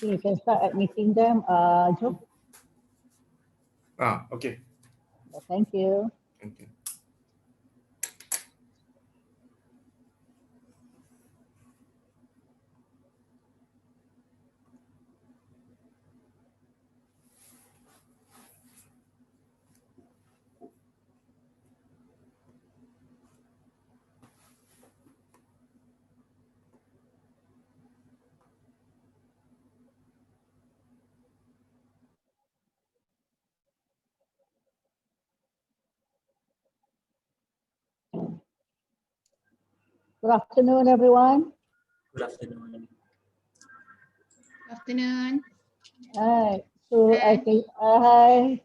think you can start admitting them, Joe. Okay. Thank you. Thank you. Good afternoon, everyone. Good afternoon. Afternoon. Hi. So I think hi.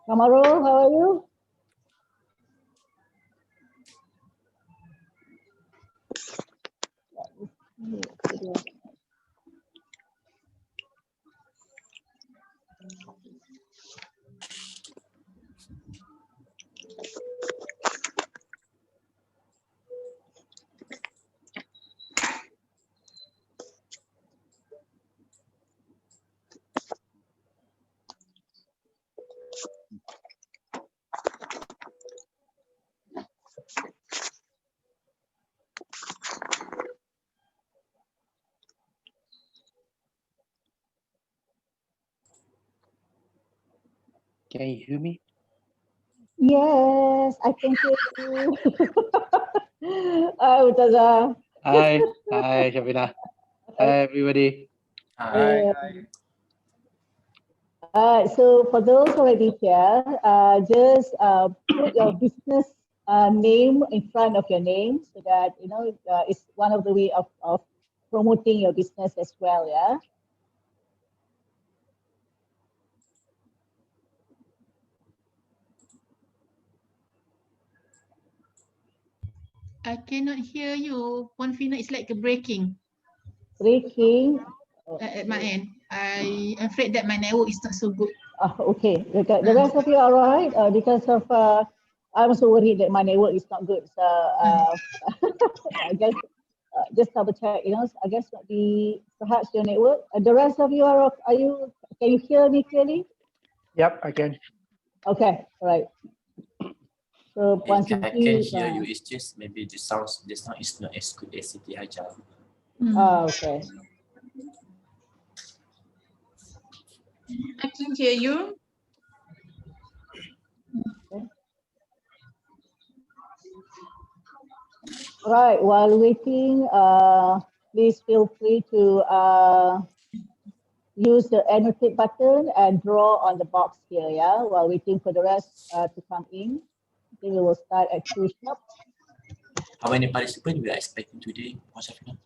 Kamaru, how are you? Can you hear me? Yes, I can hear you. Hi, Mutaza. Hi, hi, Shafinah. Hi, everybody. Hi. So for those already here, just put your business name in front of your name so that, you know, it's one of the way of promoting your business as well, yeah? I cannot hear you. Confina is like a breaking Breaking. at my end. I'm afraid that my network is not so good. Okay, the rest of you are all right? Because of, I'm also worried that my network is not good. So I guess just double check, you know, I guess might be perhaps your network. The rest of you are you, can you hear me clearly? Yep, I can. Okay, all right. So I once can you hear you. It's just maybe the sound is not as good as Siti Hajar. okay. I can hear you. Right, while waiting, please feel free to use the annotate button and draw on the box here, yeah, while waiting for the rest to come in. I think we will start at 2 sharp. How many participants we are expecting today, Shafinah?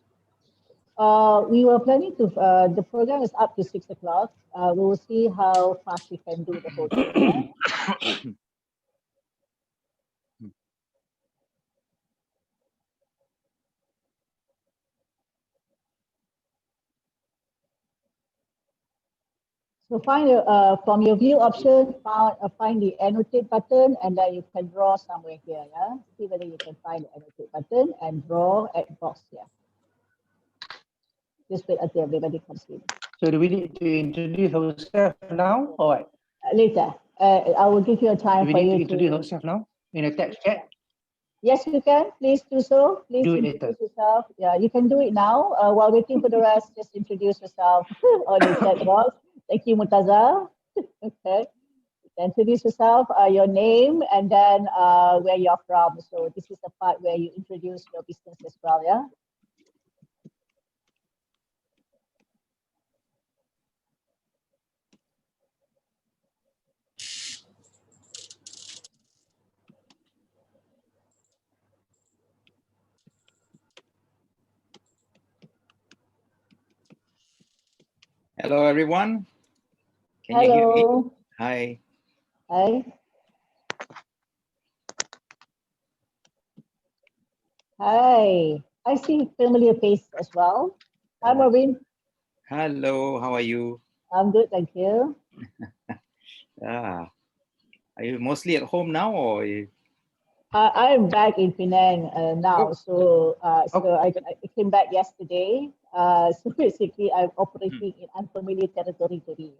We were planning to, the program is up to 6 o'clock. We will see how fast we can do the whole thing, yeah? So find from your view option, find the annotate button, and then you can draw somewhere here. Yeah, see whether you can find the annotate button and draw at box here. Just wait until everybody comes in. So do we need to introduce ourselves now or what? Later, I will give you a time Do we for need to you introduce ourselves now in a text chat? Yes, you can. Please do so. Please Do it introduce later. yourself. Yeah, you can do it now. While waiting for the rest, just introduce yourself on the chat box. Thank you, Mutaza. Okay. Introduce yourself, your name, and then where you're from. So this is the part where you introduce your business as well, yeah? Hello, everyone. Can you hear me? Hi. Hi. Hi. I see familiar face as well. Hi, Marvin. Hello, how are you? I'm good, thank you. Are you mostly at home now or? I'm back in Penang now, so I came back yesterday. So basically, I'm operating in unfamiliar territory today.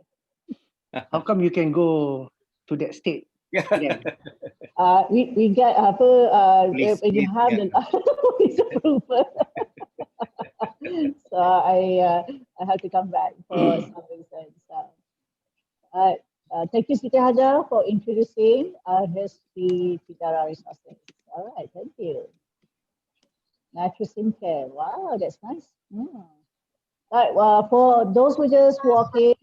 How come you can go to that state? Yeah. We get when you have the police approval. So I have to come back for some reasons. Thank you, Siti Hajar, for introducing HSP Tidara Resources. All right, thank you. Natural skincare. Wow, that's nice. Right, well, for those who just walk in,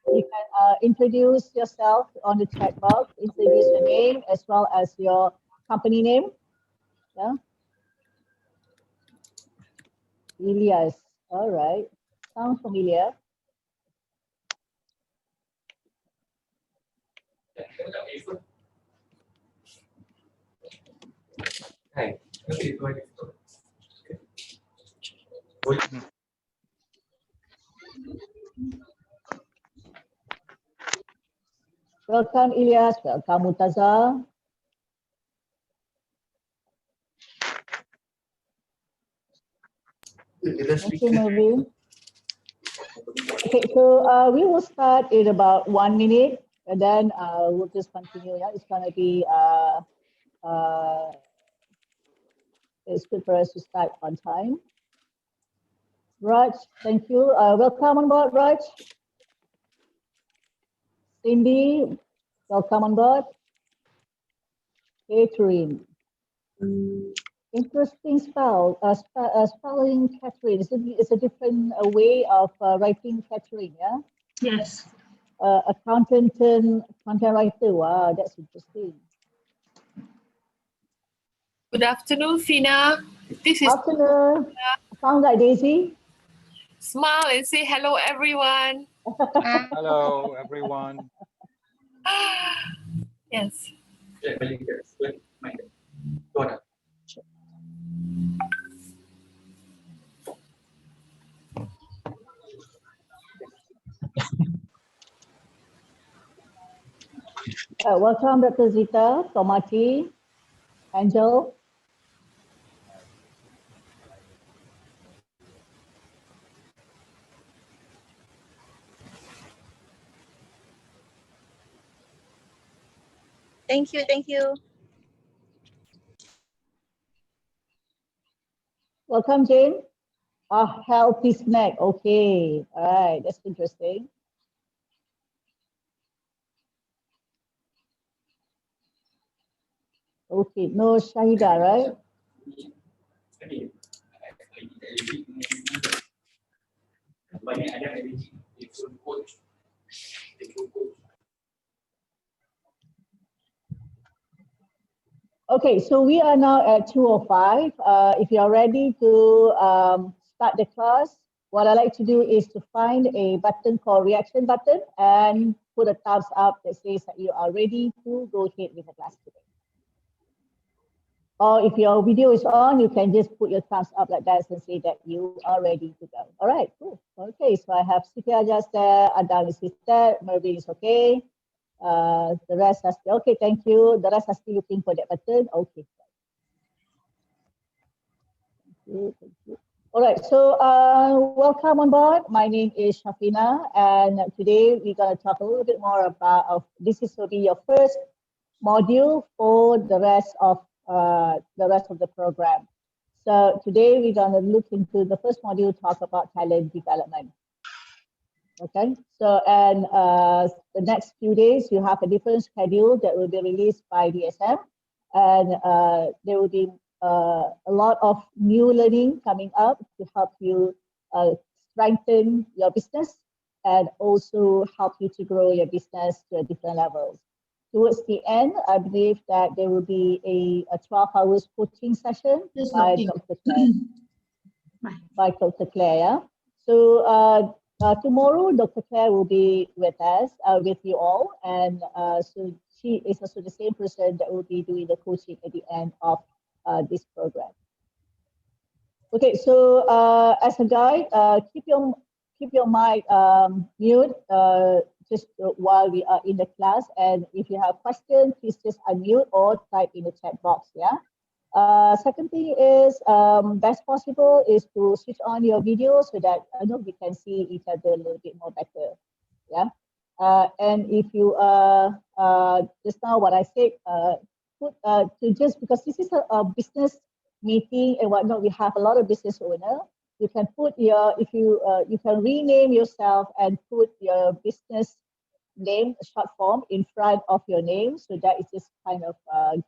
you can introduce yourself on the chat box, introduce your name as well as your company name. Yeah. Elias. All right. Sounds familiar. Hi. Welcome, Elias. Welcome, Murtaza. Thank you, Mervin. Okay, so we will start in about 1 minute, and then we'll just continue. Yeah, it's gonna be it's good for us to start on time. Raj, thank you. Welcome on board, Raj. Cindy, welcome on board. Catherine. Interesting spelling Catherine. It's a different way of writing Catherine, yeah? Yes. Content writer. Wow, that's interesting. Good afternoon, Fina. This is Afternoon. Sounds like Daisy. Smile and say hello, everyone. Hello, everyone. Yes. Welcome, Dr. Zita, Tomati, Angel. Thank you, thank you. Welcome, Jane. A healthy snack. Okay. All right. That's interesting. Okay. No Shahida, right? Okay, so we are now at 2:05. If you are ready to start the class, what I like to do is to find a button called reaction button and put a thumbs up that says that you are ready to go ahead with the class today. Or if your video is on, you can just put your thumbs up like that and say that you are ready to go. All right, cool. Okay, so I have Siti Ajas there, Adam is there, Mervin is okay. The rest are still, okay, thank you. The rest are still looking for that button. Okay. Thank you. All right, so welcome on board. My name is Shafinah, and today we're going to talk a little bit more about, this will be your first module for the rest of the program. So today we're going to look into the first module, talk about talent development. Okay, so and the next few days you have a different schedule that will be released by DSM, and there will be a lot of new learning coming up to help you strengthen your business and also help you to grow your business to different levels. Towards the end, I believe that there will be a 12 hours coaching session by Dr. Claire. By Dr. Claire, yeah. So tomorrow, Dr. Claire will be with us, with you all, and so she is also the same person that will be doing the coaching at the end of this program. Okay, so as a guide, keep your mic mute just while we are in the class. And if you have questions, please just unmute or type in the chat box. Yeah. Second thing is, best possible is to switch on your video so that we can see each other a little bit more better. Yeah. And if you just now what I said, put to just because this is a business meeting and whatnot, we have a lot of business owner. You can put your you can rename yourself and put your business name short form in front of your name, so that it just kind of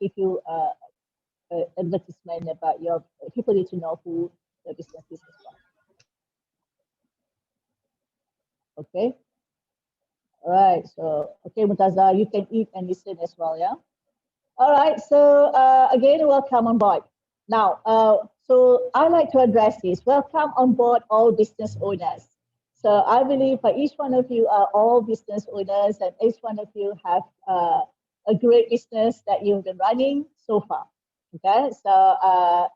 give you advertisement about your people need to know who the business is as well. Okay. All right. So okay, Mutaza, you can eat and listen as well. Yeah. All right. So again, welcome on board. Now, so I like to address this. Welcome on board, all business owners. So I believe each one of you are all business owners, and each one of you have a great business that you've been running so far. Okay, so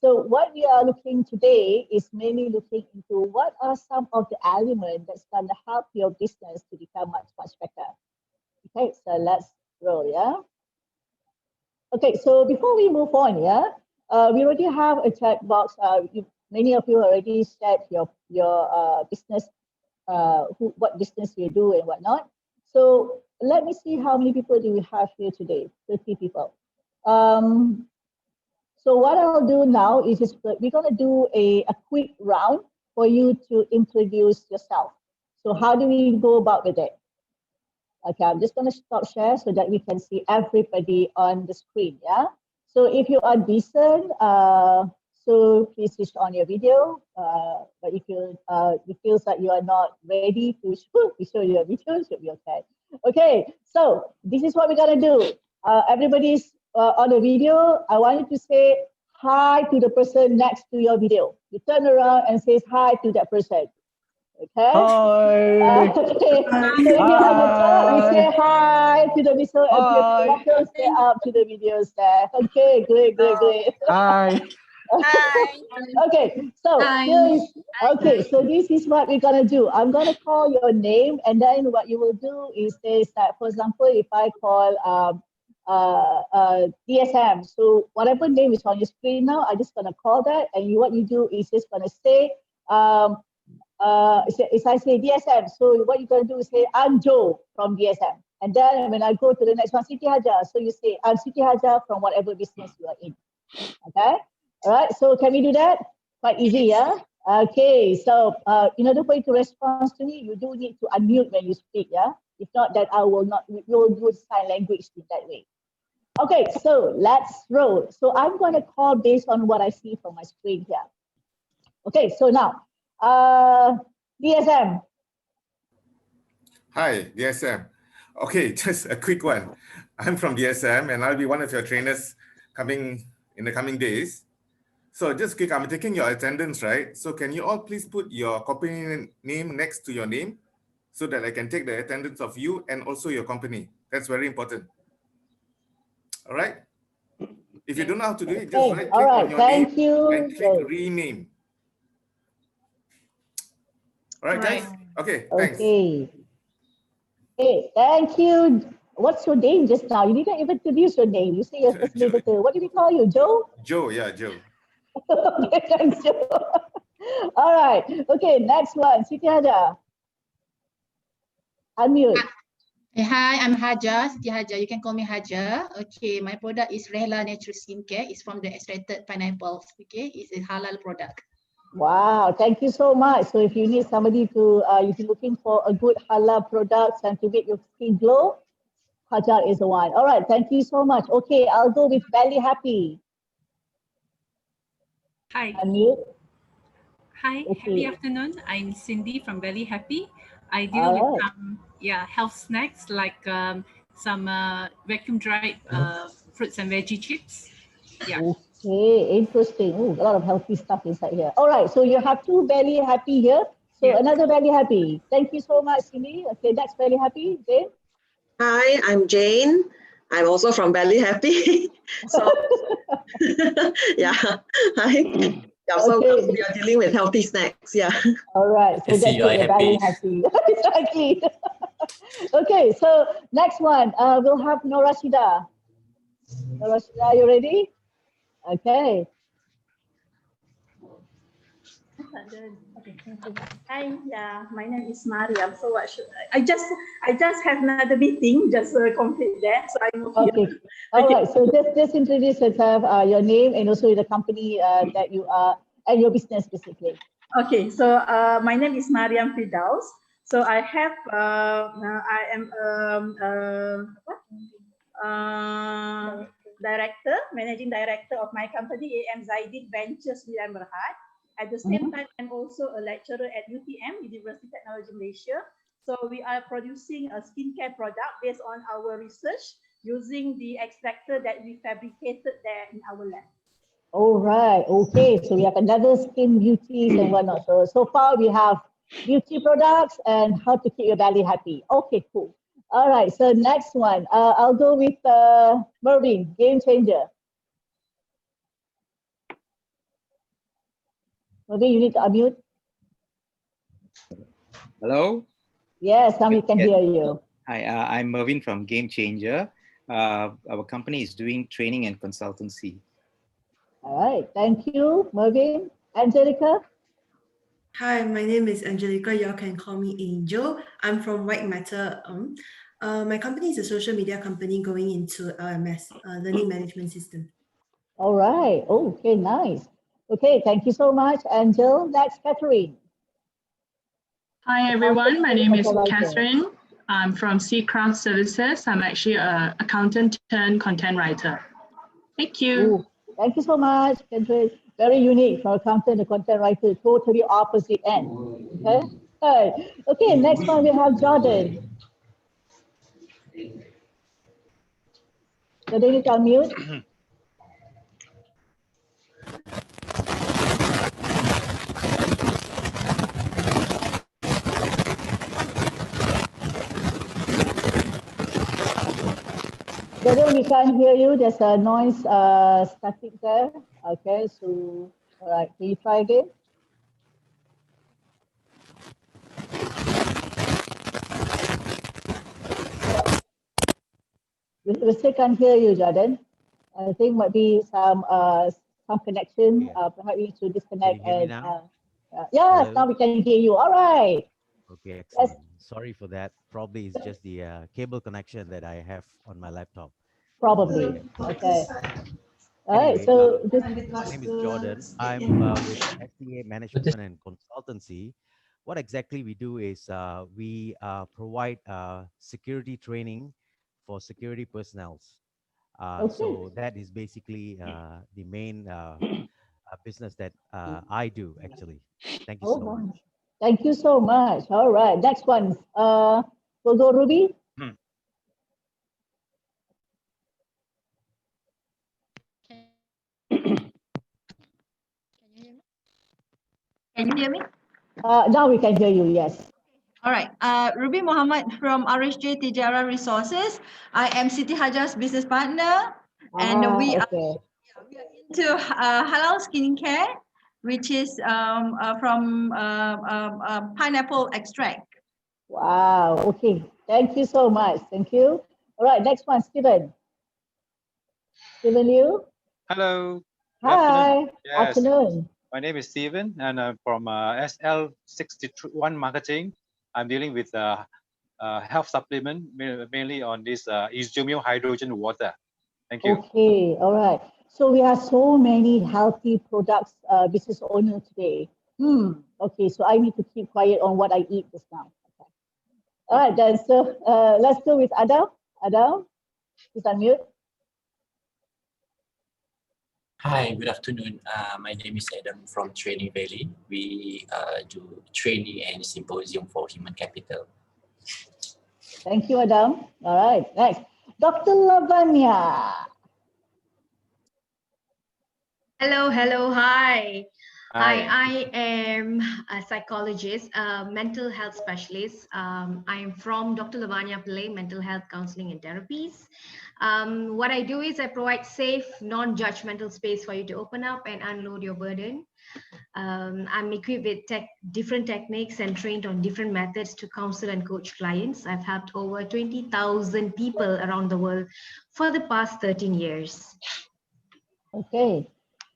what we are looking today is mainly looking into what are some of the elements that's going to help your business to become much better. Okay, so let's roll. Yeah. Okay, so before we move on, yeah, we already have a chat box. Many of you already shared your business, what business you do and whatnot. So let me see how many people do we have here today. 30 people. So what I'll do now is just we're gonna do a quick round for you to introduce yourself. So how do we go about with it? Okay, I'm just gonna stop share so that we can see everybody on the screen. Yeah. So if you are decent, so please switch on your video. But if you it feels like you are not ready to show your video, should be okay. Okay, so this is what we're gonna do. Everybody's on the video. I want you to say hi to the person next to your video. You turn around and say hi to that person. Okay. Hi. Okay. So if you're on the top, you say hi to the video. If you're welcome, stay up to the videos there. Okay, great. Hi. Okay, so so this is what we're gonna do. I'm gonna call your name, and then what you will do is that, for example, if I call DSM, so whatever name is on your screen now, I'm just gonna call that, and what you do is just gonna say if I say DSM, so what you're gonna do is say I'm Joe from DSM, and then when I go to the next one, Siti Hajar, so you say I'm Siti Hajar from whatever business you are in. Okay. All right, so can we do that? Quite easy, yeah? Okay, so in order for you to respond to me, you do need to unmute when you speak, yeah? If not, that I will not, we will do sign language in that way. Okay, so let's roll. So I'm going to call based on what I see from my screen here. Okay, so now, DSM. Hi, DSM. Okay, just a quick one. I'm from DSM and I'll be one of your trainers in the coming days. So just quick, I'm taking your attendance, right? So can you all please put your company name next to your name so that I can take the attendance of you and also your company. That's very important. All right? If you don't know how to do it, just right click on your name and click rename. All right, guys? Okay, thanks. Okay, thank you. What's your name just now? You didn't even introduce your name. You say your first name. What did we call you, Joe? Joe, yeah, Joe. Okay, thanks, Joe. All right. Okay, next one. Siti Hajar. Unmute. Hi, I'm Hajar, Siti Hajar. You can call me Hajar. Okay, my product is Rehla Natural Skincare. It's from the extracted pineapples. Okay, it's a halal product. Wow, thank you so much. So if you need somebody to, if you're looking for a good halal product and to make your skin glow, Hajar is the one. All right, thank you so much. Okay, I'll go with Belly Happy. Hi. Unmute. Hi, happy afternoon. I'm Cindy from Belly Happy. I deal with some health snacks like some vacuum dried fruits and veggie chips. Yeah. Okay, interesting. Ooh, a lot of healthy stuff inside here. All right, so you have two Belly Happy here. So another Belly Happy. Thank you so much, Cindy. Okay, next Belly Happy, Jane. Hi, I'm Jane. I'm also from Belly Happy. So yeah, hi. Yeah, so we are dealing with healthy snacks. Yeah. All right. So I see that's you are it. Belly happy. Happy. Exactly. Okay, so next one, we'll have Nora Shida. Nora Shida, are you ready? Okay. Okay, thank you. Hi, yeah, my name is Mariam. So what should I just have another meeting, just complete that. So I'm Okay. All right. So just introduce yourself, your name, and also the company that you are, and your business basically. Okay. So my name is Mariam Firdaus. So I have I am director, managing director of my company, AM Zaidin Ventures Milan Berhad. At the same time, I'm also a lecturer at UTM, University Technology Malaysia. So we are producing a skincare product based on our research using the extractor that we fabricated there in our lab. All right. Okay. So we have another skin beauties and whatnot. So far we have beauty products and how to keep your belly happy. Okay, cool. All right. So next one, I'll go with Mervin, game changer. Mervin, you need to unmute. Hello. Yes, now we can hear you. Hi, I'm Mervin from Game Changer. Our company is doing training and consultancy. All right, thank you, Mervin. Angelica? Hi, my name is Angelica. You can call me Angel. I'm from White Matter. My company is a social media company going into LMS, Learning Management System. All right, okay, nice. Okay, thank you so much, Angel. Next, Catherine. Hi everyone, my name is Catherine. I'm from Seacraft Services. I'm actually an accountant turned content writer. Thank you. Ooh, thank you so much, Catherine. Very unique for accountant and content writer, totally opposite end. Okay. All right. Okay, next one we have Jordan. Jordan, you can mute. Jordan, we can't hear you. There's a noise static there. Okay, so all right, can you try again? We still can't hear you, Jordan. I think might be some connection. Perhaps we need to disconnect. Can you hear me And now? yes, Hello? now we can hear you. All right. Okay, excellent. Sorry for that. Probably it's just the cable connection that I have on my laptop. Probably. Okay. All right. Anyway, So my name is Jordan. I'm with SDA Management and Consultancy. What exactly we do is we provide security training for security personnel. So that is basically the main business that I do actually. Thank you so much. Thank you so much. All right. Next one. We'll go Ruby. Can you hear me? Now we can hear you, yes. All right. Ruby Muhammad from RSJ Tijara Resources. I am Siti Hajar's business partner, and we are into halal skincare, which is from pineapple extract. Wow. Okay. Thank you so much. Thank you. All right. Next one, Stephen. Stephen Liu. Hello. Hi. Yes. Afternoon. My name is Steven, and I'm from SL61 Marketing. I'm dealing with health supplement, mainly on this Isomil hydrogen water. Thank you. Okay. All right. So we have so many healthy products, business owner today. Okay. So I need to keep quiet on what I eat just now. Okay. All right. Then so let's go with Adam. Adam, please unmute. Hi, good afternoon. My name is Adam from Training Valley. We do training and symposium for human capital. Thank you, Adam. All right, next. Dr. Lavanya. Hello, hi. Hi. I am a psychologist, a mental health specialist. I am from Dr. Lavanya Pillai, Mental Health Counseling and Therapies. What I do is I provide safe, non-judgmental space for you to open up and unload your burden. I'm equipped with different techniques and trained on different methods to counsel and coach clients. I've helped over 20,000 people around the world for the past 13 years. Okay,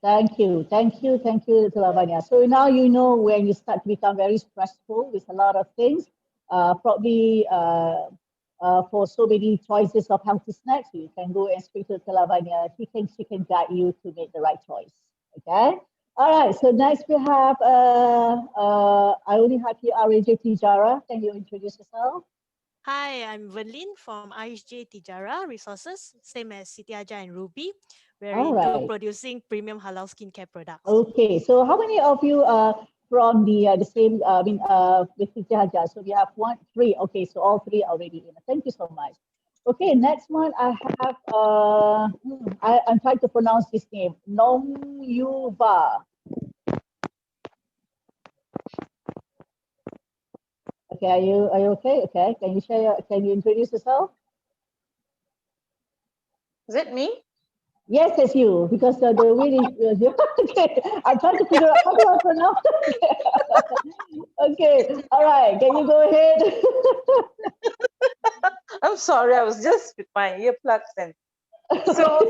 thank you, Lavanya. So now you know when you start to become very stressful with a lot of things, probably for so many choices of healthy snacks, you can go and speak to Lavanya. She can guide you to make the right choice. Okay. All right. So next we have I only have here RJ Tijara. Can you introduce yourself? Hi, I'm Verlin from ISJ Tijara Resources, same as Siti Aja and Ruby. We're All into right. producing premium halal skincare products. Okay. So how many of you are from the same? With Siti Haja? So we have 1, 3. Okay. So all 3 are already in. Thank you so much. Okay. Next one I have. I'm trying to pronounce this name. Nom Yuva. Okay, are you okay? Okay, can you share? Can you introduce yourself? Is it me? Yes, it's you. Because the way okay, I'm trying to figure out how do I pronounce. Okay, all right. Can you go ahead? I'm sorry, I was just with my earplugs and so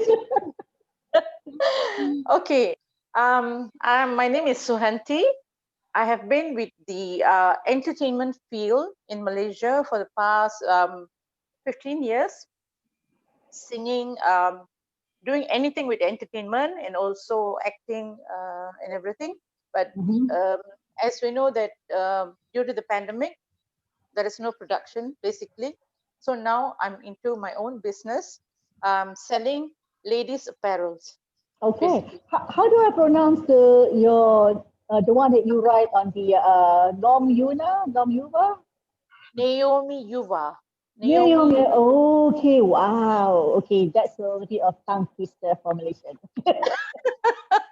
okay. My name is Suhanti. I have been with the entertainment field in Malaysia for the past 15 years, singing, doing anything with entertainment and also acting and everything. But as we know that due to the pandemic, there is no production basically. So now I'm into my own business, selling ladies' apparels. Okay. How do I pronounce the one that you write on the Nom Yuva? Naomi Yuva. Naomi. Okay. Wow. Okay, that's a little bit of tongue twister formulation.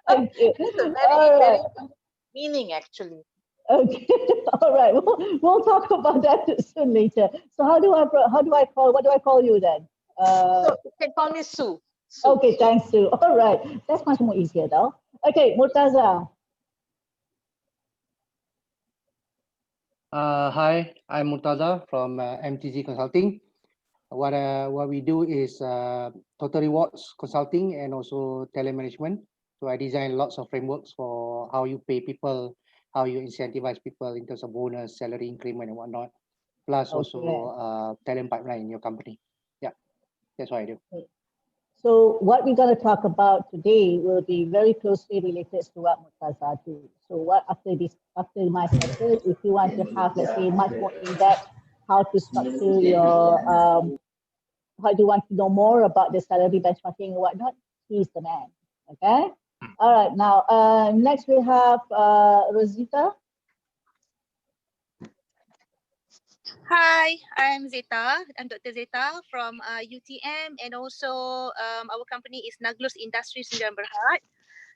Thank you. It's a All right. very meaning actually. Okay. All right. We'll talk about that soon later. So what do I call you then? So you can call me Sue. Okay, thanks, Sue. All right. That's much more easier though. Okay, Murtaza. Hi, I'm Murtaza from MTZ Consulting. What we do is total rewards consulting and also telemanagement. So I design lots of frameworks for how you pay people, how you incentivize people in terms of bonus, salary increment, and whatnot. Plus also talent pipeline in your company. Yeah, that's what I do. So what we're going to talk about today will be very closely related to what Murtaza do. So what after my session, if you want to have, let's say, much more in-depth, how to structure your, how do you want to know more about the salary benchmarking and whatnot, he's the man. Okay. All right. Now, next we have Rosita. Hi, I'm Zeta. I'm Dr. Zeta from UTM, and also our company is Naglus Industries in Berhad.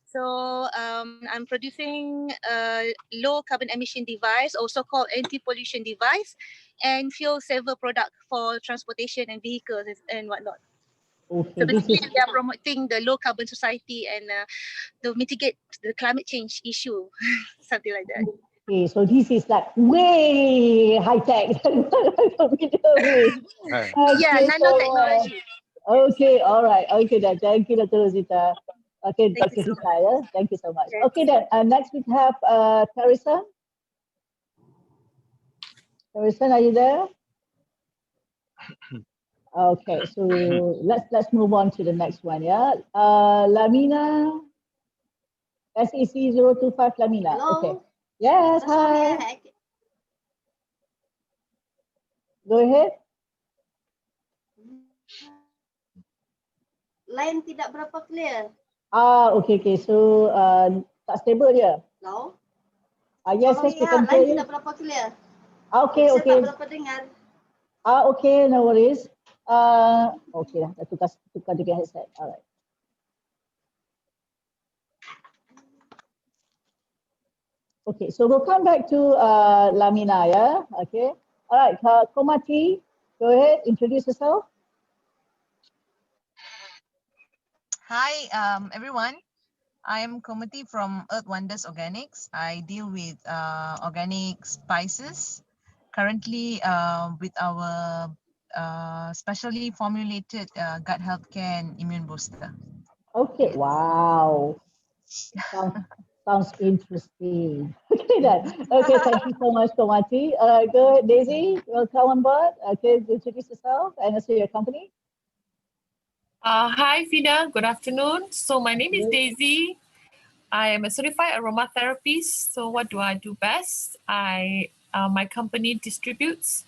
So I'm producing a low carbon emission device, also called anti-pollution device, and fuel saver product for transportation and vehicles and whatnot. Okay, so basically, we are promoting the low carbon society and to mitigate the climate change issue, something like that. Okay, so this is like way high tech. Yeah, nanotechnology. Okay, all right. Okay, then. Thank you, Dr. Rosita. Okay, Dr. Rita, yeah? Thank you so much. Okay, then. Next we have Teresa. Teresa, are you there? Okay, so let's move on to the next one, yeah? Lamina, SEC 025 Lamina. Hello. Okay. Yes, hi. Go ahead. Line tidak berapa clear. Okay. So, tak stable dia. Hello. Yes, we can hear line you. tidak berapa clear. Okay. Saya tak berapa dengar. Okay, no worries. Okay, dah tukar juga headset. Alright. Okay, so we'll come back to Lamina, yeah? Okay. All right, Komati, go ahead, introduce yourself. Hi, everyone. I am Komati from Earth Wonders Organics. I deal with organic spices. Currently, with our specially formulated gut health care and immune booster. Okay, wow. Sounds interesting. Okay then. Okay, thank you so much, Komati. Go ahead, Daisy. Welcome on board. Okay, introduce yourself and also your company. Hi, Fina. Good afternoon. So my name is Daisy. I am a certified aromatherapist. So what do I do best? My company distributes,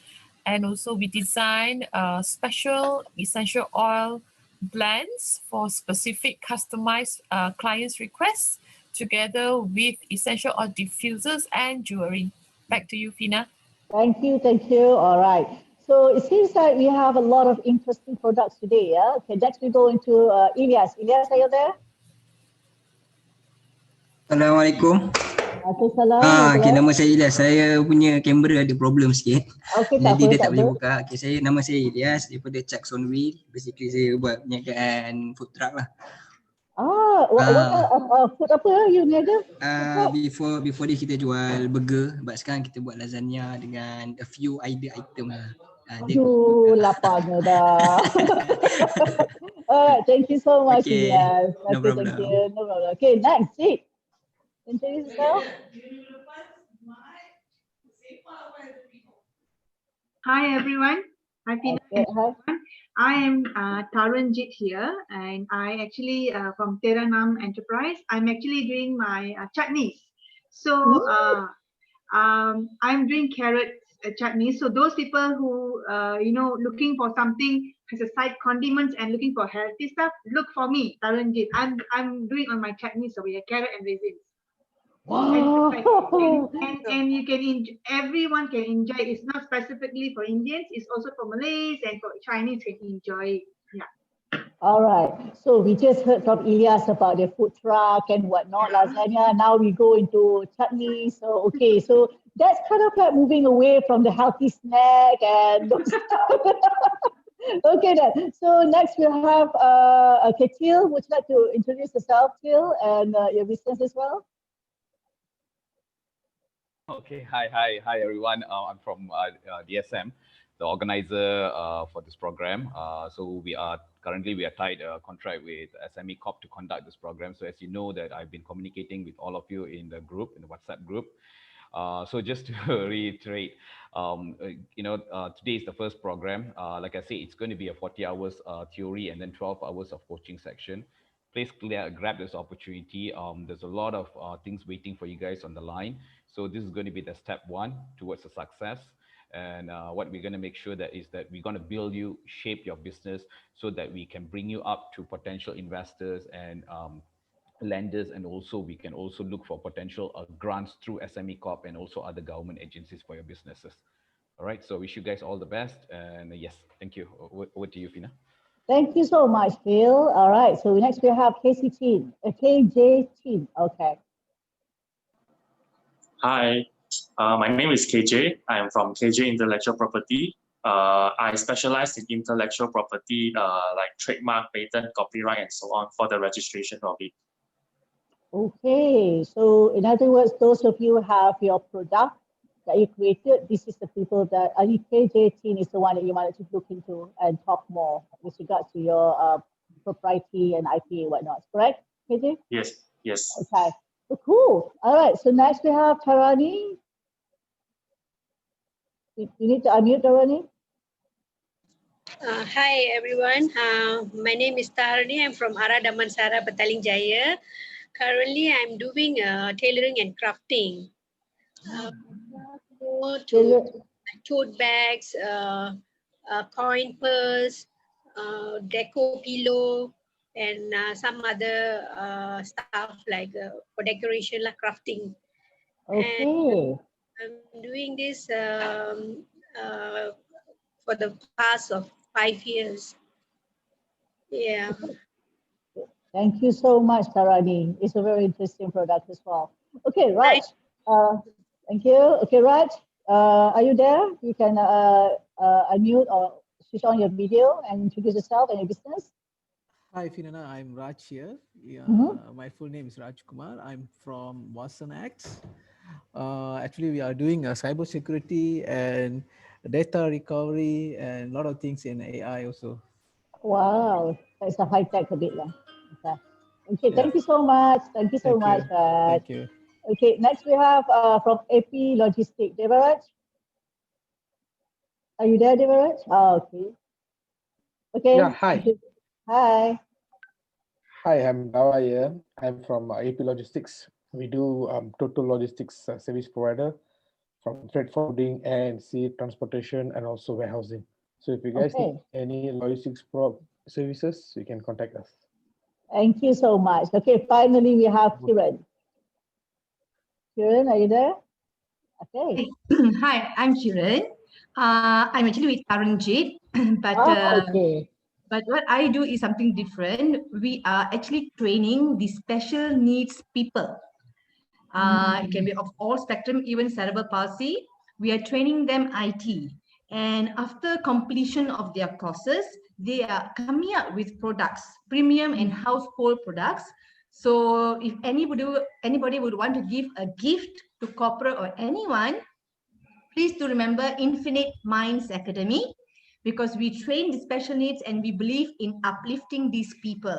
and also we design special essential oil blends for specific customized clients' requests, together with essential oil diffusers and jewelry. Back to you, Fina. Thank you, thank you. All right. So it seems like we have a lot of interesting products today. Yeah. Okay. Next we go into Ilyas. Ilyas, are you there? Assalamualaikum. Waalaikumsalam. Okay, nama saya Ilyas. Saya punya kamera ada problem sikit. Okay, tak Jadi apa, dia tak tak boleh apa. buka. Okay, nama saya Ilyas daripada Chucks on Wheel. Basically saya buat perniagaan food truck lah. Food apa you ni ada? Before this kita jual burger, but sekarang kita buat lasagna dengan a few item lah. Aduh, laparnya dah. Alright, thank you so much, Okay, Ilyas. no Okay, thank problem. you. No problem. Okay, next, Sid. Introduce yourself. Hi everyone. Hi Tina. Okay, hi. I am Taranjit here, and I actually from Teranam Enterprise. I'm actually doing my chutneys. So I'm doing carrot chutney. So those people who looking for something as a side condiments and looking for healthy stuff, look for me, Taranjit. I'm doing on my chutneys over here, carrot and raisins. Wow. And you can everyone can enjoy. It's not specifically for Indians. It's also for Malays and for Chinese can enjoy it. Yeah. All right. So we just heard from Ilyas about the food truck and whatnot, lasagna. Now we go into chutney. So okay, so that's kind of like moving away from the healthy snack and those Okay then. So next we'll have Till. Would you like to introduce yourself, Till, and your business as well? Okay, hi everyone. I'm from DSM, the organizer for this program. So we are tied a contract with SME Corp to conduct this program. So as you know that I've been communicating with all of you in the group, in the WhatsApp group. So just to reiterate, today is the first program. Like I say, it's going to be a 40 hours theory and then 12 hours of coaching section. Please grab this opportunity. There's a lot of things waiting for you guys on the line. So this is going to be the step one towards the success. And what we're going to make sure that is that we're going to build you, shape your business so that we can bring you up to potential investors and lenders, and also we can also look for potential grants through SME Corp and also other government agencies for your businesses. All right, so wish you guys all the best. And yes, thank you. Over to you, Fina. Thank you so much, Phil. All right, so next we have KJ Chin. Okay. Hi, my name is KJ. I am from KJ Intellectual Property. I specialize in intellectual property like trademark, patent, copyright, and so on for the registration of it. Okay, so in other words, those of you who have your product that you created, this is the people that KJ Chin is the one that you wanted to look into and talk more with regards to your propriety and IP and whatnot, correct, KJ? Yes, yes. Okay. Oh, cool. All right. So next we have Tarani. You need to unmute, Tarani. Hi everyone. My name is Tarani. I'm from Ara Damansara, Petaling Jaya. Currently, I'm doing tailoring and crafting. To tote bags, coin purse, deco pillow, and some other stuff like for decoration, like crafting. Okay. And I'm doing this for the past of 5 years. Yeah. Thank you so much, Tarani. It's a very interesting product as well. Okay, Raj. Thank you. Okay, Raj, are you there? You can unmute or switch on your video and introduce yourself and your business. Hi, Finana. I'm Raj here. Yeah, my full name is Raj Kumar. I'm from Wasanex. Actually, we are doing cyber security and data recovery and a lot of things in AI also. Wow, that's a high tech a bit lah. Okay. Okay, Yeah. thank you so much. Thank you so Thank much, you. Raj. Thank you. Okay, next we have from AP Logistics, Devaraj. Are you there, Devaraj? Oh, okay. Okay. Yeah, hi. Hi. Hi, I'm Dawa here. I'm from AP Logistics. We do total logistics service provider from freight forwarding and sea transportation and also warehousing. So if you guys need Okay. any logistics services, you can contact us. Thank you so much. Okay, finally we have Kiran. Kiran, are you there? Okay. Hi, I'm Kiran. I'm actually with Taranjit, but Okay. but what I do is something different. We are actually training the special needs people. It can be of all spectrum, even cerebral palsy. We are training them IT. And after completion of their courses, they are coming up with products, premium and household products. So if anybody would want to give a gift to corporate or anyone, please do remember Infinite Minds Academy, because we train the special needs and we believe in uplifting these people.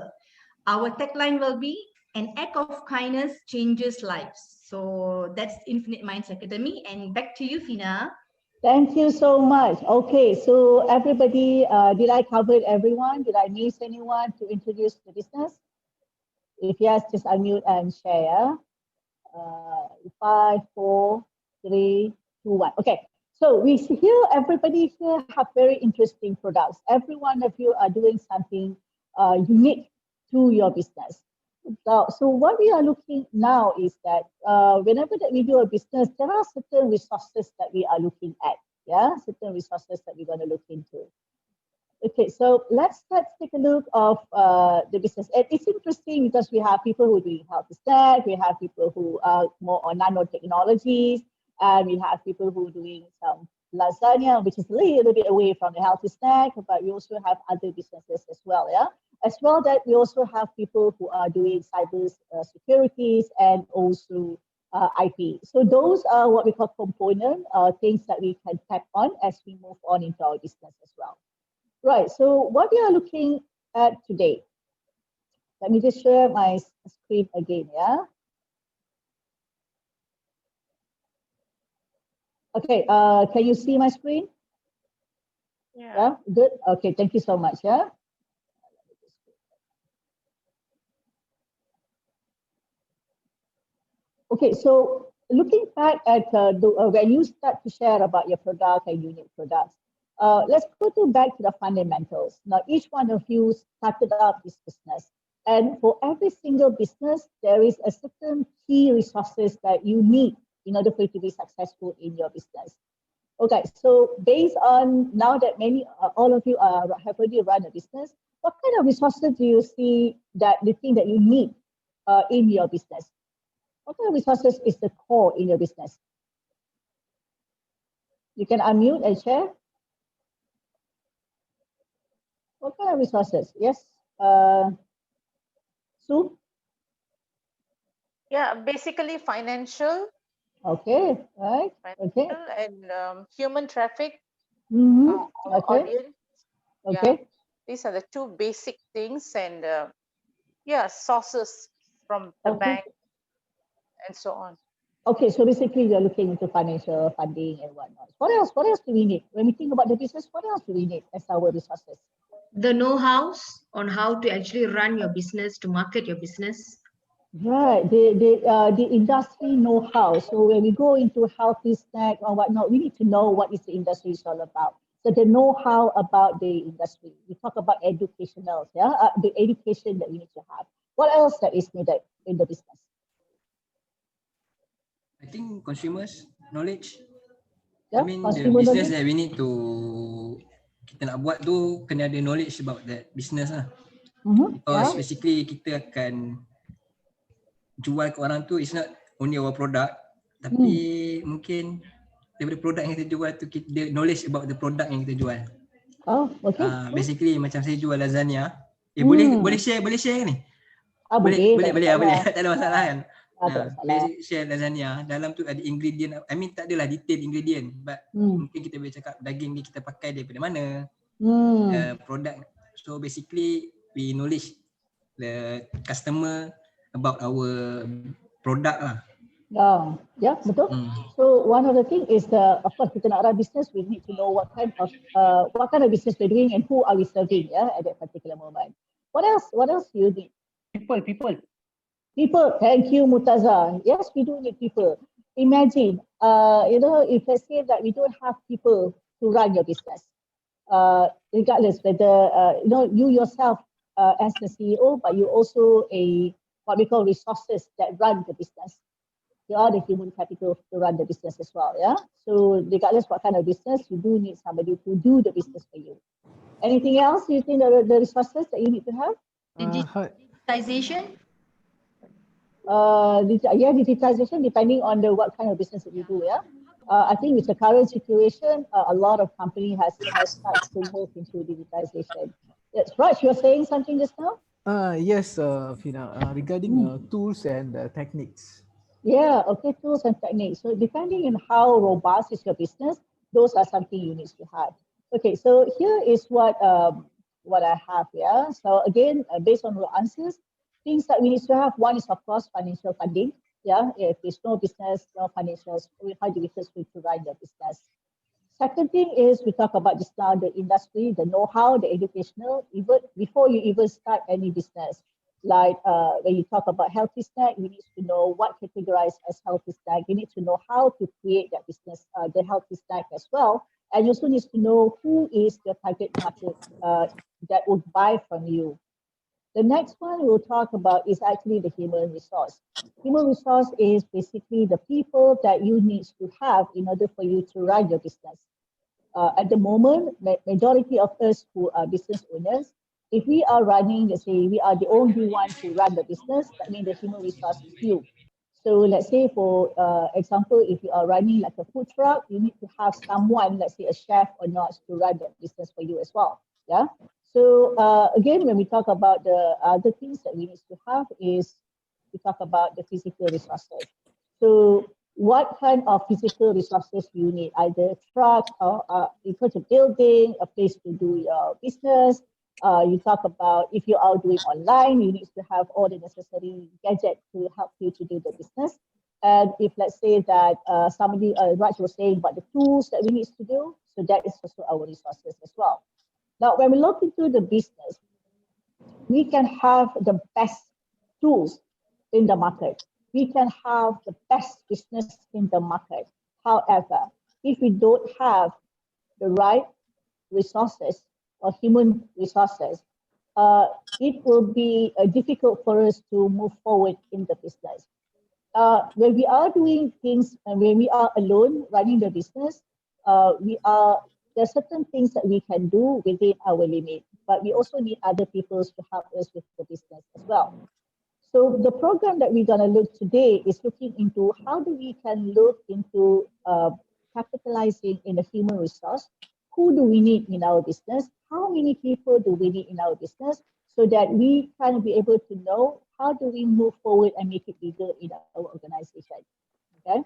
Our tagline will be, an act of kindness changes lives. So that's Infinite Minds Academy. And back to you, Fina. Thank you so much. Okay, so everybody, did I cover everyone? Did I miss anyone to introduce the business? If yes, just unmute and share. 5, 4, 3, 2, 1. Okay, so we see here, everybody here have very interesting products. Every one of you are doing something unique to your business. So what we are looking now is that whenever that we do a business, there are certain resources that we are looking at. Yeah, certain resources that we're going to look into. Okay, so let's take a look of the business. And it's interesting because we have people who are doing health snack, we have people who are more on nanotechnologies, and we have people who are doing some lasagna, which is a little bit away from the healthy snack, but we also have other businesses as well, yeah? As well that we also have people who are doing cyber securities and also IP. So those are what we call component, things that we can tap on as we move on into our business as well. Right, so what we are looking at today, let me just share my screen again, yeah? Okay, can you see my screen? Yeah, good. Okay, thank you so much, yeah? Okay, so looking back at when you start to share about your product and unique products, let's go back to the fundamentals. Now, each one of you started up this business, and for every single business, there is a certain key resources that you need in order for you to be successful in your business. Okay, so based on now that all of you have already run a business, what kind of resources do you see that you think that you need in your business? What kind of resources is the core in your business? You can unmute and share. What kind of resources? Yes, Sue? Yeah, basically financial. Okay, right. Okay. And human traffic. Okay. Audience. Okay. Yeah, these are the two basic things, and yeah, sources from the bank and so on. Okay, so basically you're looking into financial funding and whatnot. What else? What else do we need? When we think about the business, what else do we need as our resources? The know-hows on how to actually run your business, to market your business. Right, the industry know-how. So when we go into healthy snack or whatnot, we need to know what is the industry is all about. So the know-how about the industry. We talk about educational, yeah, the education that we need to have. What else that is needed in the business? I think consumers knowledge. Yeah, I mean the business that we need to kita nak buat tu kena ada knowledge about that business lah. Because basically kita akan jual ke orang tu is not only our product, tapi mungkin daripada produk yang kita jual tu kita knowledge about the product yang kita jual. Oh, okay. Basically macam saya jual lasagna. Boleh share ke ni? Boleh tak ada masalah kan. Tak ada masalah. Basic share lasagna, dalam tu ada ingredient, I mean tak adalah detail ingredient, but mungkin kita boleh cakap daging ni kita pakai daripada mana, produk. So basically we knowledge the customer about our product lah. Yeah, betul. So one of the thing is of course kita nak run business, we need to know what kind of business we're doing and who are we serving at that particular moment. What else you need? People. Thank you, Murtaza. Yes, we do need people. Imagine, if let's say that we don't have people to run your business, regardless whether you yourself as the CEO, but you also what we call resources that run the business. You are the human capital to run the business as well. Yeah. So regardless what kind of business, you do need somebody to do the business for you. Anything else you think the resources that you need to have? Digitization. Digitization depending on what kind of business that you do. Yeah, I think with the current situation, a lot of company has started to move into digitization. Yes, Raj, you were saying something just now. Yes, Fina, regarding tools and techniques. Yeah, okay, tools and techniques. So depending on how robust is your business, those are something you need to have. Okay, so here is what I have. Yeah, so again, based on your answers. Things that we need to have, one is of course financial funding. Yeah, if there's no business, no financials, how do we first to run your business? Second thing is we talk about just now the industry, the know-how, the educational, even before you even start any business. Like when you talk about healthy snack, you need to know what categorized as healthy snack. You need to know how to create that business, the healthy snack as well. And you also need to know who is the target market that would buy from you. The next one we'll talk about is actually the human resource. Human resource is basically the people that you need to have in order for you to run your business. At the moment, majority of us who are business owners, if we are running, let's say we are the only one who run the business, that means the human resource is few. So let's say for example, if you are running like a food truck, you need to have someone, let's say a chef or not, to run that business for you as well. Yeah. So again, when we talk about the other things that we need to have is we talk about the physical resources. So what kind of physical resources do you need? Either truck or equal to building, a place to do your business. You talk about if you are doing online, you need to have all the necessary gadgets to help you to do the business. And if let's say that Raj was saying about the tools that we need to do, so that is also our resources as well. Now, when we look into the business, we can have the best tools in the market. We can have the best business in the market. However, if we don't have the right resources or human resources, it will be difficult for us to move forward in the business. When we are doing things and when we are alone running the business, there are certain things that we can do within our limit, but we also need other people to help us with the business as well. So the program that we're going to look today is looking into how we can look into capitalizing in the human resource. Who do we need in our business? How many people do we need in our business so that we can be able to know how do we move forward and make it bigger in our organization, okay?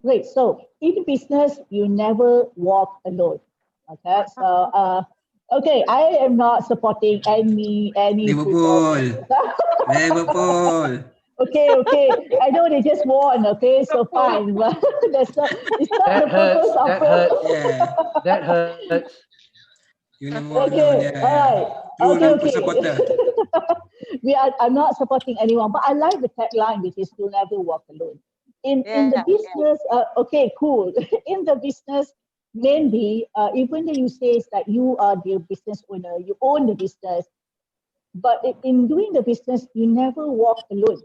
Great. So in business, you never walk alone. Okay. So okay, I am not supporting any Liverpool. Liverpool. Okay. I know they just won. Okay, so fine, but it's not the purpose of it. That hurts. Okay. All right. Okay. I'm not supporting anyone, but I like the tagline, which is "You'll never walk alone." In the business, okay, cool. In the business, mainly, even though you say that you are the business owner, you own the business, but in doing the business, you never walk alone.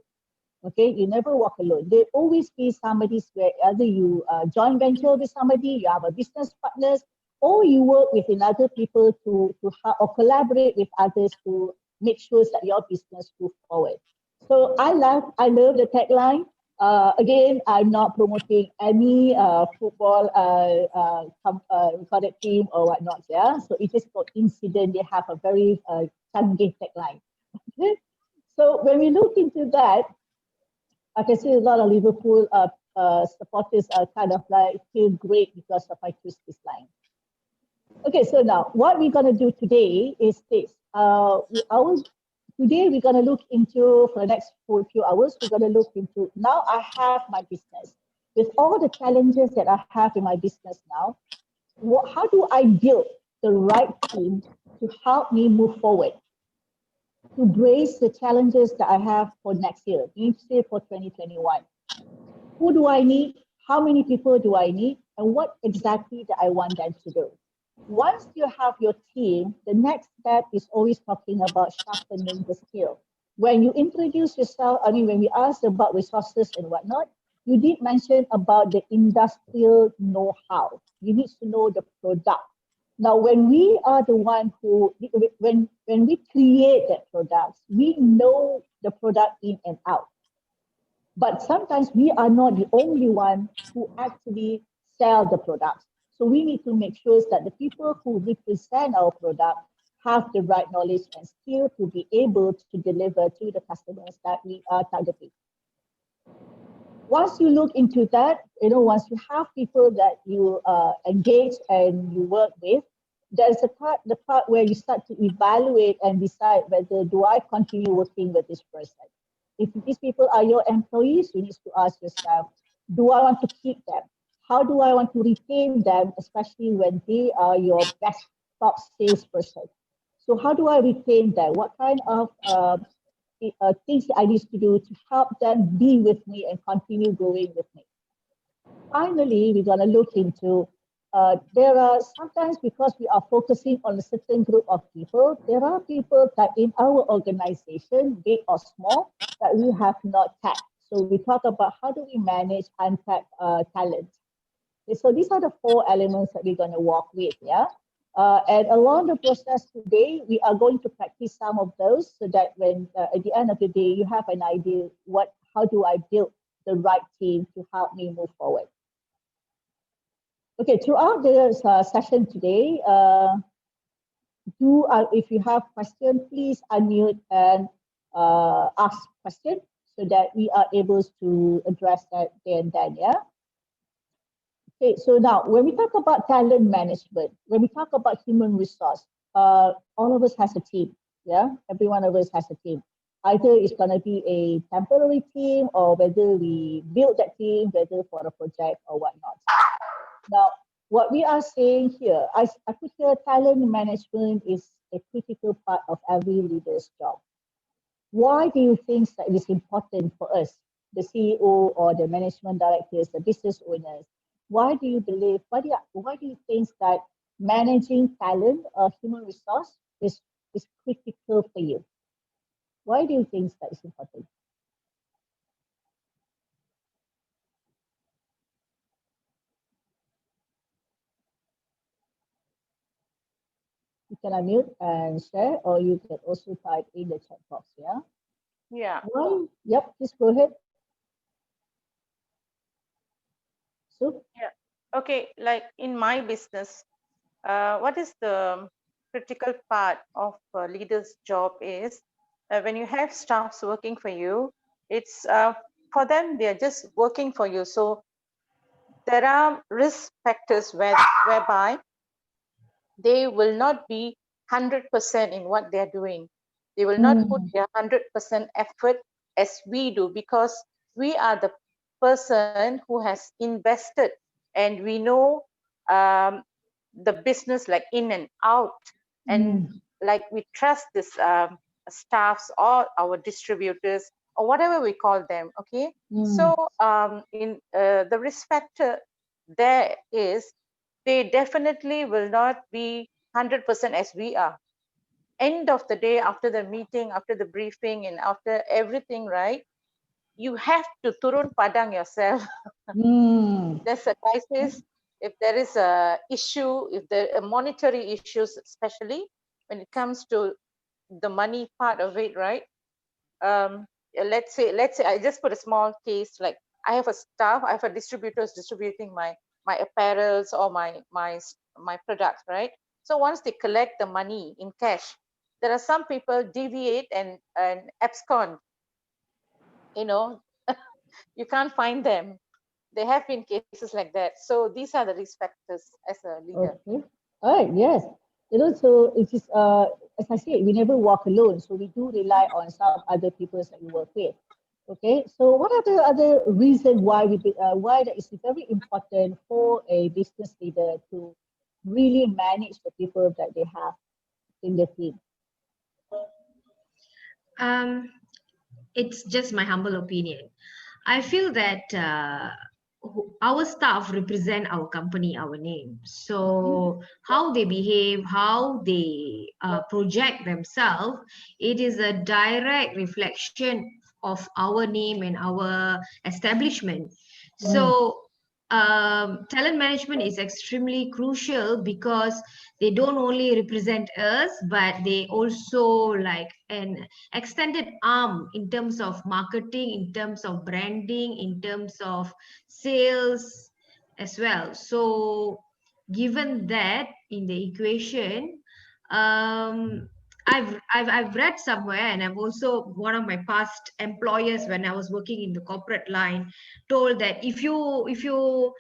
Okay, you never walk alone. There always be somebody where either you joint venture with somebody, you have a business partners, or you work with other people or collaborate with others to make sure that your business moves forward. So I love the tagline. Again, I'm not promoting any football team or whatnot. Yeah, so it is called Incident. They have a very canggih tagline. Okay? So when we look into that, I can see a lot of Liverpool supporters are kind of like feel great because of I choose this line. Okay, so now what we're going to do today is this. Today we're going to look into, for the next few hours, we're going to look into, now I have my business. With all the challenges that I have in my business now, how do I build the right team to help me move forward, to brace the challenges that I have for next year, say for 2021. Who do I need? How many people do I need? And what exactly do I want them to do? Once you have your team, the next step is always talking about sharpening the skill. When you introduce yourself, when we ask about resources and whatnot, you did mention about the industrial know-how. You need to know the product. Now, when we are the one who, when we create that product, we know the product in and out. But sometimes we are not the only one who actually sell the products. So we need to make sure that the people who represent our product have the right knowledge and skill to be able to deliver to the customers that we are targeting. Once you look into that, once you have people that you engage and you work with, there's the part where you start to evaluate and decide whether do I continue working with this person. If these people are your employees, you need to ask yourself, do I want to keep them? How do I want to retain them, especially when they are your best top salesperson? So how do I retain them? What kind of things I need to do to help them be with me and continue growing with me? Finally, we're going to look into, there are sometimes, because we are focusing on a certain group of people, there are people that in our organization, big or small, that we have not tapped. So we talk about how do we manage untapped talent. So these are the 4 elements that we're going to walk with, yeah? And along the process today, we are going to practice some of those so that when at the end of the day, you have an idea how do I build the right team to help me move forward. Okay, throughout the session today, if you have questions, please unmute and ask questions so that we are able to address that there and then, yeah? Okay, so now when we talk about talent management, when we talk about human resource, all of us has a team, yeah? Every one of us has a team. Either it's going to be a temporary team or whether we build that team, whether for a project or whatnot. Now, what we are saying here, I put here talent management is a critical part of every leader's job. Why do you think that it is important for us, the CEO or the management directors, the business owners? Why do you believe, why do you think that managing talent or human resource is critical for you? Why do you think that is important? You can unmute and share, or you can also type in the chat box, yeah? Yeah. Why? Yep, please go ahead. So? Yeah. Okay, like in my business, what is the critical part of a leader's job is when you have staffs working for you, it's for them, they're just working for you. So there are risk factors whereby they will not be 100% in what they're doing. They will not put their 100% effort as we do, because we are the person who has invested and we know the business like in and out, and like we trust this staffs or our distributors or whatever we call them. Okay, so in the risk factor there is, they definitely will not be 100% as we are. End of the day, after the meeting, after the briefing, and after everything, right, you have to turun padang yourself. There's a crisis, if there is a issue, if there are monetary issues, especially when it comes to the money part of it, right? Let's say I just put a small case, like I have a staff, I have a distributors distributing my apparels or my products, right? So once they collect the money in cash, there are some people deviate and abscond. You know, you can't find them. There have been cases like that. So these are the risk factors as a leader. Okay. All right. Yes. You know, so it is, as I said, we never walk alone. So we do rely on some other people that we work with. Okay. So what are the other reasons why why that is very important for a business leader to really manage the people that they have in the team? It's just my humble opinion. I feel that our staff represent our company, our name. So how they behave, how they project themselves, it is a direct reflection of our name and our establishment. So talent management is extremely crucial because they don't only represent us, but they also like an extended arm in terms of marketing, in terms of branding, in terms of sales as well. So given that in the equation, I've read somewhere, and I've also, one of my past employers when I was working in the corporate line told that if you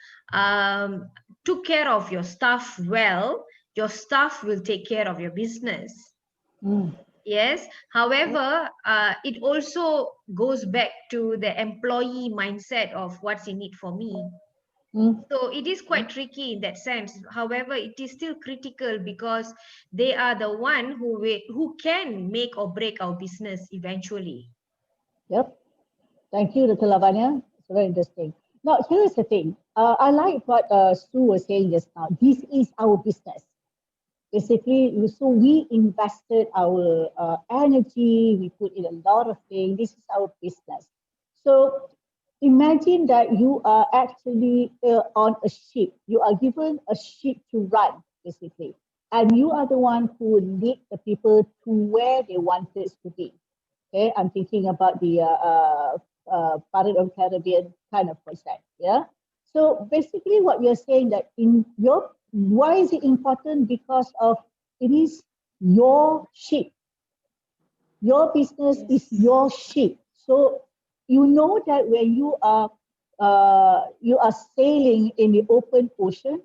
took care of your staff well, your staff will take care of your business. Yes. However, it also goes back to the employee mindset of what's in it for me. So it is quite tricky in that sense. However, it is still critical because they are the one who can make or break our business eventually. Yep. Thank you, Dr. Lavanya. It's very interesting. Now, here's the thing. I like what Sue was saying just now. This is our business. Basically, so we invested our energy, we put in a lot of things. This is our business. So imagine that you are actually on a ship. You are given a ship to run, basically. And you are the one who will lead the people to where they want it to be. Okay, I'm thinking about the Pirate of the Caribbean kind of concept. Yeah. So basically, what you're saying that why is it important? Because of it is your ship. Your business is your ship. So you know that when you are sailing in the open ocean,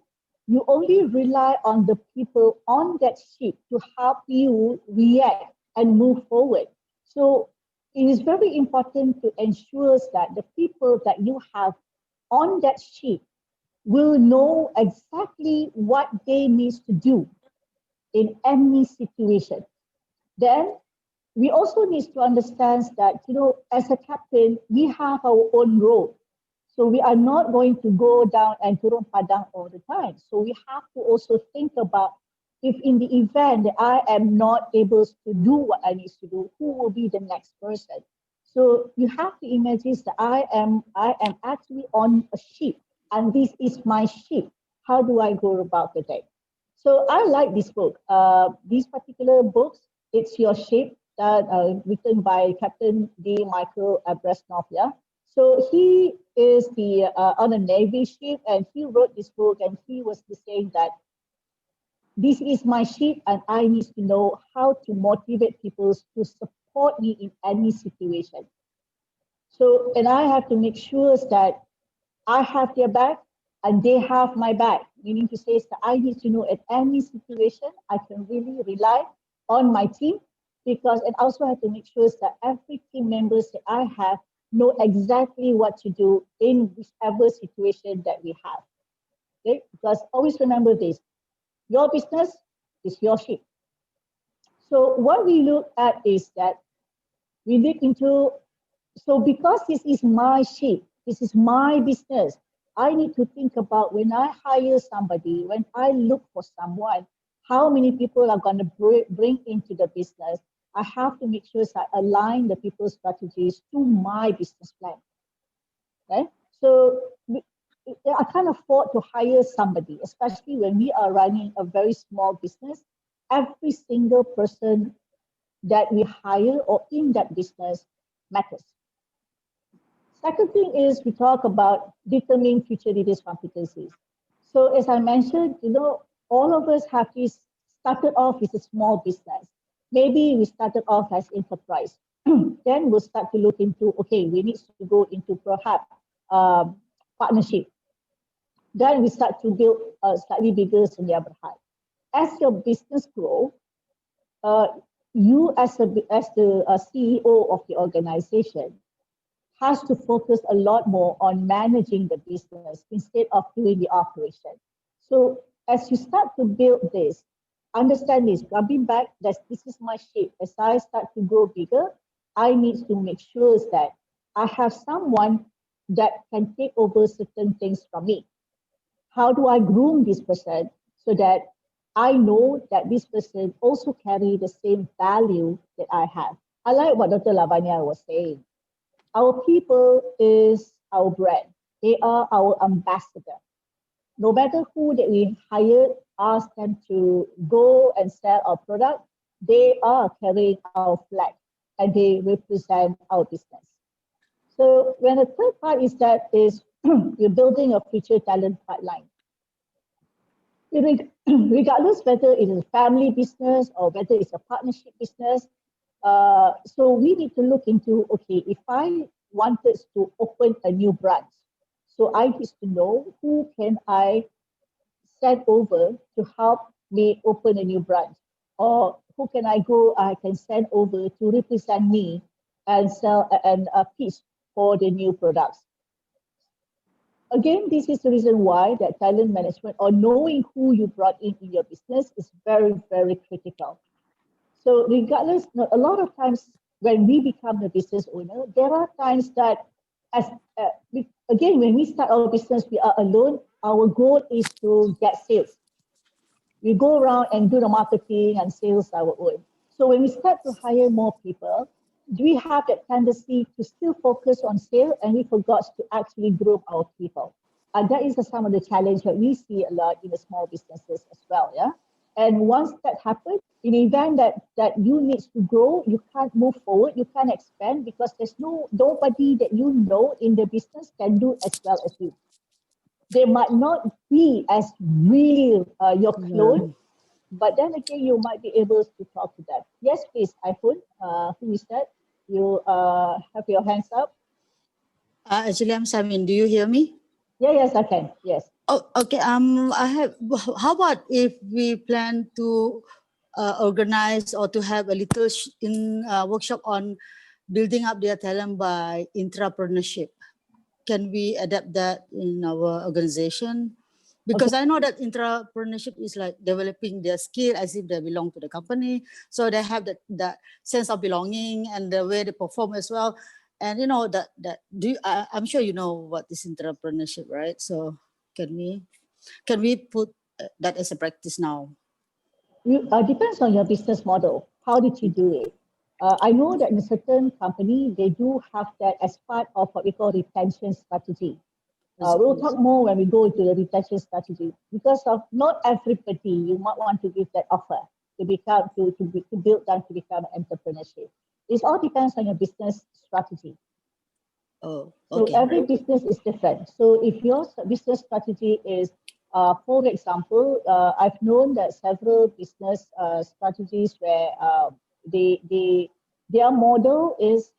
you only rely on the people on that ship to help you react and move forward. So it is very important to ensure that the people that you have on that ship will know exactly what they need to do in any situation. Then we also need to understand that, you know, as a captain, we have our own role. So we are not going to go down and turun padang all the time. So we have to also think about if in the event that I am not able to do what I need to do, who will be the next person? So you have to imagine that I am actually on a ship and this is my ship. How do I go about the day? So I like this book. These particular books, It's Your Ship, that written by Captain D. Michael Bresnoff. Yeah. So he is on a Navy ship, and he wrote this book, and he was saying that this is my ship, and I need to know how to motivate people to support me in any situation. So, and I have to make sure that I have their back and they have my back, meaning to say that I need to know at any situation, I can really rely on my team because, and also have to make sure that every team members that I have know exactly what to do in whichever situation that we have. Okay, because always remember this, your business is your ship. So what we look at is that we look into, so because this is my ship, this is my business, I need to think about when I hire somebody, when I look for someone, how many people are going to bring into the business. I have to make sure that I align the people's strategies to my business plan. Okay, so I can't afford to hire somebody, especially when we are running a very small business. Every single person that we hire or in that business matters. Second thing is we talk about determining future leaders' competencies. So as I mentioned, all of us have this started off with a small business. Maybe we started off as enterprise. Then we'll start to look into, okay, we need to go into perhaps partnership. Then we start to build a slightly bigger Sedia Berhad. As your business grows, you as the CEO of the organization has to focus a lot more on managing the business instead of doing the operation. So as you start to build this, understand this, coming back, that this is my shape. As I start to grow bigger, I need to make sure that I have someone that can take over certain things from me. How do I groom this person so that I know that this person also carry the same value that I have? I like what Dr. Lavanya was saying. Our people is our brand. They are our ambassador. No matter who that we hire, ask them to go and sell our product, they are carrying our flag and they represent our business. So when the third part is that is you're building a future talent pipeline. Regardless whether it is a family business or whether it's a partnership business, so we need to look into, okay, if I wanted to open a new branch, so I need to know who can I send over to help me open a new branch, or who can I can send over to represent me and sell and pitch for the new products. Again, this is the reason why that talent management or knowing who you brought in your business is very, very critical. So regardless, a lot of times when we become a business owner, there are times that again, when we start our business, we are alone. Our goal is to get sales. We go around and do the marketing and sales our own. So when we start to hire more people, we have that tendency to still focus on sales and we forgot to actually grow our people. And that is some of the challenge that we see a lot in the small businesses as well. Yeah. And once that happens, in the event that you need to grow, you can't move forward, you can't expand because there's nobody that you know in the business can do as well as you. They might not be as really your clone, but then again, you might be able to talk to them. Yes, please, iPhone, who is that? You have your hands up. Actually, I'm Samin. Do you hear me? Yeah, yes, I can. Yes. Oh, okay. I have. How about if we plan to organize or to have a little workshop on building up their talent by intrapreneurship? Can we adapt that in our organization? Because I know that intrapreneurship is like developing their skill as if they belong to the company. So they have that sense of belonging and the way they perform as well. And you know I'm sure you know what is intrapreneurship, right? So can we put that as a practice now? Depends on your business model. How did you do it? I know that in a certain company, they do have that as part of what we call retention strategy. We'll talk more when we go into the retention strategy because of not everybody you might want to give that offer to build them to become entrepreneurship. It all depends on your business strategy. Oh, okay. So every business is different. So if your business strategy is, for example, I've known that several business strategies where their model is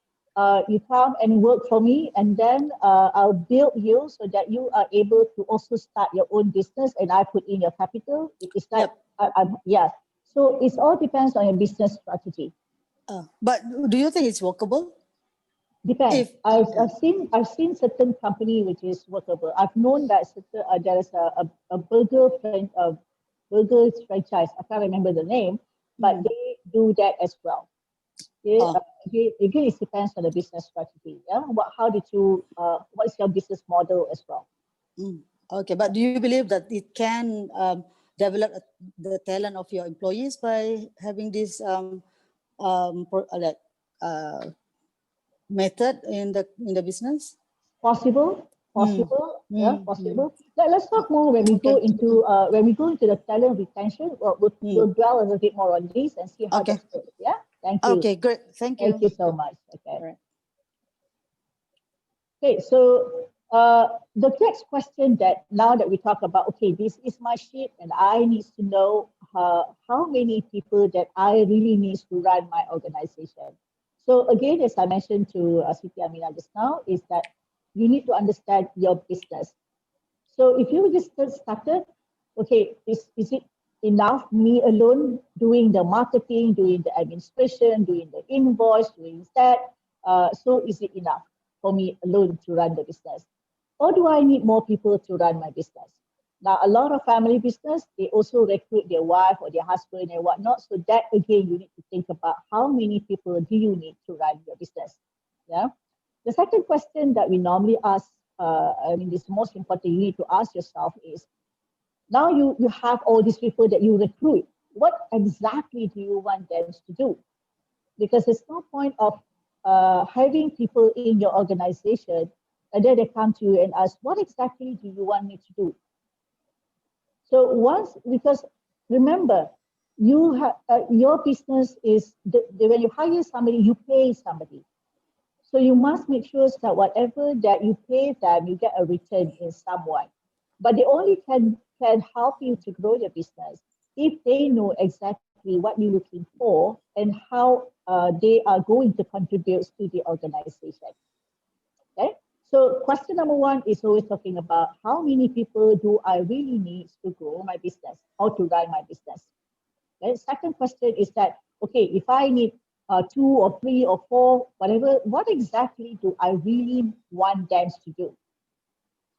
you come and work for me and then I'll build you so that you are able to also start your own business and I put in your capital. It's like, yeah. So it all depends on your business strategy. But do you think it's workable? Depends. I've seen certain company which is workable. I've known that there is a burger franchise. I can't remember the name, but they do that as well. Again, it depends on the business strategy. Yeah. How did you? What's your business model as well? Okay, but do you believe that it can develop the talent of your employees by having this method in the business? Possible. Yeah, possible. Let's talk more when we go into the talent retention. We'll dwell a little bit more on this and see how that goes. Yeah. Thank you. Okay, great. Thank you. Thank you so much. Okay. Right. Okay, so the next question that now that we talk about, okay, this is my sheet and I need to know how many people that I really need to run my organization. So again, as I mentioned to Siti Amina just now, is that you need to understand your business. So if you just started, okay, is it enough me alone doing the marketing, doing the administration, doing the invoice, doing that? So is it enough for me alone to run the business? Or do I need more people to run my business? Now, a lot of family business, they also recruit their wife or their husband and whatnot. So that again, you need to think about how many people do you need to run your business? Yeah. The second question that we normally ask, this most important you need to ask yourself is, now you have all these people that you recruit. What exactly do you want them to do? Because there's no point of having people in your organization and then they come to you and ask, what exactly do you want me to do? So because remember, you have your business is when you hire somebody, you pay somebody. So you must make sure that whatever that you pay them, you get a return in some way. But they only can help you to grow your business if they know exactly what you're looking for and how they are going to contribute to the organization. Okay. So question number one is always talking about how many people do I really need to grow my business or to run my business. Okay. Second question is that, okay, if I need 2 or 3 or 4, whatever, what exactly do I really want them to do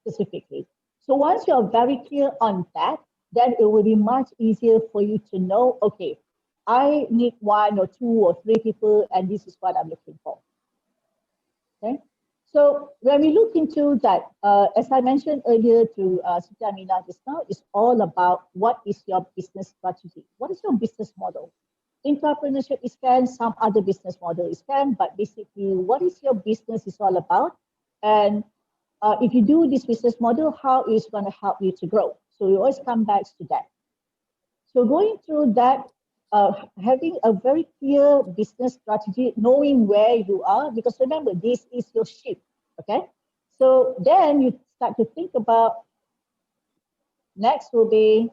specifically? So once you're very clear on that, then it will be much easier for you to know, okay, I need 1 or 2 or 3 people and this is what I'm looking for. Okay. So when we look into that, as I mentioned earlier to Siti Amina just now, it's all about what is your business strategy? What is your business model? Entrepreneurship is can, some other business model is can, but basically what is your business is all about? And if you do this business model, how is going to help you to grow? So we always come back to that. So going through that, having a very clear business strategy, knowing where you are, because remember, this is your ship, okay? So then you start to think about, next will be,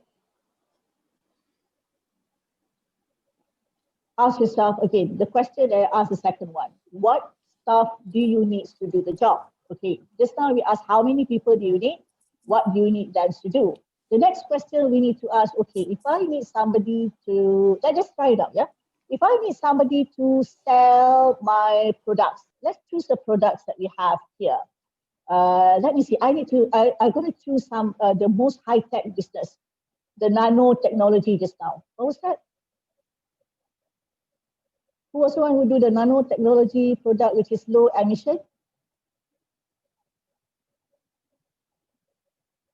ask yourself, again, the question that I asked the second one, what stuff do you need to do the job? Okay, just now we asked how many people do you need? What do you need them to do? The next question we need to ask, okay, if I need somebody to, let's just try it out, yeah? If I need somebody to sell my products, let's choose the products that we have here. Let me see, I'm going to choose the most high-tech business, the nanotechnology just now. What was that? Who was the one who do the nanotechnology product which is low emission?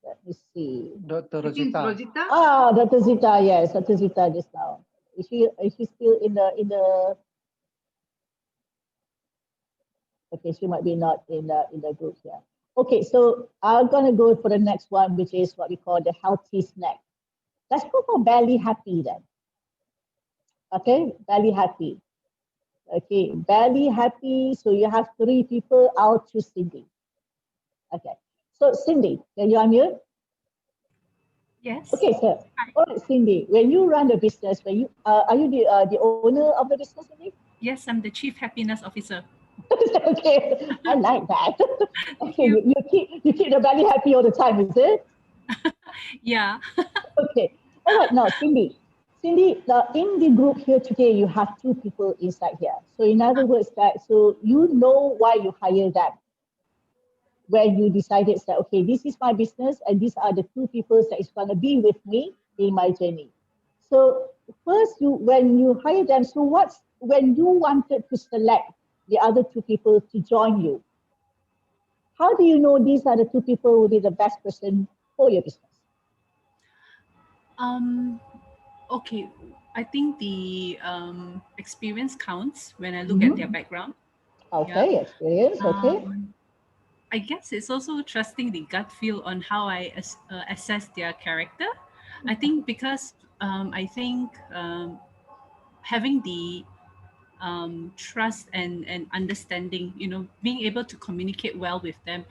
Let me see. Dr. Rosita. Ah, Dr. Zita, yes, Dr. Zita just now. Is she still in the? Okay, she might be not in the group here. Okay, so I'm gonna go for the next one, which is what we call the healthy snack. Let's go for Belly Happy then. Okay, Belly Happy. Okay, Belly Happy. So you have 3 people. I'll choose Cindy. Okay, so Cindy, can you unmute? Yes. Okay, sir. All right, Cindy. When you run the business, are you the owner of the business, Cindy? Yes, I'm the Chief Happiness Officer. Okay, I like that. Okay, you keep the belly happy all the time, is it? Yeah. Okay. All right. Now, Cindy, in the group here today, you have 2 people inside here. So in other words, so you know why you hire them. When you decided that, okay, this is my business and these are the 2 people that is going to be with me in my journey. So first, when you hire them, so when you wanted to select the other 2 people to join you, how do you know these are the 2 people who will be the best person for your business? Okay, I think the experience counts when I look at their background. Okay, yeah. Experience, okay. I guess it's also trusting the gut feel on how I assess their character. I think because I think having the trust and understanding, you know, being able to communicate well with them,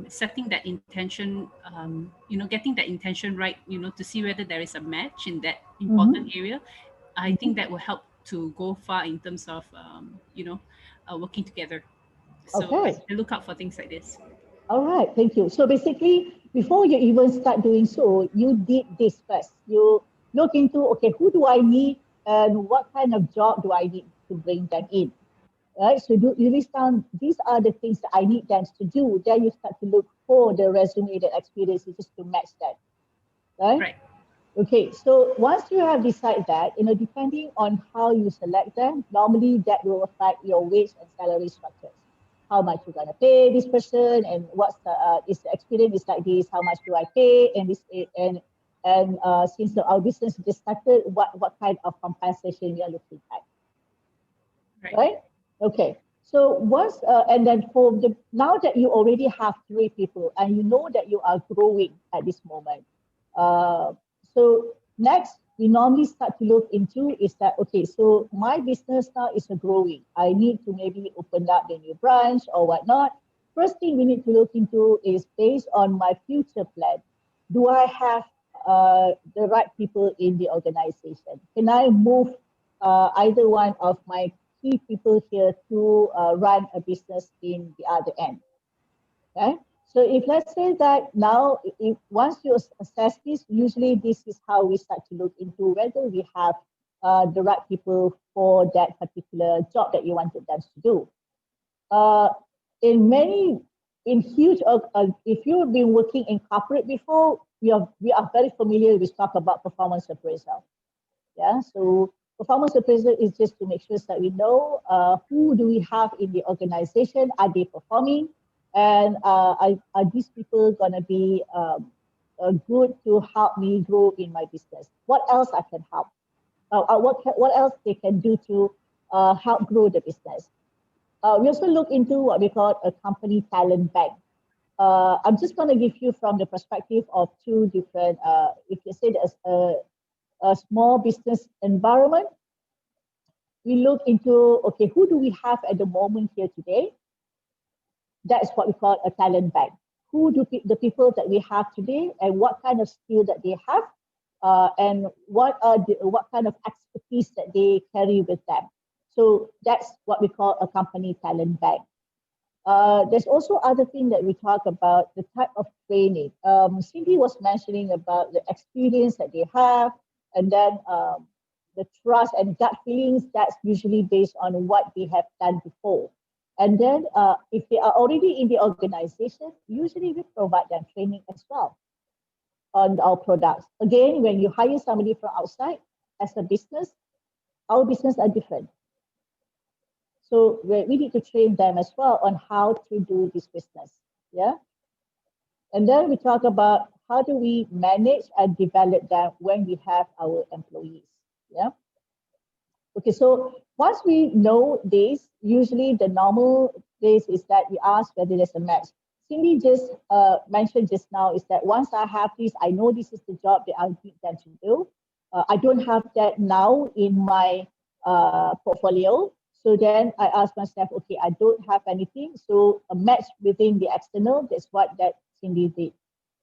setting that intention, you know, getting that intention right, you know, to see whether there is a match in that important area. I think that will help to go far in terms of, you know, working together. So Okay. I look out for things like this. All right, thank you. So basically, before you even start doing so, you did this first. You look into, okay, who do I need and what kind of job do I need to bring them in, right? So you list down, these are the things that I need them to do. Then you start to look for the resume, the experiences just to match that, right? Right. Okay, so once you have decided that, you know, depending on how you select them, normally that will affect your wage and salary structures. How much you're gonna pay this person, and what's the is the experience is like this? How much do I pay? And this and since our business just started, what kind of compensation we are looking at, right? Okay. So once and then for the now that you already have 3 people and you know that you are growing at this moment, so next we normally start to look into is that, okay, so my business now is growing. I need to maybe open up the new branch or whatnot. First thing we need to look into is based on my future plan. Do I have the right people in the organization? Can I move either one of my key people here to run a business in the other end? Okay. So if let's say that now, if once you assess this, usually this is how we start to look into whether we have the right people for that particular job that you wanted them to do. In huge, if you've been working in corporate before, we are very familiar with talk about performance appraisal. Yeah, so performance appraisal is just to make sure that we know who do we have in the organization, are they performing, and are these people gonna be good to help me grow in my business? What else I can help? What else they can do to help grow the business? We also look into what we call a company talent bank. I'm just going to give you from the perspective of 2 different, if you say there's a small business environment, we look into, okay, who do we have at the moment here today? That's what we call a talent bank. Who do the people that we have today and what kind of skill that they have and what kind of expertise that they carry with them. So that's what we call a company talent bank. There's also other thing that we talk about, the type of training. Cindy was mentioning about the experience that they have, and then the trust and gut feelings, that's usually based on what they have done before. And then if they are already in the organization, usually we provide them training as well on our products. Again, when you hire somebody from outside as a business, our business are different. So we need to train them as well on how to do this business. Yeah. And then we talk about how do we manage and develop them when we have our employees. Yeah. Okay, so once we know this, usually the normal case is that we ask whether there's a match. Cindy just mentioned just now is that once I have this, I know this is the job that I need them to do. I don't have that now in my portfolio. So then I ask myself, okay, I don't have anything. So a match within the external, that's what that Cindy did.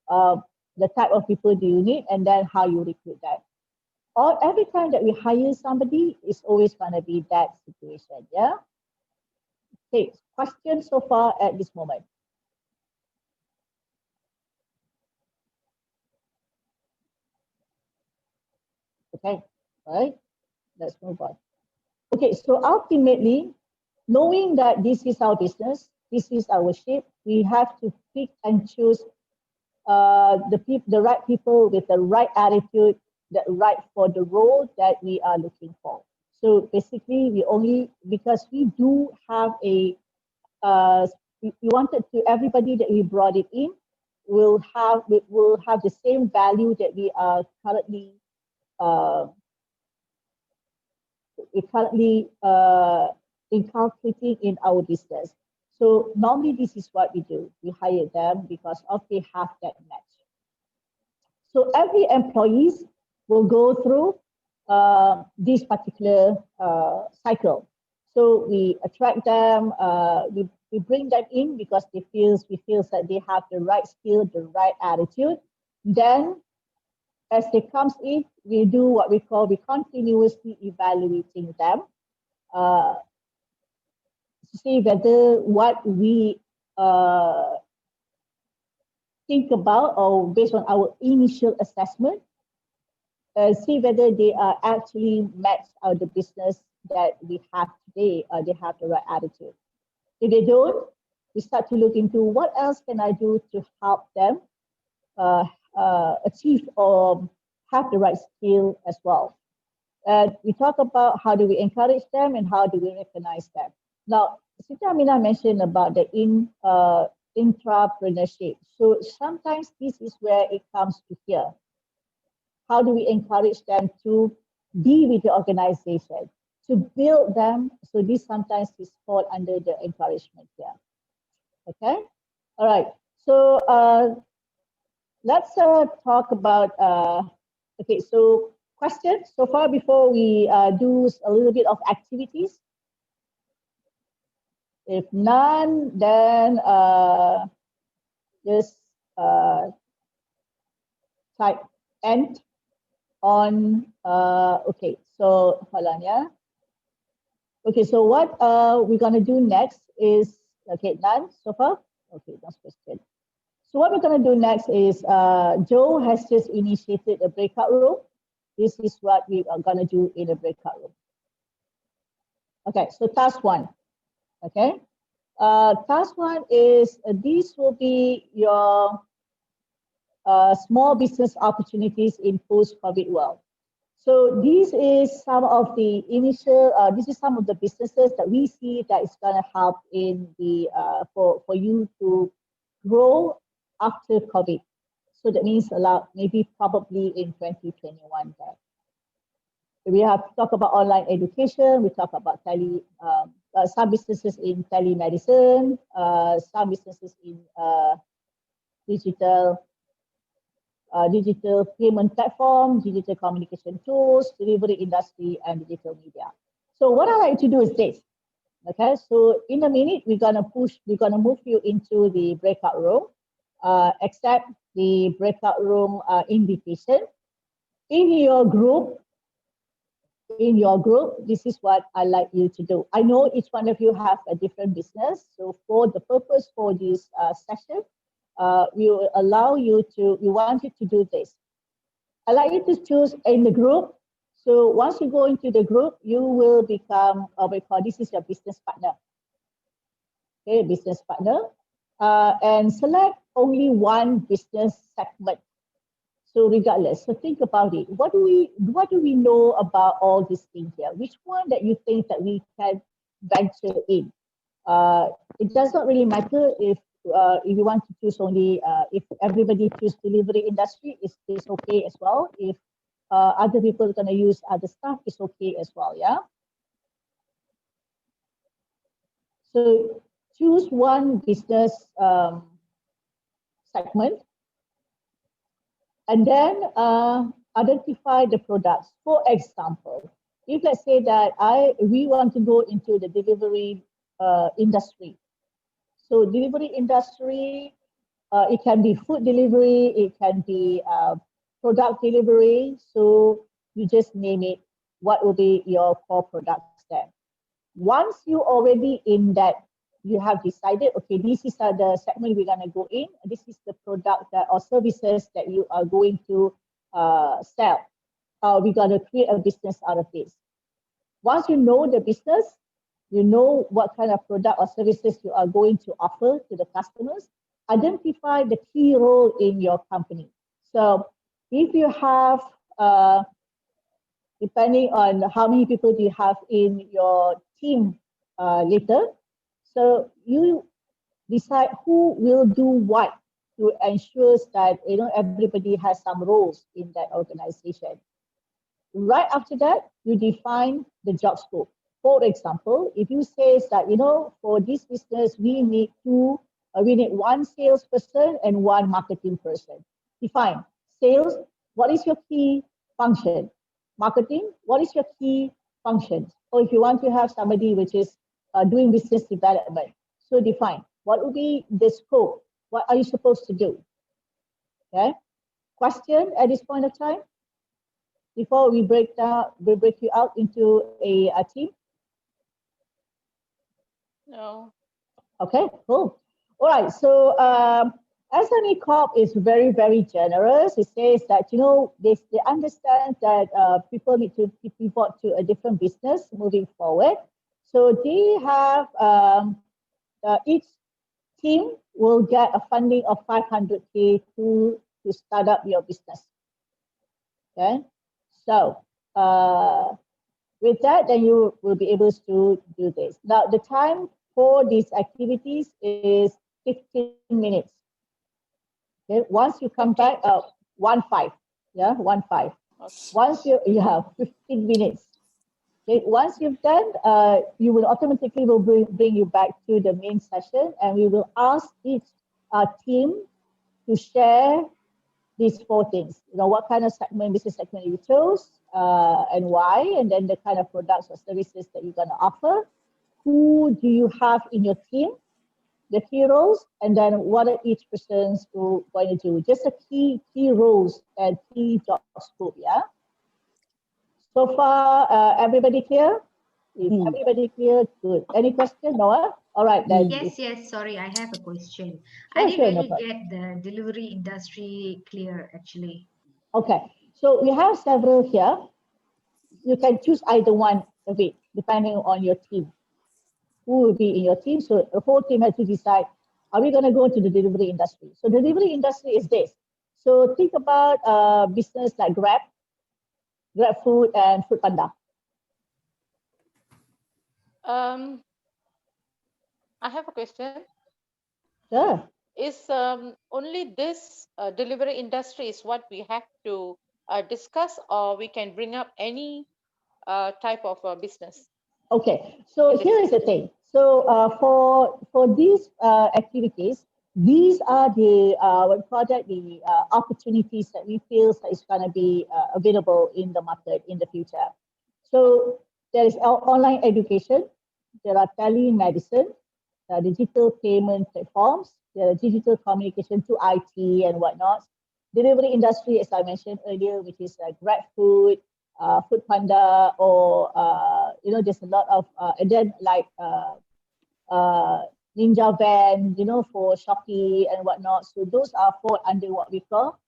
The type of people do you need and then how you recruit them. Or every time that we hire somebody, it's always going to be that situation, yeah? Okay, questions so far at this moment? Okay, all right, let's move on. Okay, so ultimately, knowing that this is our business, this is our ship, we have to pick and choose the right people with the right attitude, that right for the role that we are looking for. So basically, we only, because we do have a, we wanted to, everybody that we brought it in will have the same value that we are currently inculcating in our business. So normally this is what we do. We hire them because of they have that match. So every employee will go through this particular cycle. So we attract them, we bring them in because we feel that they have the right skill, the right attitude. Then as they comes in, we do what we continuously evaluating them to see whether what we think about or based on our initial assessment, see whether they are actually match the business that we have today, or they have the right attitude. If they don't, we start to look into what else can I do to help them achieve or have the right skill as well. We talk about how do we encourage them and how do we recognize them. Now, Siti Aminah mentioned about the intrapreneurship. So sometimes this is where it comes to here. How do we encourage them to be with the organization, to build them? So this sometimes is fall under the encouragement here. Okay, all right. So let's talk about, okay, so questions so far before we do a little bit of activities. If none, then just type end on, okay, so hold on, yeah. Okay, so what we're gonna do next is, okay, none so far? Okay, that's question. So what we're gonna do next is, Joe has just initiated a breakout room. This is what we are gonna do in a breakout room. Okay, so task one, okay. Task one is, these will be your small business opportunities in post-COVID world. So this is some of the initial, this is some of the businesses that we see that is going to help in the, for you to grow after COVID. So that means maybe probably in 2021 there. We have to talk about online education, we talk about some businesses in telemedicine, some businesses in digital payment platform, digital communication tools, delivery industry, and digital media. So what I like to do is this. Okay, so in a minute, we're gonna move you into the breakout room, accept the breakout room invitation. In your group, this is what I like you to do. I know each one of you have a different business. So for the purpose for this session, we will allow you to, we want you to do this. I like you to choose in the group. So once you go into the group, you will become, this is your business partner. Okay, business partner. And select only one business segment. So regardless, so think about it. What do we know about all these things here? Which one that you think that we can venture in? It does not really matter if you want to choose only, if everybody choose delivery industry, it's okay as well. If other people are going to use other stuff, it's okay as well, yeah? So choose one business segment and then identify the products. For example, if let's say that we want to go into the delivery industry. So delivery industry, it can be food delivery, it can be product delivery. So you just name it, what will be your core products there. Once you already in that, you have decided, okay, this is the segment we're gonna go in. This is the product or services that you are going to sell. We're gonna create a business out of this. Once you know the business, you know what kind of product or services you are going to offer to the customers, identify the key role in your company. So if you have, depending on how many people do you have in your team later, so you decide who will do what to ensure that everybody has some roles in that organization. Right after that, you define the job scope. For example, if you say that, for this business, we need one salesperson and one marketing person. Define sales, what is your key function? marketing, what is your key function? Or if you want to have somebody which is doing business development, so define what will be the scope, what are you supposed to do? Okay, question at this point of time before we break you out into a team. No. Okay, cool. All right, so SME Corp is very, very generous. It says that, you know, they understand that people need to pivot to a different business moving forward. So they have, each team will get a funding of 500K to start up your business. Okay, so with that, then you will be able to do this. Now, the time for these activities is 15 minutes. Okay, once you come back, 1-5, yeah, 1-5. Once you have 15 minutes. Okay, once you've done, you will automatically bring you back to the main session, and we will ask each team to share these 4 things. You know, what kind of business segment you chose, and why, and then the kind of products or services that you're going to offer. Who do you have in your team? The key roles, and then what are each person's going to do? Just a key roles and key job scope, yeah? So far, everybody clear? Is everybody clear? Good. Any question, Noah? All right, then. Yes, sorry, I have a question. Sure, I didn't sure, no really problem. get the delivery industry clear, actually. Okay, so we have several here. You can choose either one of it, depending on your team. Who will be in your team? So the whole team has to decide, are we going to go to the delivery industry? So the delivery industry is this. So think about business like Grab Food and Food Panda. I have a question. Sure. Is only this delivery industry is what we have to discuss, or we can bring up any type of business? Okay, so here is the thing. So for these activities, these are the the opportunities that we feel that is going to be available in the market in the future. So there is online education, there are telemedicine, digital payment platforms, there are digital communication to IT and whatnot. Delivery industry, as I mentioned earlier, which is Grab Food, Food Panda, or you know, there's a lot of and then like Ninja Van, you know, for Shopee and whatnot. So those are fall under what we call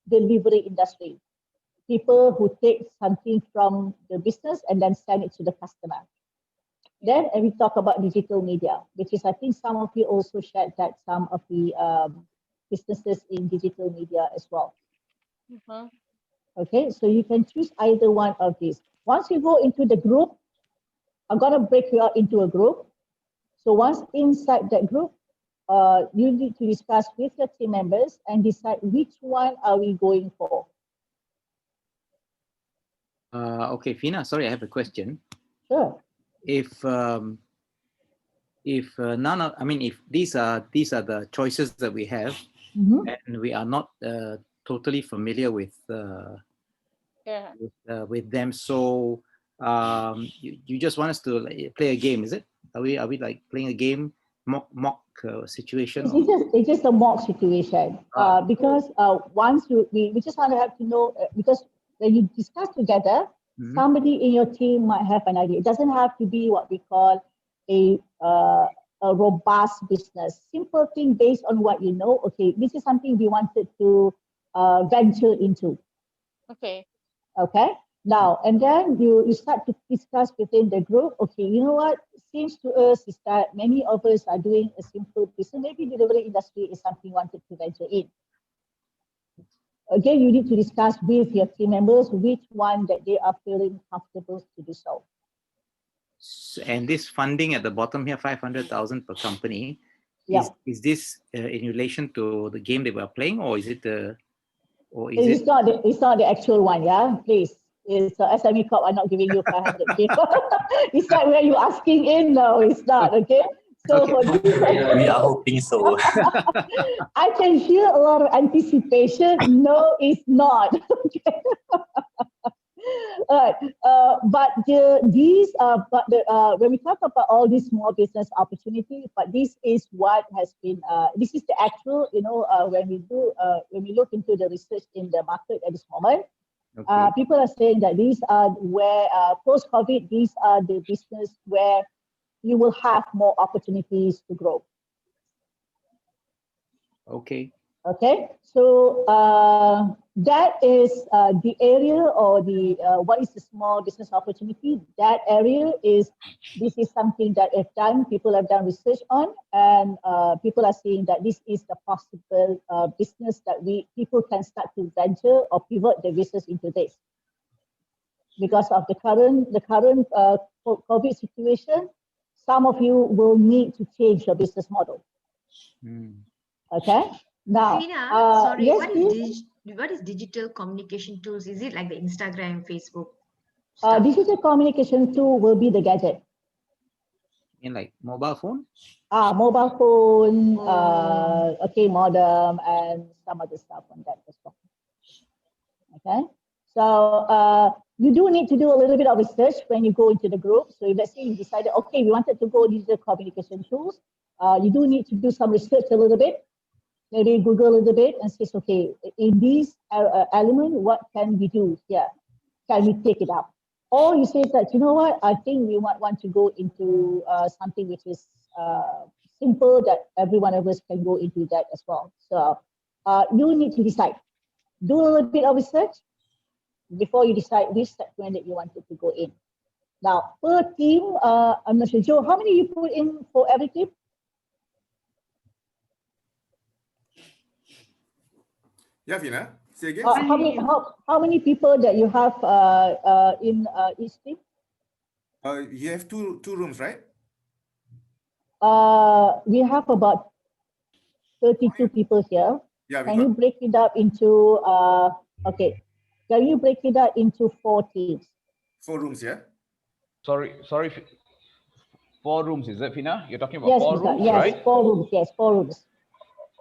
delivery industry. People who take something from the business and then send it to the customer. Then we talk about digital media, which is, I think some of you also shared that some of the businesses in digital media as well. Okay, so you can choose either one of these. Once you go into the group, I'm going to break you out into a group. So once inside that group, you need to discuss with your team members and decide which one are we going for. Okay, Fina, sorry, I have a question. Sure. If none of, I mean, if these are the choices that we have, and we are not totally familiar with with them, so you just want us to play a game, is it? Are we like playing a game, mock situation? It's just a mock situation because once we just want to have to know because when you discuss together, somebody in your team might have an idea. It doesn't have to be what we call a robust business. Simple thing based on what you know. Okay, this is something we wanted to venture into. Okay. Okay. Now, and then you start to discuss within the group, okay, you know what, seems to us is that many of us are doing a simple business. Maybe delivery industry is something you wanted to venture in. Again, you need to discuss with your team members which one that they are feeling comfortable to do so. And this funding at the bottom here, 500,000 per company, is this in relation to the game that we are playing, or is it It's not the actual one, yeah, please. It's SME Corp. I'm not giving you 500K. It's not where you're asking in. No, it's not. Okay. So okay. We are hoping so. I can hear a lot of anticipation. No, it's not. Okay. Alright, when we talk about all these small business opportunities, but this is what has been, this is the actual, when we look into the research in the market at this moment, people are saying that these are where, post-COVID, these are the business where you will have more opportunities to grow. Okay. Okay, so that is the area, or the what is the small business opportunity. That area is, this is something that if done, people have done research on, and people are saying that this is the possible business that people can start to venture or pivot their business into this. Because of the current COVID situation, some of you will need to change your business model. Okay. Now, sorry, yes, what is digital communication tools? Is it like the Instagram, Facebook? Digital communication tool will be the gadget. In like mobile phone? Mobile phone, okay, modem, and some other stuff on that as well. Okay. So you do need to do a little bit of research when you go into the group. So if let's say you decided, okay, we wanted to go digital communication tools, you do need to do some research a little bit. Maybe Google a little bit and says, okay, in this element, what can we do here? Can we take it up? Or you say that, you know what, I think we might want to go into something which is simple, that every one of us can go into that as well. So you need to decide. Do a little bit of research before you decide which segment that you wanted to go in. Now, per team, I'm not sure, Joe, how many you put in for every team? Yeah, Fina, say again. How many people that you have in each team? You have two rooms, right? We have about 32 people here. Yeah, can you break it up into okay? Can you break it up into 4 teams? 4 rooms, yeah. Sorry. 4 rooms, is it, Fina? You're talking about Yes, 4 rooms, yes, right? 4 rooms. Yes, 4 rooms.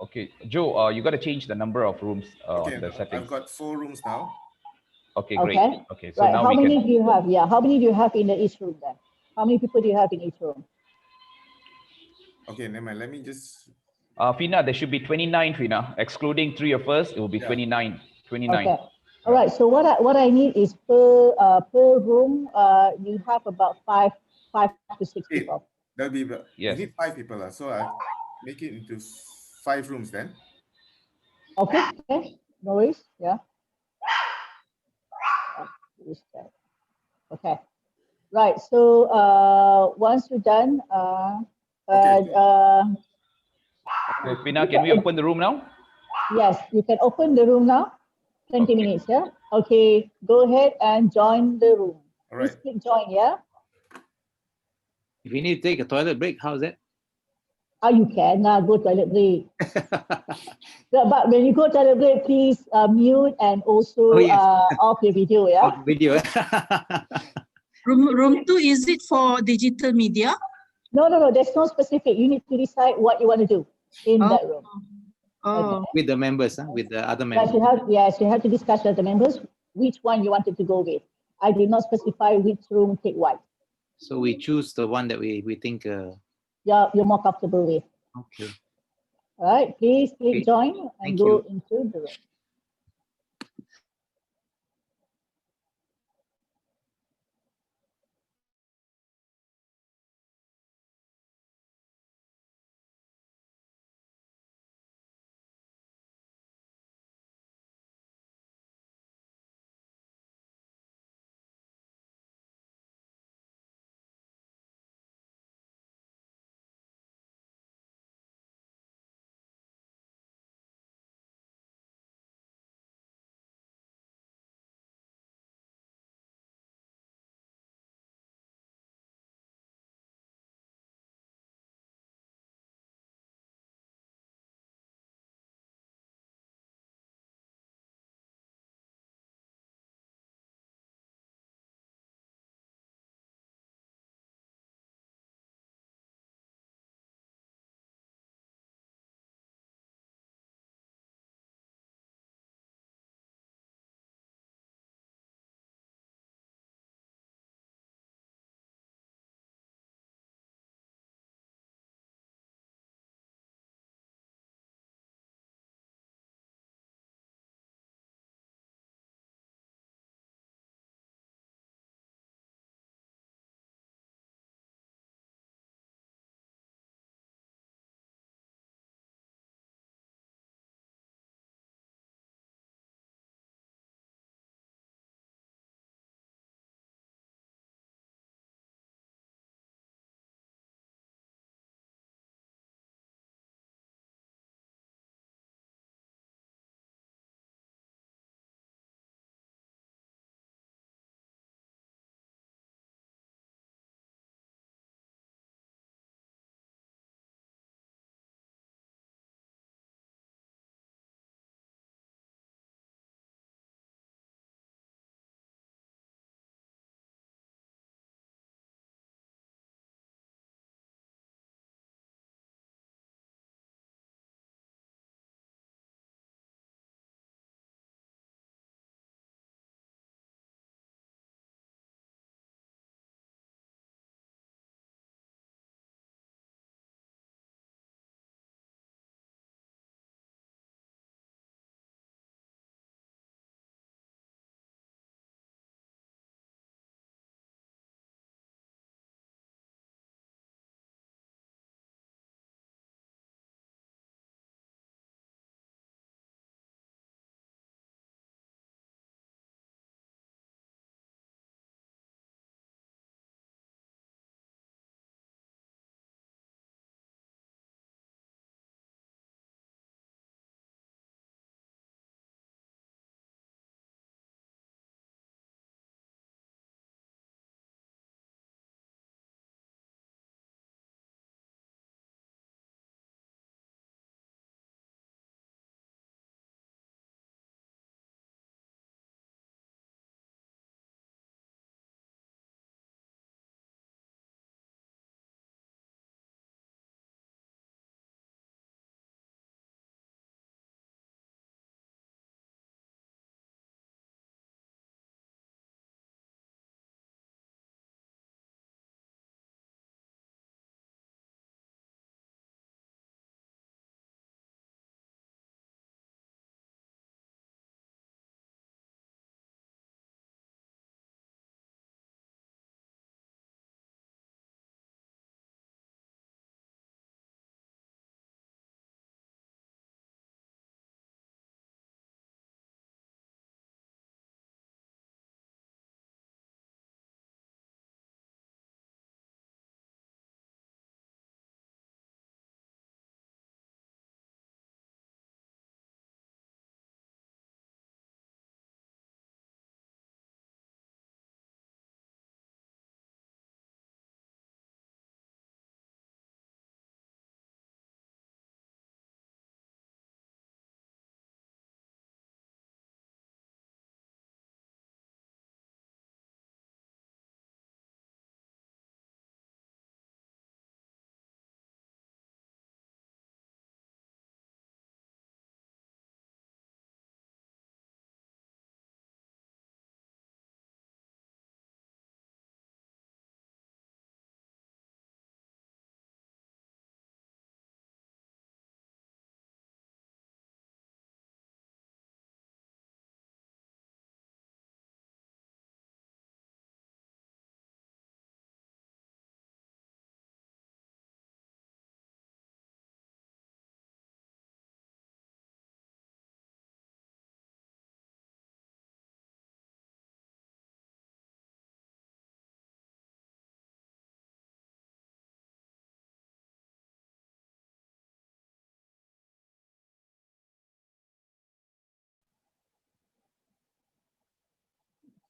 Okay, Joe, you got to change the number of rooms on the settings. I've got 4 rooms now. Okay, great. Okay. Okay, so right. now How we many can. do you have? Yeah, how many do you have in each room then? How many people do you have in each room? Okay, never mind. Let me just. Fina, there should be 29, Fina. Excluding 3 of us, it will be 29. 29. Okay. All right. So what I need is per room, you have about 5 to 6 people. That'll be. Yes. We need 5 people, so I'll make it into 5 rooms then. Okay. Okay. No worries. Yeah. Okay. Right. So once you're done, So, Fina, can we open the room now? yes, you can open the room now. 20 minutes, yeah? Okay, go ahead and join the room. All right. Please click join, yeah? If you need to take a toilet break, how's that? You can go toilet break. But when you go toilet break, please mute and also off your video, yeah? Off video. Room 2, is it for digital media? No, there's no specific. You need to decide what you want to do in that room. Oh. With the members, with the other members. Yes, you have to discuss with the members which one you wanted to go with. I did not specify which room take what. So we choose the one that we think you're more comfortable with. Okay. All right, please click join and Thank go you. into the room.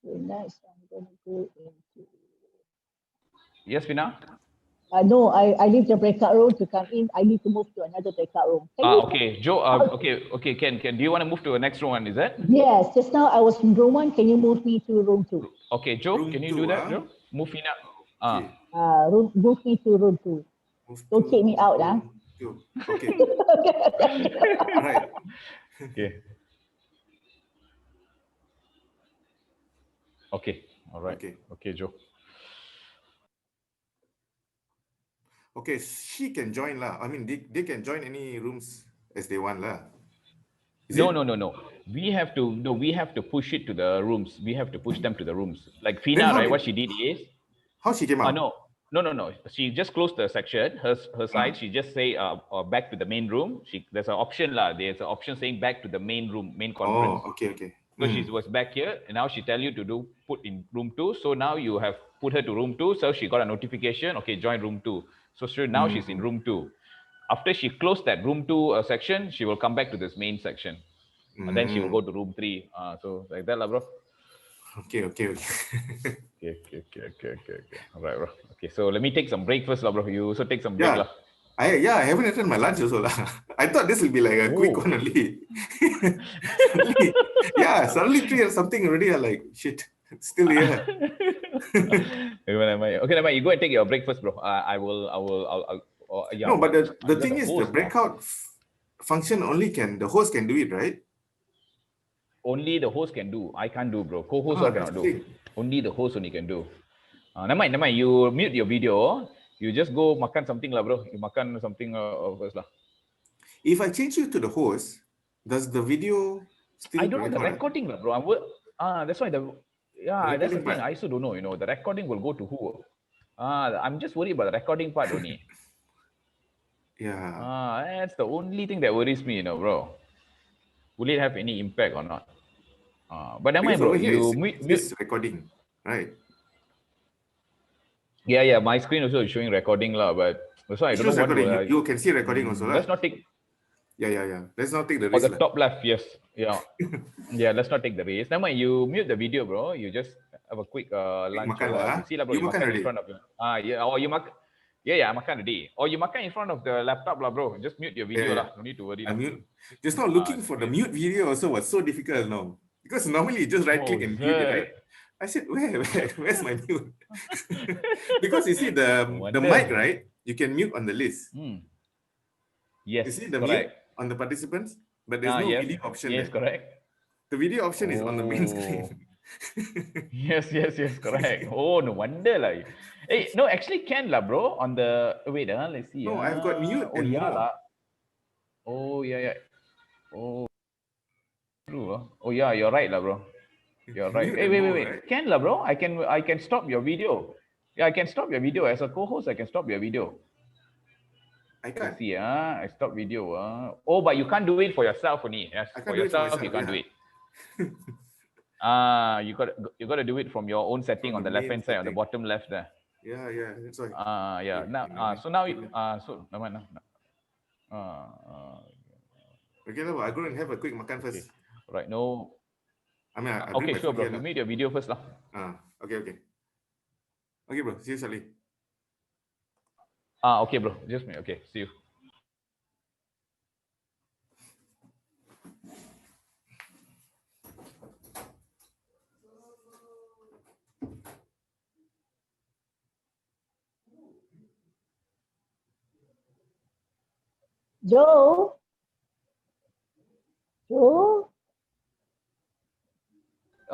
Okay, next I'm going to go into. Yes, Fina? No, I leave the breakout room to come in. I need to move to another breakout room. Can you? Okay, Joe. Okay, Ken. Do you want to move to the next one? Is that? Yes, just now I was in room 1. Can you move me to room 2? Okay, Joe. Room Can you 2, do that, Joe? Move Fina. Okay. Move me to room 2. Don't kick me out, huh? Okay. Right. Okay. Okay. All right. Okay, Joe. Okay, she can join lah. I mean, they can join any rooms as they want lah. No. We have to push it to the rooms. We have to push them to the rooms. Like Fina, right? What she did is. How she came out? No. She just closed the section. Her side. She just say back to the main room. There's an option lah. There's an option saying back to the main room, main conference. Oh, okay. So she was back here, and now she tell you to put in room 2. So now you have put her to room 2. So she got a notification. Okay, join room 2. So now she's in room 2. After she closed that room 2 section, she will come back to this main section, and then she will go to room 3. So like that, lah, bro. Okay. Okay. All right, bro. Okay, so let me take some break first, lah, bro. You also take some break, lah. I haven't eaten my lunch also lah. I thought this will be like a quick one only. Suddenly 3 or something already. Like shit, still here. Okay, you go and take your break first, bro. I'll No, but the thing is, the breakout function only the host can do it, right? Only the host can do. I can't do, bro. Co-host all cannot do. Only the host only can do. Never mind. You mute your video. You just go makan something lah, bro. You makan something first lah. If I change you to the host, does the video still I don't know the recording lah, bro. That's why that's the thing. I also don't know. The recording will go to who? I'm just worried about the recording part only. That's the only thing that worries me, bro. Will it have any impact or not? But never mind, bro. You mute recording, right? Yeah. My screen also is showing recording lah, but that's why I don't know what. You can see recording also lah. Let's not take. Yeah. Let's not take the risk. On the top left, yes. Yeah. Let's not take the risk. Never mind. You mute the video, bro. You just have a quick lunch. Makan see lah, bro. You makan in front of you. Or you makan. Yeah, makan already. Or you makan in front of the laptop lah, bro. Just mute your video lah. No need to worry. Just not looking for the mute video also was so difficult now. Because normally you just right click and mute it, right? I said, where's my mute? Because you see the mic, right? You can mute on the list. Yes. You see the mute on the participants, but there's no video option. Yes, correct. The video option is on the main screen. Yes, correct. Oh, no wonder lah. Hey, no, actually can lah, bro. On the wait, let's see. No, I've got mute and more. Oh yeah. Oh, true. Oh yeah, you're right lah, bro. You're right. Hey, wait. Right? Can lah, bro. I can stop your video. Yeah, I can stop your video as a co-host. I can stop your video. I can't. Let's see. I stop video. Oh, but you can't do it for yourself only. Yes, for yourself you can't do it. You got to do it from your own setting on the left hand side, on the bottom left there. Yeah. That's right. Yeah. Now, so now, so no. Okay, well, I go and have a quick makan first. Okay. Right. No. I mean, okay, sure, bro. You made your video first, lah. Okay. Okay, bro. See you shortly. Okay, bro. Just me. Okay, see you. Joe?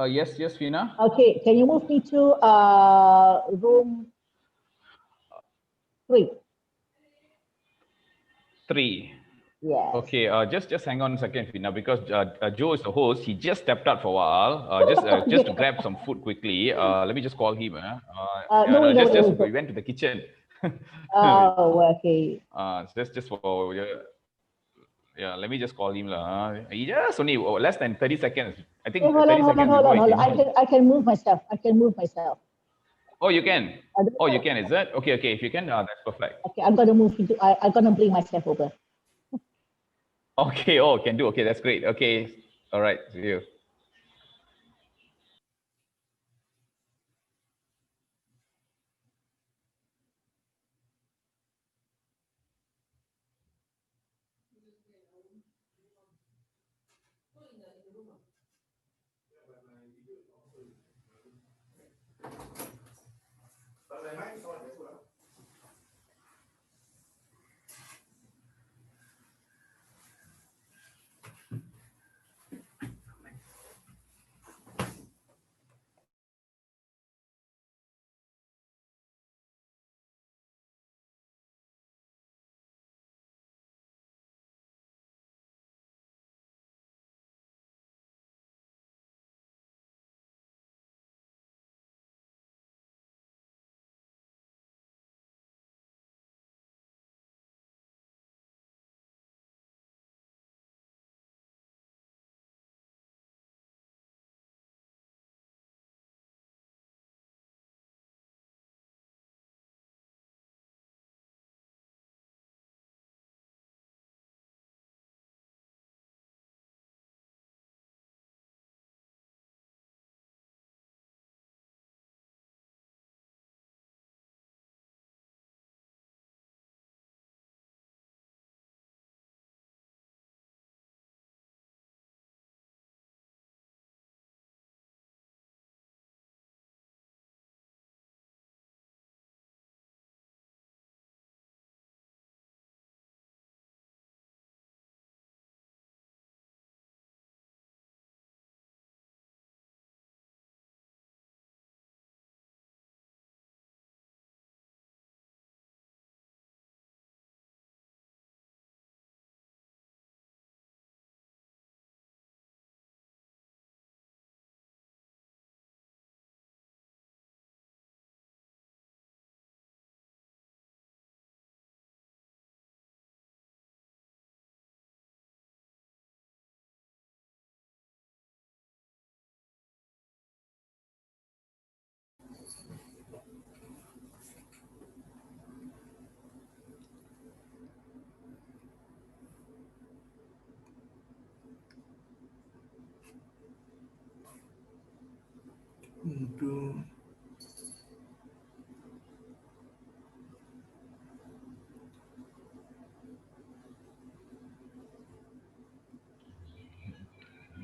Yes, Fina. Okay, can you move me to room 3? 3. Yeah. Okay, just hang on a second, Fina, because Joe is the host. He just stepped out for a while, just to grab some food quickly. Let me just call him. We went to the kitchen. Okay. Just for yeah. Let me just call him lah. He just only less than 30 seconds. I think. Hold on. I can move myself. Oh, you can. Oh, you can. Is that okay? If you can, that's perfect. Okay, I'm gonna move. I'm gonna bring myself over. Okay. Oh, can do. Okay, that's great. Okay. All right. See you.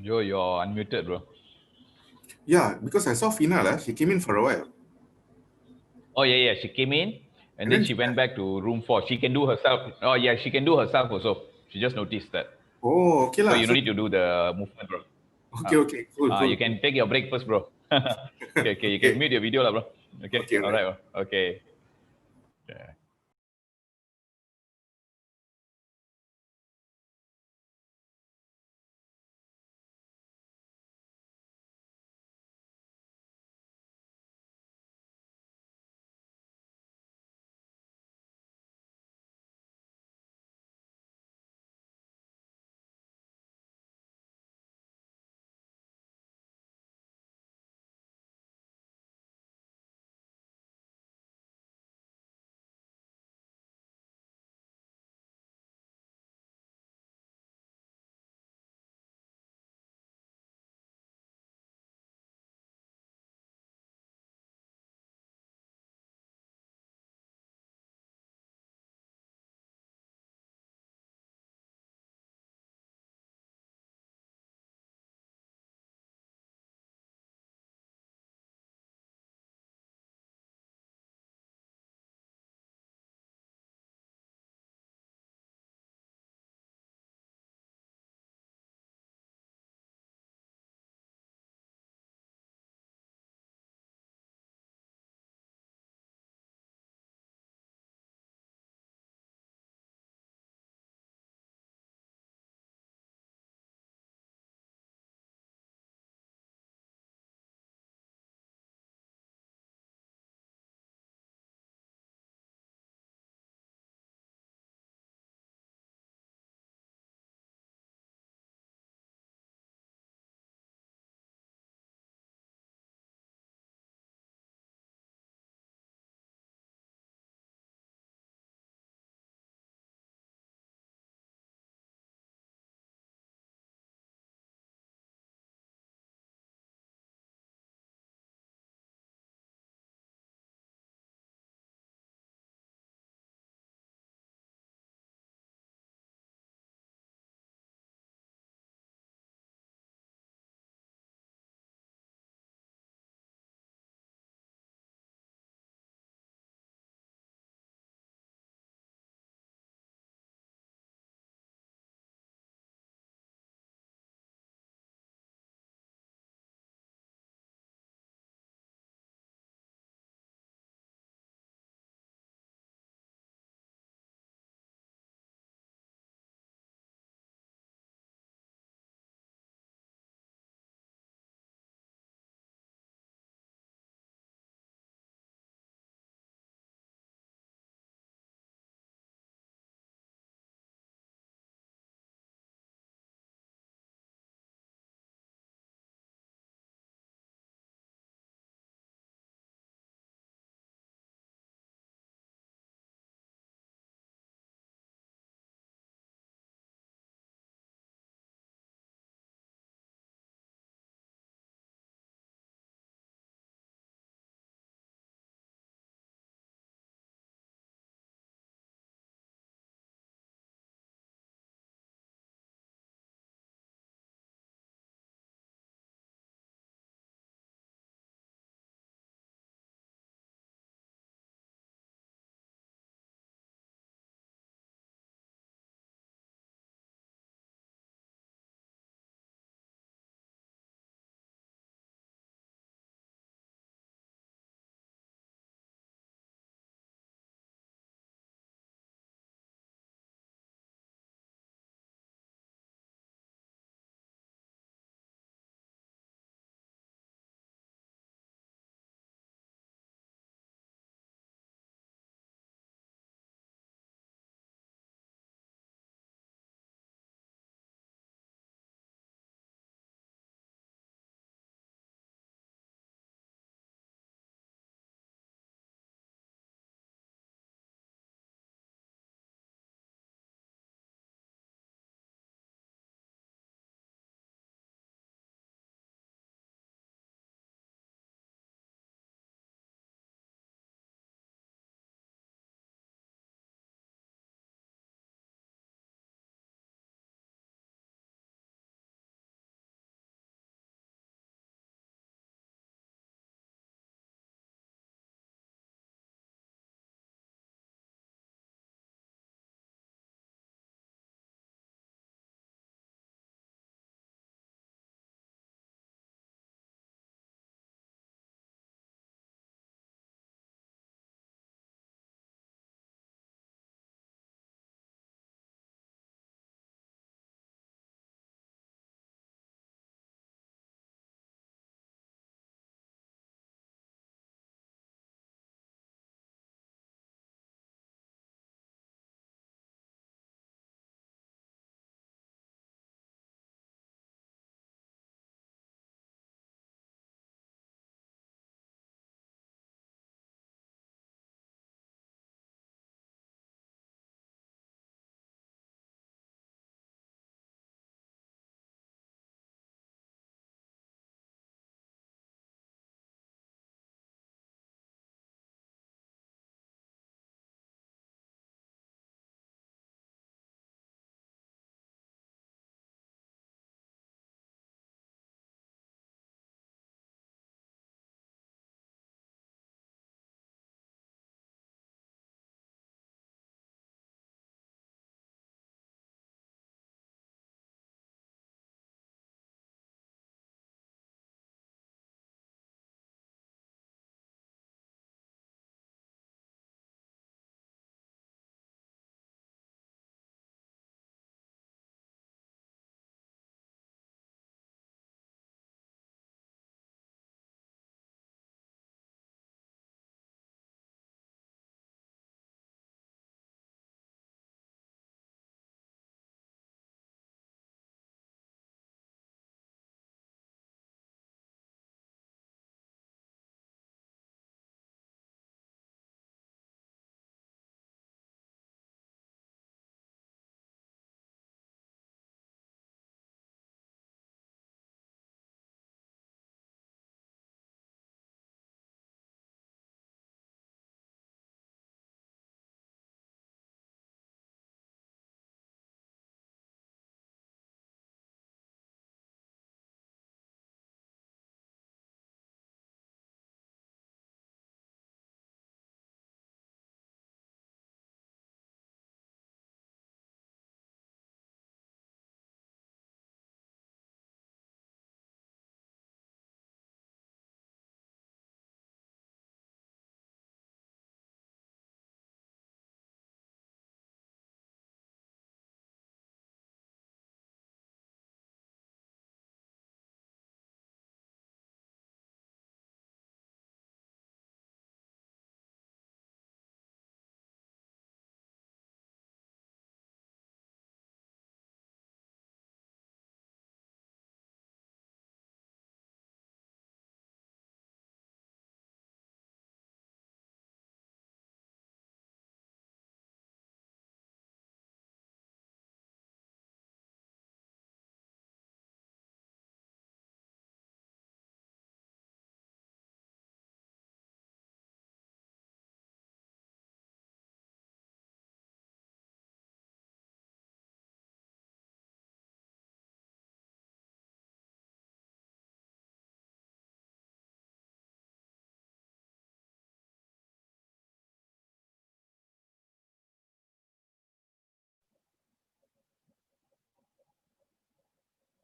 Joe, you're unmuted, bro. Yeah, because I saw Fina, she came in for a while. Oh, yeah. She came in and then she went back to room 4. She can do herself. Oh, yeah, she can do herself also. She just noticed that. Oh, okay So lah. you don't need to do the movement, bro. Okay, cool. You can take your break first, bro. okay. You can mute your video, bro. Okay. Okay, all right. Bro. Okay. Yeah.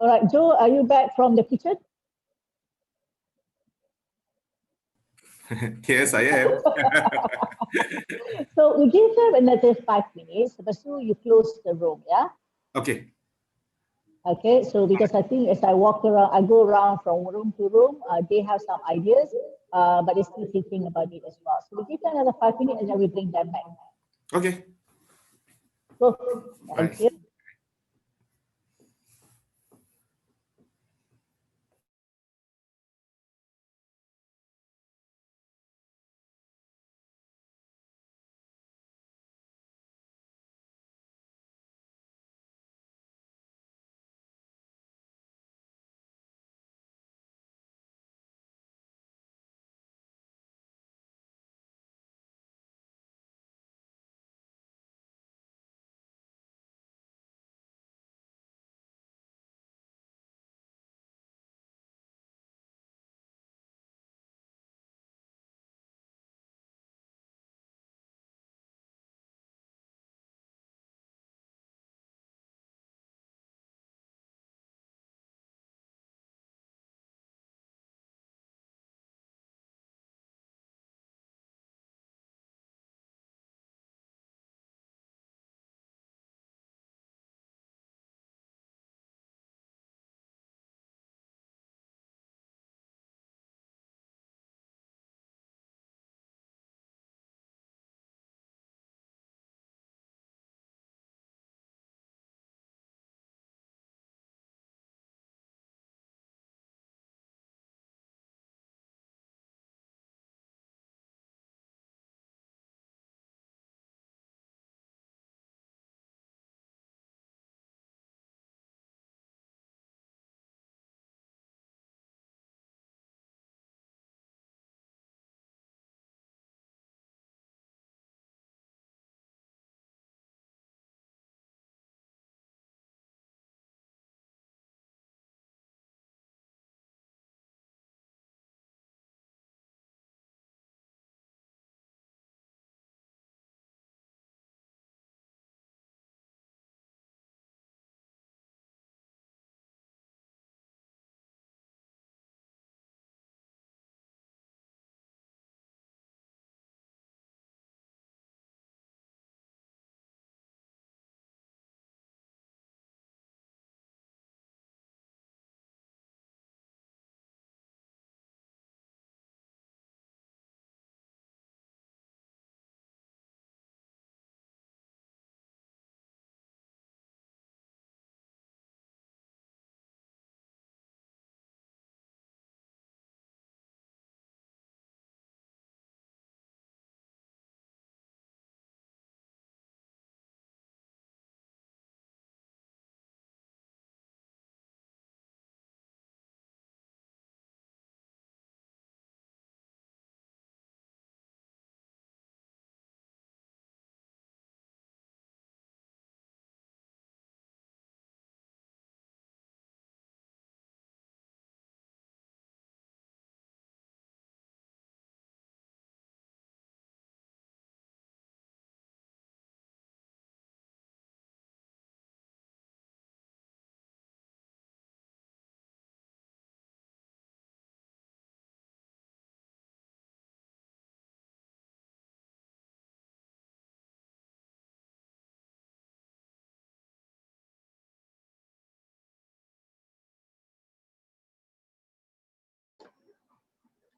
All right, Joe, are you back from the kitchen? Yes, I am. So we give them another 5 minutes. Lepas tu you close the room, yeah? Okay. Okay, so because I think as I walk around, I go around from room to room, they have some ideas, but they're still thinking about it as well. So we give them another 5 minutes and then we bring them back. Okay. So, Bye. thank you.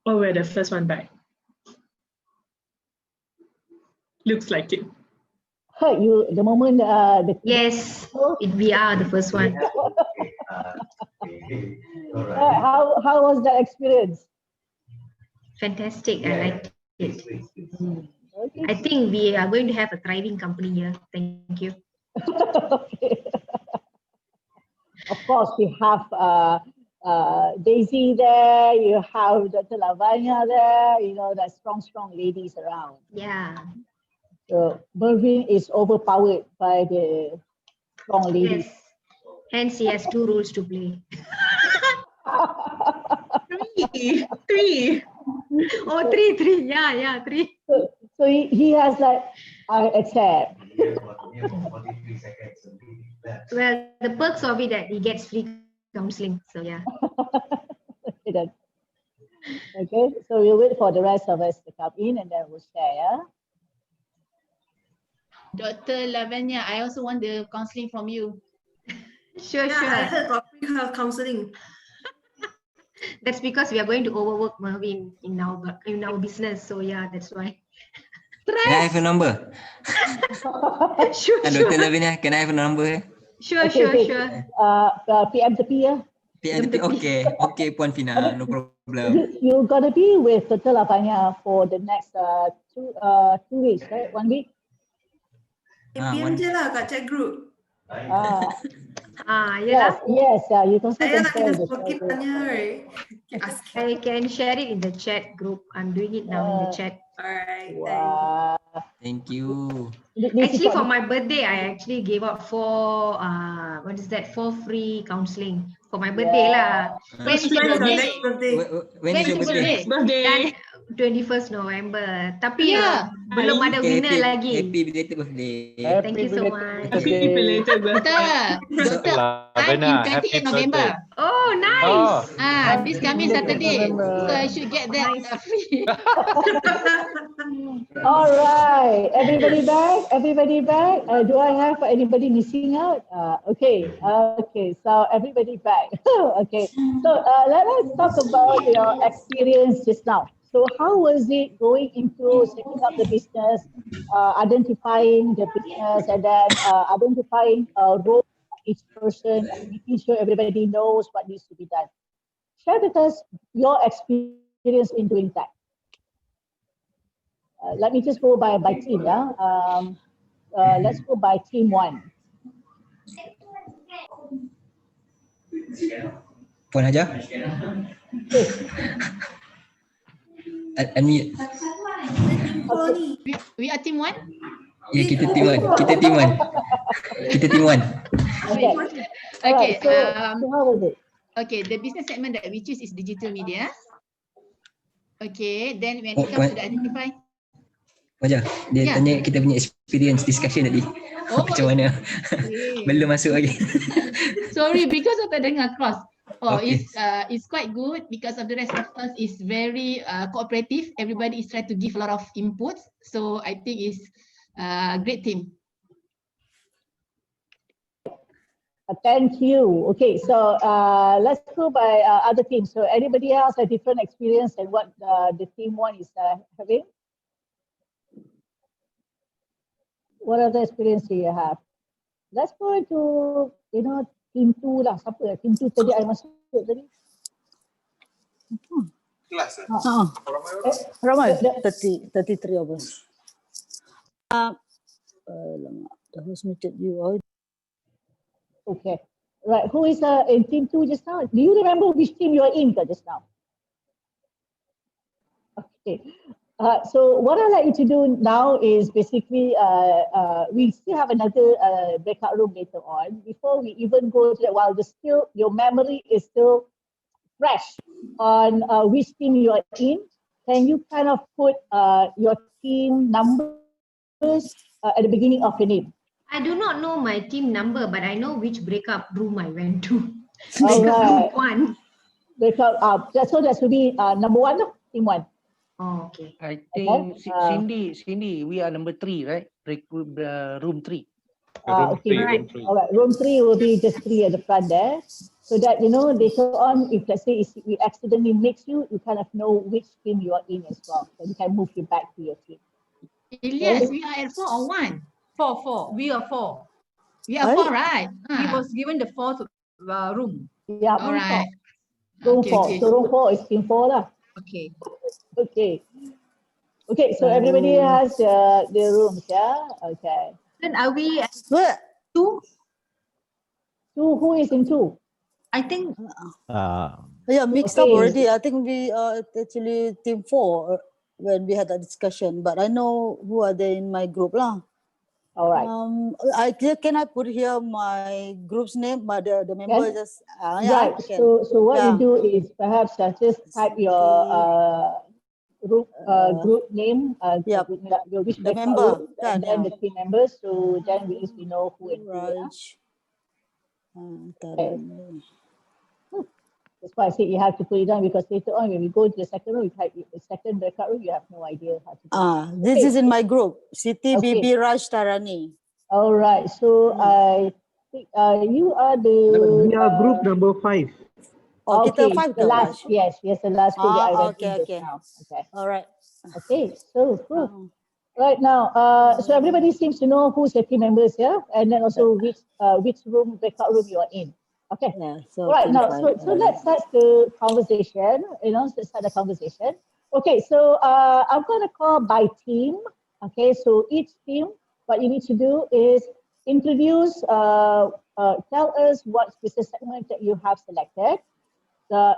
Oh, we're the first one back. Looks like it. You, the moment Yes, we are the first one. How was that experience? Fantastic. I liked it. I think we are going to have a thriving company here. Thank you. Of course, we have Daisy there, you have Dr. Lavanya there, you know, there's strong ladies around. Yeah. So Mervyn is overpowered by the strong ladies. Yes. Hence, he has 2 roles to play. Three. Oh, three. Yeah, 3. So he has like a chair. Well, the perks of it that he gets free counseling. So yeah. Okay, then. Okay, so we'll wait for the rest of us to come in and then we'll share, yeah? Dr. Lavanya, I also want the counseling from you. Sure, Yeah, sure. I heard got free health counseling. That's because we are going to overwork Mervin in our business. So yeah, that's why. Can I have a number? Sure, Dr. Lavanya, can I have a number? Sure, Okay, sure, okay. sure. PM to P, yeah? PNP, okay. Okay, Puan Fina, no problem. You're gonna be with Dr. Lavanya for the next 2 weeks, right? 1 week? PM je lah kat chat group. Yes, yes, you can Saya still nak share kena the smoking share. tanya, right? I can share it in the chat group. I'm doing it now in the chat. Alright, wow. Thank you. Actually, for my birthday, I actually gave out 4 free counseling for my birthday lah. When is your birthday? When is your birthday? Birthday. 21st November. Tapi belum ada Okay, winner lagi. Happy belated birthday. Thank you so much. Happy belated birthday. Doctor, I'm in 28 November. Oh, nice. This coming Saturday. So I should get that free. All right, everybody back? Everybody back? Do I have anybody missing out? Okay, so everybody back. Okay, so let us talk about your experience just now. So how was it going into setting up the business, identifying the business, and then identifying a role for each person, and making sure everybody knows what needs to be done? Share with us your experience in doing that. Let me just go by team, yeah. Let's go by team 1. Puan Haja? Unmute. We are team 1? Ya, kita team 1. Kita team 1. Kita team 1. Okay. Okay. So how was it? Okay, the business segment that we choose is digital media. Okay, then when it comes to the identify. Wajar, dia tanya kita punya experience discussion tadi. Macam mana? Belum masuk lagi. Sorry, because of the dengar cross. Okay. It's quite good because of the rest of us is very cooperative. Everybody is trying to give a lot of inputs. So I think it's a great team. Thank you. Okay, so let's go by other teams. So anybody else have different experience than what the team 1 is having? What other experience do you have? Let's go into, team 2 lah. Siapa lah? Team 2 tadi I masuk tadi. Kelas Ramai 33 of us. The host muted you. Okay. Right. Who is in team 2 just now? Do you remember which team you are in just now? Okay. So what I'd like you to do now is basically, we still have another breakout room later on. Before we even go to that, while your memory is still fresh on which team you are in, can you kind of put your team numbers at the beginning of your name? I do not know my team number, but I know which breakup room I went to. All right. Room 1. Breakout so that should be number 1, team 1. Oh, okay. I think Cindy, we are number 3, right? Room 3. Okay, right. All right. Room 3 will be just 3 at the front there, so that later on, if let's say we accidentally mix you, you kind of know which team you are in as well, so we can move you back to your team. Yes, we are at 4 or 1. 4. We are 4. We are 4, right? He was given the 4th room. Yeah, all right. Room Okay, 4. okay. So room 4 is team 4 lah. Okay. Okay, so everybody has their rooms, yeah? Okay. Then are we at 2? 2, who is in 2? I think. Yeah, mixed up already. I think we are actually team 4 when we had a discussion, but I know who are they in my group lah. All right. Can I put here my group's name, but the member just right. So what you do is perhaps just type your group name, which the member, and then the team members. So then we know who it is. Okay. That's why I said you have to put it down, because later on when we go to the second room, the second breakout room, you have no idea how to do it. This is in my group, Siti Okay. Bibi Raj Tarani. All right. So I think you are the. We are group number 5. Oh, kita Okay, 5 the last, yes, the last group that I went in okay, just okay. now. Okay. All right. Okay, so cool. Right now, so everybody seems to know who's the team members here, and then also which room, breakout room you are in. Okay. Yeah, so All right, team now, 5. so let's start the conversation, let's start the conversation. Okay, so I'm going to call by team. Okay, so each team, what you need to do is introduce, tell us what business segment that you have selected,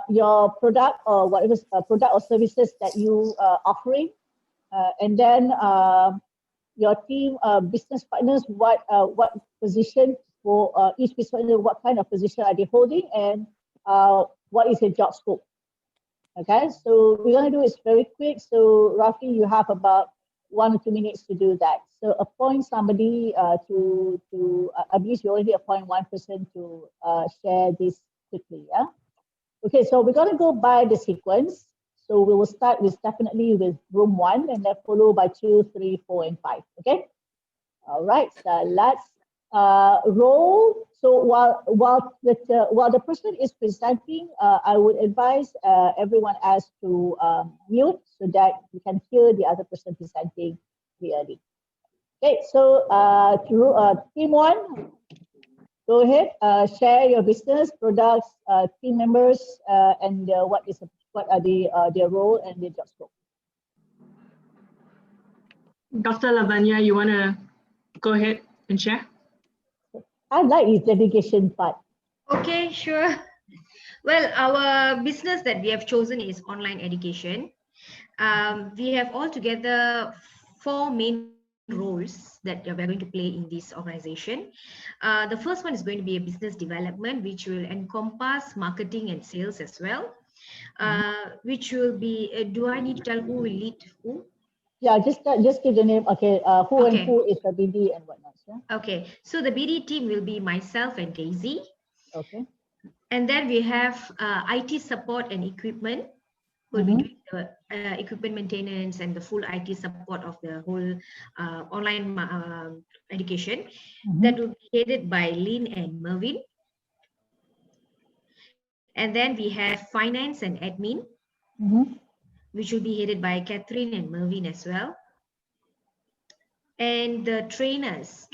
your product or whatever product or services that you are offering, and then your team business partners, what position for each business partner, what kind of position are they holding, and what is your job scope. Okay, so we're going to do it very quick. So roughly you have about 1 or 2 minutes to do that. So appoint somebody I believe you already appoint one person to share this quickly. Yeah. Okay, so we're going to go by the sequence. So we will start with definitely with room 1, and then follow by 2, 3, 4, and 5. Okay. All right. So let's roll. So while the person is presenting, I would advise everyone else to mute so that we can hear the other person presenting clearly. Okay. So team 1. Go ahead, share your business, products, team members, and what are their role and their job scope. Dr. Lavanya, you want to go ahead and share? I like his delegation part. Okay, sure. Well, our business that we have chosen is online education. We have altogether 4 main roles that we are going to play in this organization. The first one is going to be a business development, which will encompass marketing and sales as well. Which will be, do I need to tell who will lead who? Yeah, just give the name. Okay, who and who is the BD and whatnot. Yeah? Okay, so the BD team will be myself and Daisy. Okay. And then we have IT support and equipment. We'll be doing the equipment maintenance and the full IT support of the whole online education. That will be headed by Lynn and Mervin. And then we have finance and admin, which will be headed by Catherine and Mervin as well. And the trainers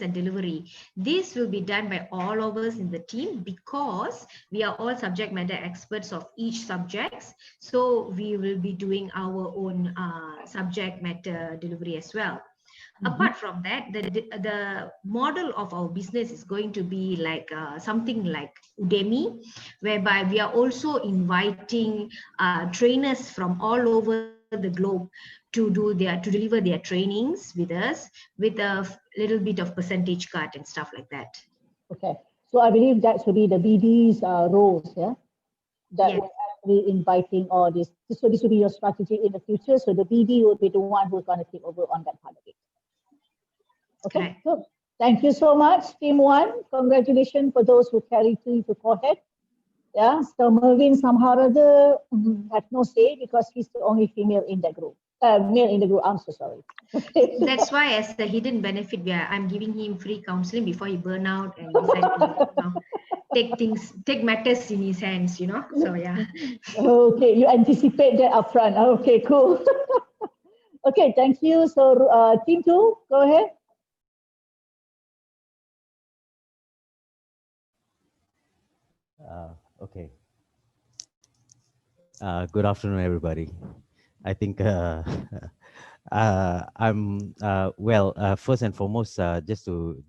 and delivery. This will be done by all of us in the team because we are all subject matter experts of each subjects. So we will be doing our own subject matter delivery as well. Apart from that, the model of our business is going to be like something like Udemy, whereby we are also inviting trainers from all over the globe to deliver their trainings with us with a little bit of percentage cut and stuff like that. Okay, so I believe that should be the BD's roles, yeah? That will actually inviting all this. So this will be your strategy in the future. So the BD will be the one who's going to take over on that part of it. Okay, good. Thank you so much, Team 1. Congratulations for those who carry 3 to 4 head. Yeah, so Mervin somehow or other had no say because he's the only female in that group. Male in the group, I'm so sorry. That's why as the hidden benefit, I'm giving him free counseling before he burn out and decide to take matters in his hands, so yeah. Okay, you anticipate that upfront. Okay, cool. Okay, thank you. So Team 2, go ahead. Okay. Good afternoon, everybody. I think I'm first and foremost, just to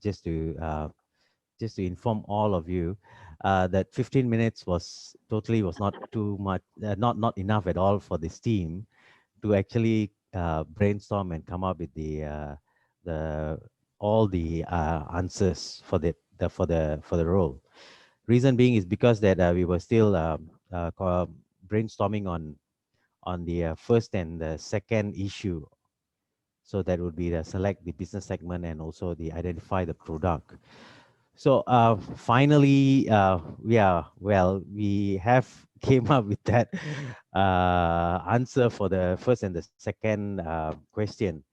inform all of you that 15 minutes was not too much, not enough at all for this team to actually brainstorm and come up with all the answers for the role. Reason being is because that we were still brainstorming on the first and the second issue. So that would be the select the business segment and also the identify the product. So finally, we have came up with that answer for the first and the second question.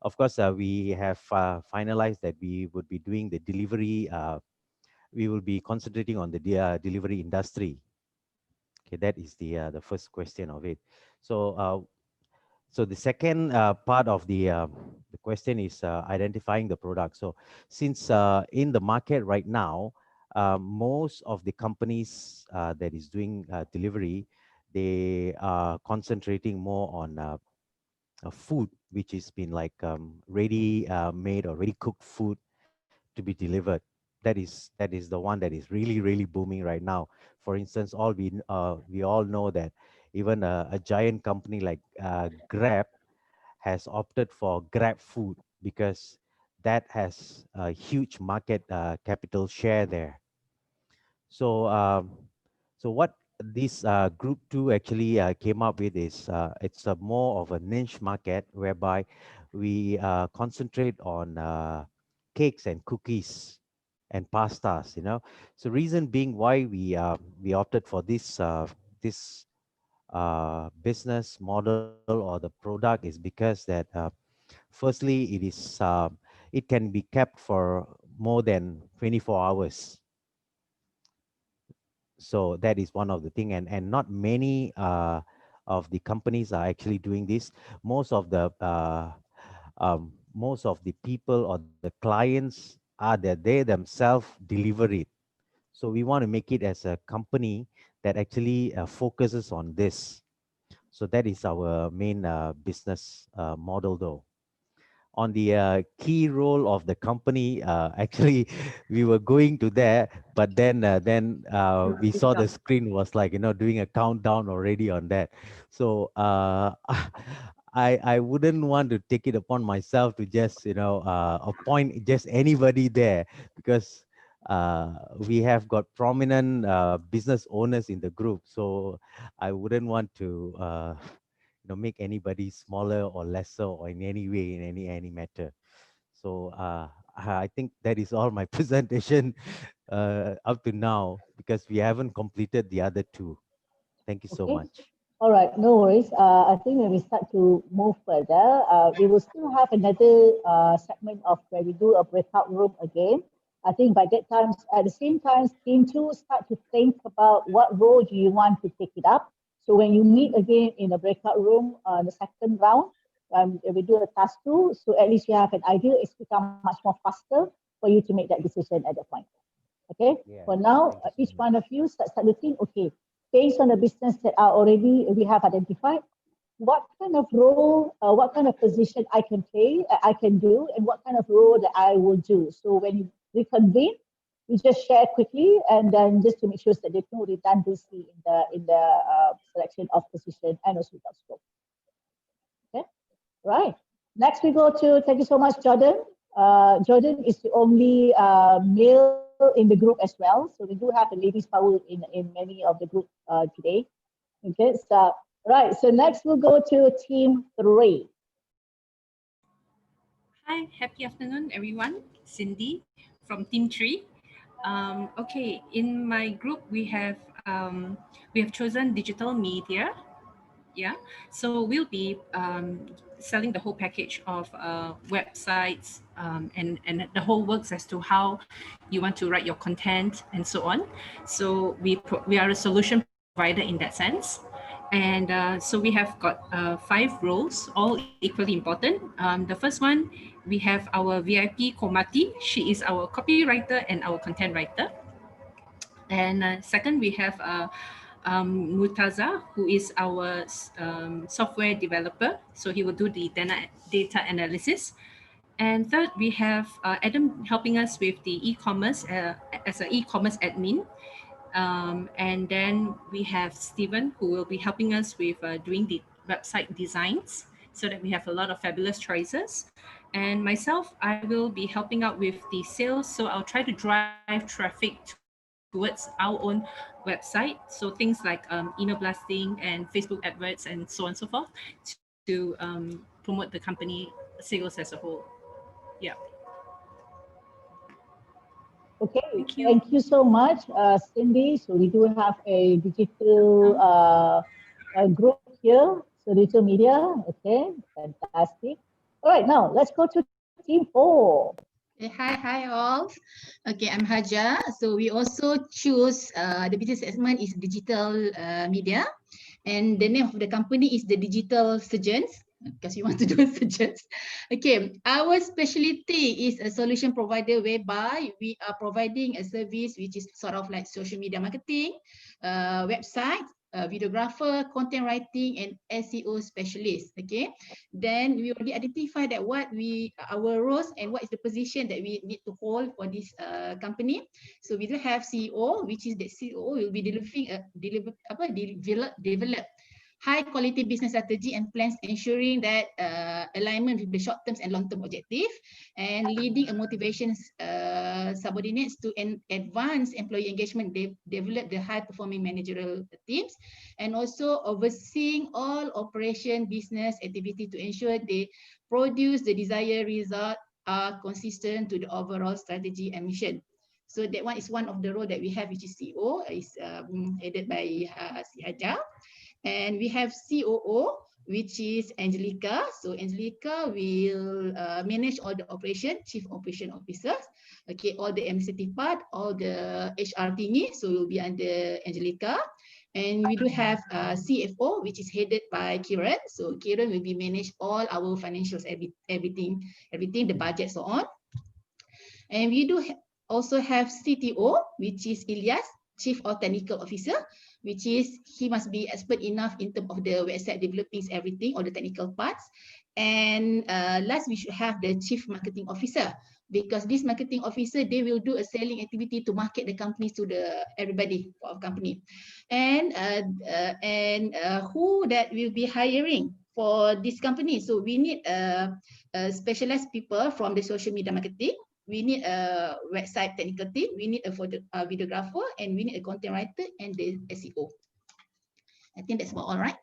Of course, we have finalized that we would be doing the delivery. We will be concentrating on the delivery industry. Okay, that is the first question of it. So, so the second part of the question is identifying the product. So, since in the market right now, most of the companies that is doing delivery, they are concentrating more on food, which has been like ready made or ready cooked food to be delivered. That is the one that is really booming right now. For instance, we all know that even a giant company like Grab has opted for Grab Food because that has a huge market capital share there. So, so what this group two actually came up with is it's a more of a niche market whereby we concentrate on cakes and cookies and pastas. You know, so reason being why we opted for this business model or the product is because that firstly it can be kept for more than 24 hours. So that is one of the thing, and not many of the companies are actually doing this. Most of the people or the clients are that they themselves deliver it. So we want to make it as a company that actually focuses on this. So that is our main business model though. On the key role of the company, actually we were going to there, but then we saw the screen was like, you know, doing a countdown already on that. So I wouldn't want to take it upon myself to just, you know, appoint just anybody there, because we have got prominent business owners in the group. So I wouldn't want to make anybody smaller or lesser or in any way in any matter. So I think that is all my presentation up to now, because we haven't completed the other two. Thank you so Okay. much. All right, no worries. I think when we start to move further, we will still have another segment of where we do a breakout room again. I think by that time, at the same time, team two start to think about what role do you want to take it up. So when you meet again in a breakout room the second round, we do a task two. So at least you have an idea. It's become much more faster for you to make that decision at that point. Okay. Yeah, For now, each one of you start looking. Okay, based on the business that are already we have identified, what kind of role, what kind of position I can play, I can do, and what kind of role that I will do. So when you reconvene, we just share quickly, and then just to make sure that there's no redundancy in the selection of position and also job scope. Okay, right. Next we go to, thank you so much, Jordan. Jordan is the only male in the group as well. So we do have a ladies power in many of the group today. Okay, so right. So next we'll go to team three. Hi, happy afternoon, everyone. Cindy from Team 3. Okay, in my group we have chosen digital media. Yeah, so we'll be selling the whole package of websites and the whole works as to how you want to write your content and so on. So we are a solution provider in that sense. And so we have got 5 roles, all equally important. The first one, we have our VIP Komati. She is our copywriter and our content writer. And second, we have Murtaza, who is our software developer. So he will do the data analysis. And third, we have Adam helping us with the e-commerce as an e-commerce admin. And then we have Stephen, who will be helping us with doing the website designs so that we have a lot of fabulous choices. And myself, I will be helping out with the sales. So I'll try to drive traffic towards our own website. So things like email blasting and Facebook adverts and so on and so forth to promote the company sales as a whole. Yeah. Okay, thank you so much, Cindy. So we do have a digital group here, so digital media. Okay, fantastic. All right, now let's go to team 4. Hi all. Okay, I'm Haja. So we also choose the business segment is digital media, and the name of the company is the Digital Surgeons because we want to do surgeons. Okay, our specialty is a solution provider whereby we are providing a service which is sort of like social media marketing, website, videographer, content writing, and SEO specialist. Okay, then we already identify that what our roles and what is the position that we need to hold for this company. So we do have CEO, which is the CEO will be develop high quality business strategy and plans, ensuring that alignment with the short term and long term objective, and leading a motivation subordinates to advance employee engagement, develop the high performing managerial teams, and also overseeing all operation business activity to ensure they produce the desired result are consistent to the overall strategy and mission. So that one is one of the role that we have, which is CEO, is headed by Si Aja. And we have COO, which is Angelica. So Angelica will manage all the operation, Chief Operation Officers. Okay, all the administrative part, all the HR thingy. So will be under Angelica. And we do have CFO, which is headed by Kiran. So Kiran will be manage all our financials, everything, the budget, so on. And we do also have CTO, which is Ilyas, Chief or Technical Officer, which is he must be expert enough in terms of the website developing everything, all the technical parts. And last, we should have the Chief Marketing Officer, because this marketing officer, they will do a selling activity to market the companies to the everybody for our company. And who that will be hiring for this company? So we need specialized people from the social media marketing. We need a website technical team, we need a videographer, and we need a content writer and the SEO. I think that's about all right.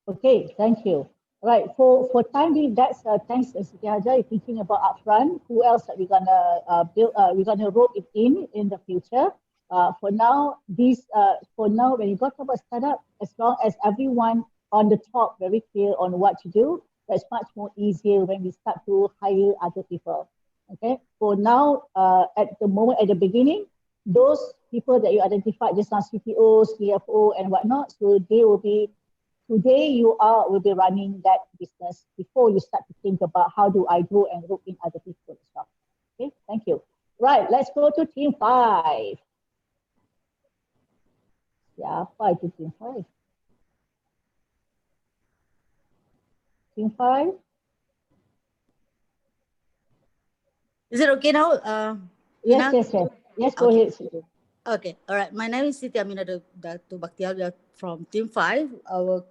Okay, thank you. Right, for time being, that's thanks Siti Haja. You're thinking about upfront. Who else that we're gonna build? We're gonna rope it in the future. For now, when you got about startup, as long as everyone on the top very clear on what to do, that's much more easier when we start to hire other people. Okay, for now, at the moment, at the beginning, those people that you identified just now, CTO, CFO, and whatnot, so they will be, today will be running that business before you start to think about how do I grow and rope in other people as well. Okay, thank you. Right, let's go to team 5. Yeah, to team 5. Team 5. Is it okay now? Yes. Yes, go ahead. Okay, all right. My name is Siti Aminah Datu Bakhtiar. We are from Team 5. Our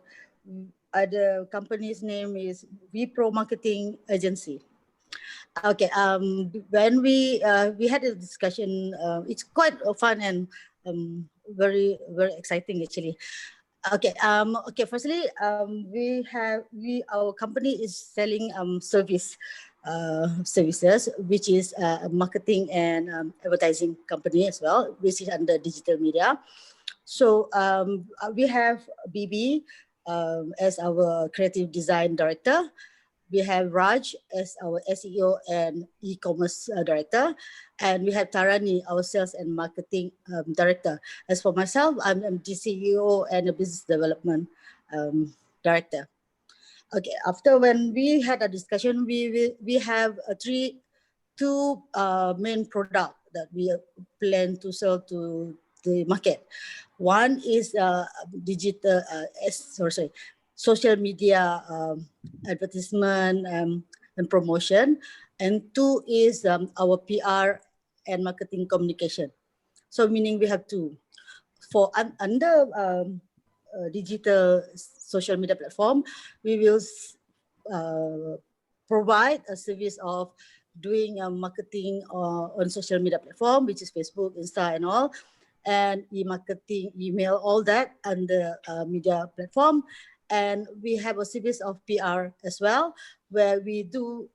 other company's name is Vipro Marketing Agency. Okay, when we had a discussion, it's quite fun and very exciting actually. Okay, firstly, our company is selling services, which is a marketing and advertising company as well, which is under digital media. So we have BB as our creative design director. We have Raj as our SEO and e-commerce director, and we have Tarani, our sales and marketing director. As for myself, I'm the CEO and a business development director. Okay, after when we had a discussion, we have two main product that we plan to sell to the market. One is digital, social media advertisement and promotion, and two is our PR and marketing communication. So meaning we have two. For under digital social media platform, we will provide a service of doing marketing on social media platform, which is Facebook, Insta, and all, and e-marketing, email, all that under media platform. And we have a series of PR as well, where we do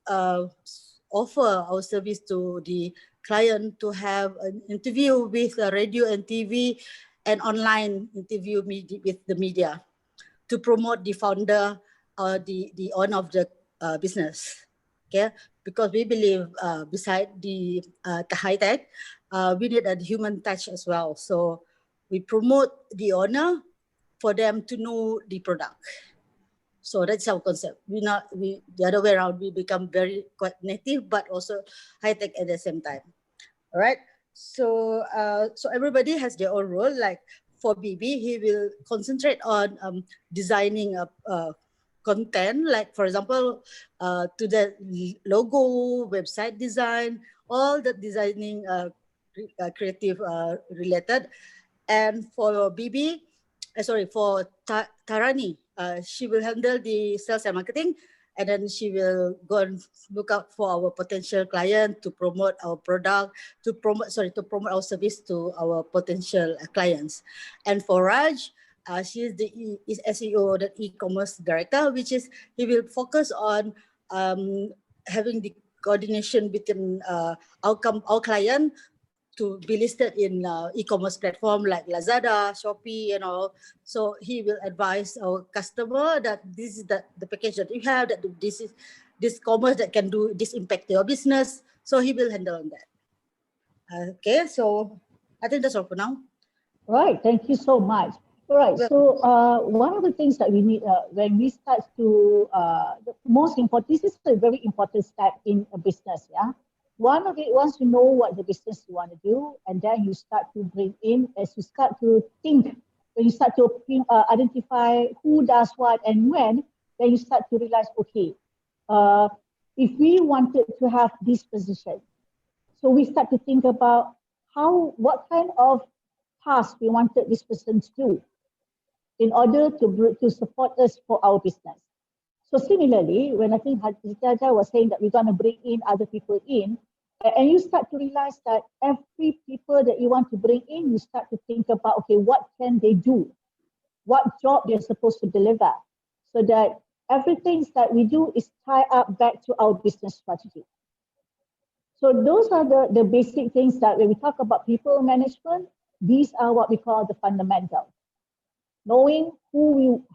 offer our service to the client to have an interview with radio and TV and online interview with the media to promote the founder or the owner of the business. Okay, because we believe beside the high tech, we need a human touch as well. So we promote the owner for them to know the product. So that's our concept. The other way around, we become very quite native, but also high tech at the same time. All right. So so everybody has their own role. Like for BB, he will concentrate on designing content, like for example, to the logo, website design, all the designing creative related. And for BB, for Tarani, she will handle the sales and marketing, and then she will go and look out for our potential client to promote our product, to promote our service to our potential clients. And for Raj, she is the SEO, the e-commerce director, which is he will focus on having the coordination between our client to be listed in e-commerce platform like Lazada, Shopee, and all. So he will advise our customer that this is the package that you have, that this is this commerce that can do this impact your business. So he will handle on that. Okay, so I think that's all for now. Right, thank you so much. All right, so one of the things that we need when we start to, the most important, this is a very important step in a business, yeah? One of it, once you know what the business you want to do, and then you start to bring in, as you start to think, when you start to identify who does what and when, then you start to realize, okay, if we wanted to have this position, so we start to think about what kind of task we wanted this person to do in order to support us for our business. So similarly, when I think Jaja was saying that we're going to bring in other people in, and you start to realize that every people that you want to bring in, you start to think about, okay, what can they do? What job they're supposed to deliver? So that everything that we do is tied up back to our business strategy. So those are the basic things that when we talk about people management, these are what we call the fundamentals. Knowing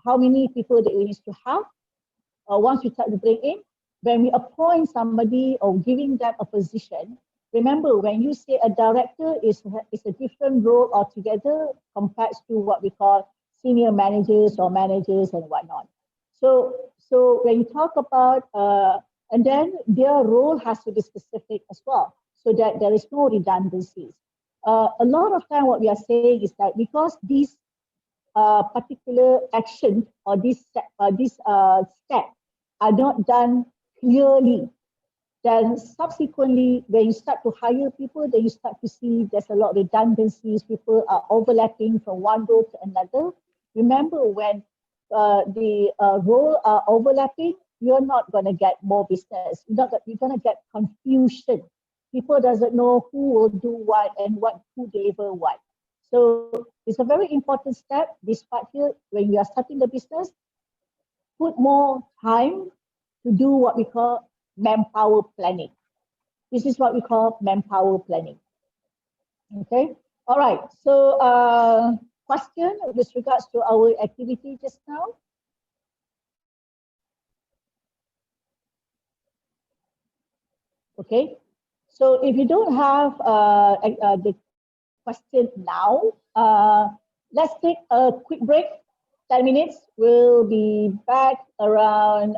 how many people that we need to have, once we start to bring in, when we appoint somebody or giving them a position, remember when you say a director is a different role altogether compared to what we call senior managers or managers and whatnot. So when you talk about, and then their role has to be specific as well, so that there is no redundancies. A lot of time what we are saying is that because these particular action or this step are not done clearly, then subsequently when you start to hire people, then you start to see there's a lot of redundancies, people are overlapping from one role to another. Remember, when the role are overlapping, you're not going to get more business. You're going to get confusion. People doesn't know who will do what and who deliver what. So it's a very important step, this part here, when we are starting the business, put more time to do what we call manpower planning. This is what we call manpower planning. Okay, all right. So question with regards to our activity just now. Okay, so if you don't have the question now, let's take a quick break, 10 minutes. We'll be back around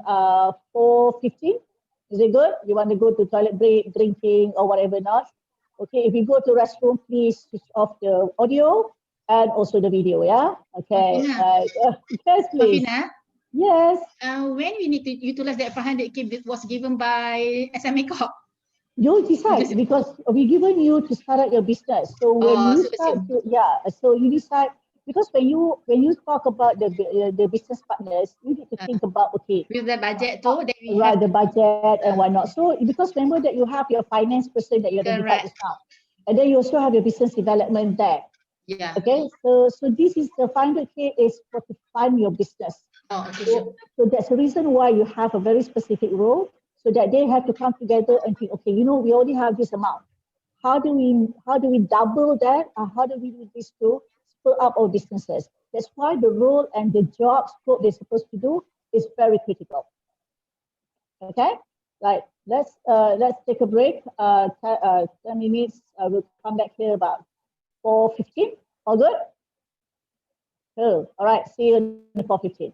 4:15. Is it good? You want to go to toilet break, drinking or whatever not? Okay, if you go to restroom, please switch off the audio and also the video, yeah? Okay. Yes, please. Shafinah? Yes. When we need to utilize that 500K that was given by SMA Corp? You decide, because we've given you to start out your business. So when you start to, so you decide, because when you talk about the business partners, you need to think about, okay, with the budget too, that we have the budget and whatnot. So because remember that you have your finance person that you identified just now, and then you also have your business development there. Yeah. Okay. So this is the 500K is for to fund your business. Oh, okay. So that's the reason why you have a very specific role, so that they have to come together and think, okay, you know, we already have this amount. How do we double that? How do we do this to spur up our businesses? That's why the role and the job scope they're supposed to do is very critical. Okay, right. Let's take a break. 10 minutes. We'll come back here about 4:15. All good? Cool. All right. See you in 4:15.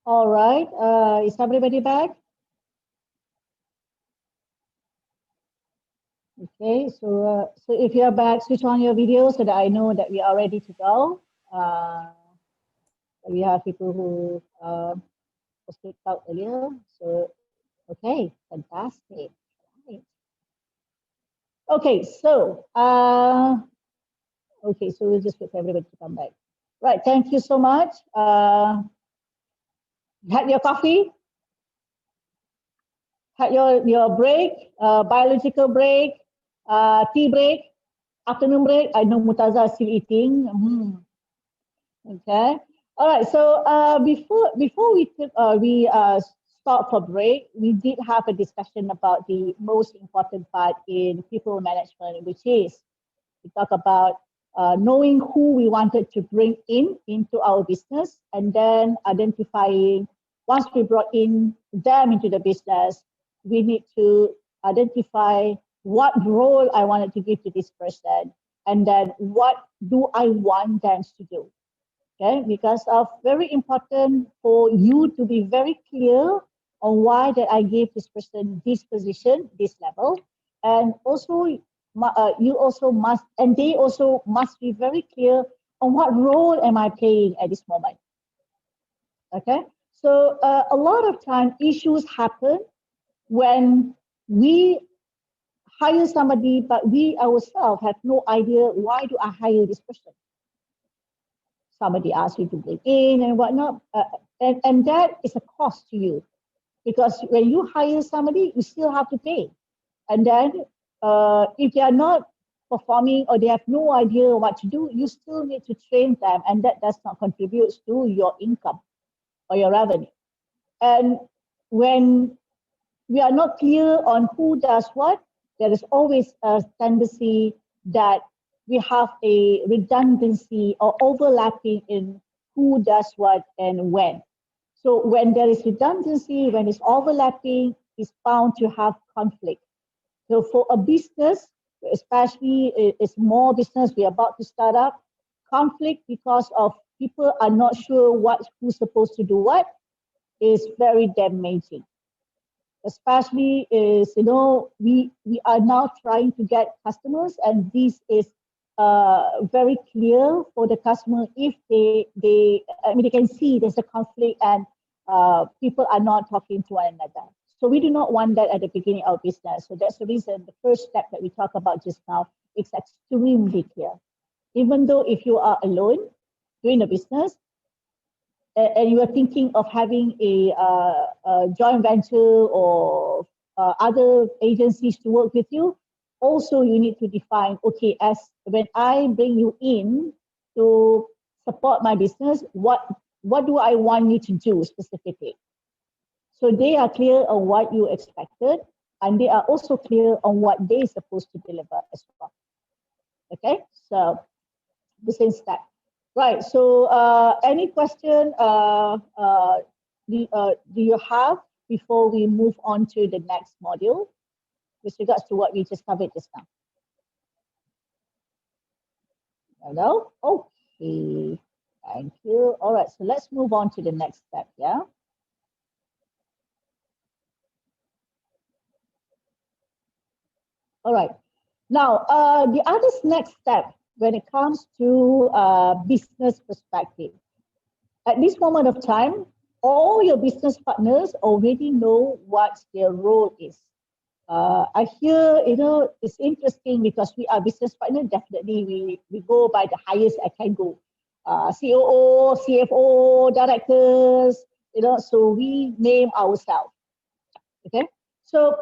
All right. Is everybody back? Okay. So if you're back, switch on your video so that I know that we are ready to go. We have people who was kicked out earlier. So okay, fantastic. Right. Okay. So okay. So we'll just wait for everybody to come back. Right. Thank you so much. Had your coffee? Had your break, biological break, tea break, afternoon break? I know Murtaza is still eating. Okay. All right. So before we stop for break, we did have a discussion about the most important part in people management, which is we talk about knowing who we wanted to bring into our business, and then identifying, once we brought in them into the business, we need to identify what role I wanted to give to this person, and then what do I want them to do. Okay, because of very important for you to be very clear on why that I gave this person this position, this level, and also you also must, and they also must be very clear on what role am I playing at this moment. Okay, so a lot of time issues happen when we hire somebody, but we ourselves have no idea why do I hire this person. Somebody asks you to bring in and whatnot, and that is a cost to you, because when you hire somebody, you still have to pay. And then if they are not performing or they have no idea what to do, you still need to train them, and that does not contribute to your income or your revenue. And when we are not clear on who does what, there is always a tendency that we have a redundancy or overlapping in who does what and when. So when there is redundancy, when it's overlapping, it's bound to have conflict. So for a business, especially a small business we're about to start up, conflict because of people are not sure who's supposed to do what is very damaging. Especially is, we are now trying to get customers, and this is very clear for the customer if they can see there's a conflict and people are not talking to one another. So we do not want that at the beginning of business. So that's the reason the first step that we talk about just now is extremely clear. Even though if you are alone doing a business, and you are thinking of having a joint venture or other agencies to work with you, also you need to define, okay, as when I bring you in to support my business, what do I want you to do specifically? So they are clear on what you expected, and they are also clear on what they're supposed to deliver as well. Okay, so the same step. Right, so any question do you have before we move on to the next module with regards to what we just covered just now? Hello? Okay, thank you. All right, so let's move on to the next step, yeah? All right, now the other next step when it comes to business perspective. At this moment of time, all your business partners already know what their role is. I hear, it's interesting because we are business partners, definitely we go by the highest I can go. COO, CFO, directors, so we name ourselves. Okay, so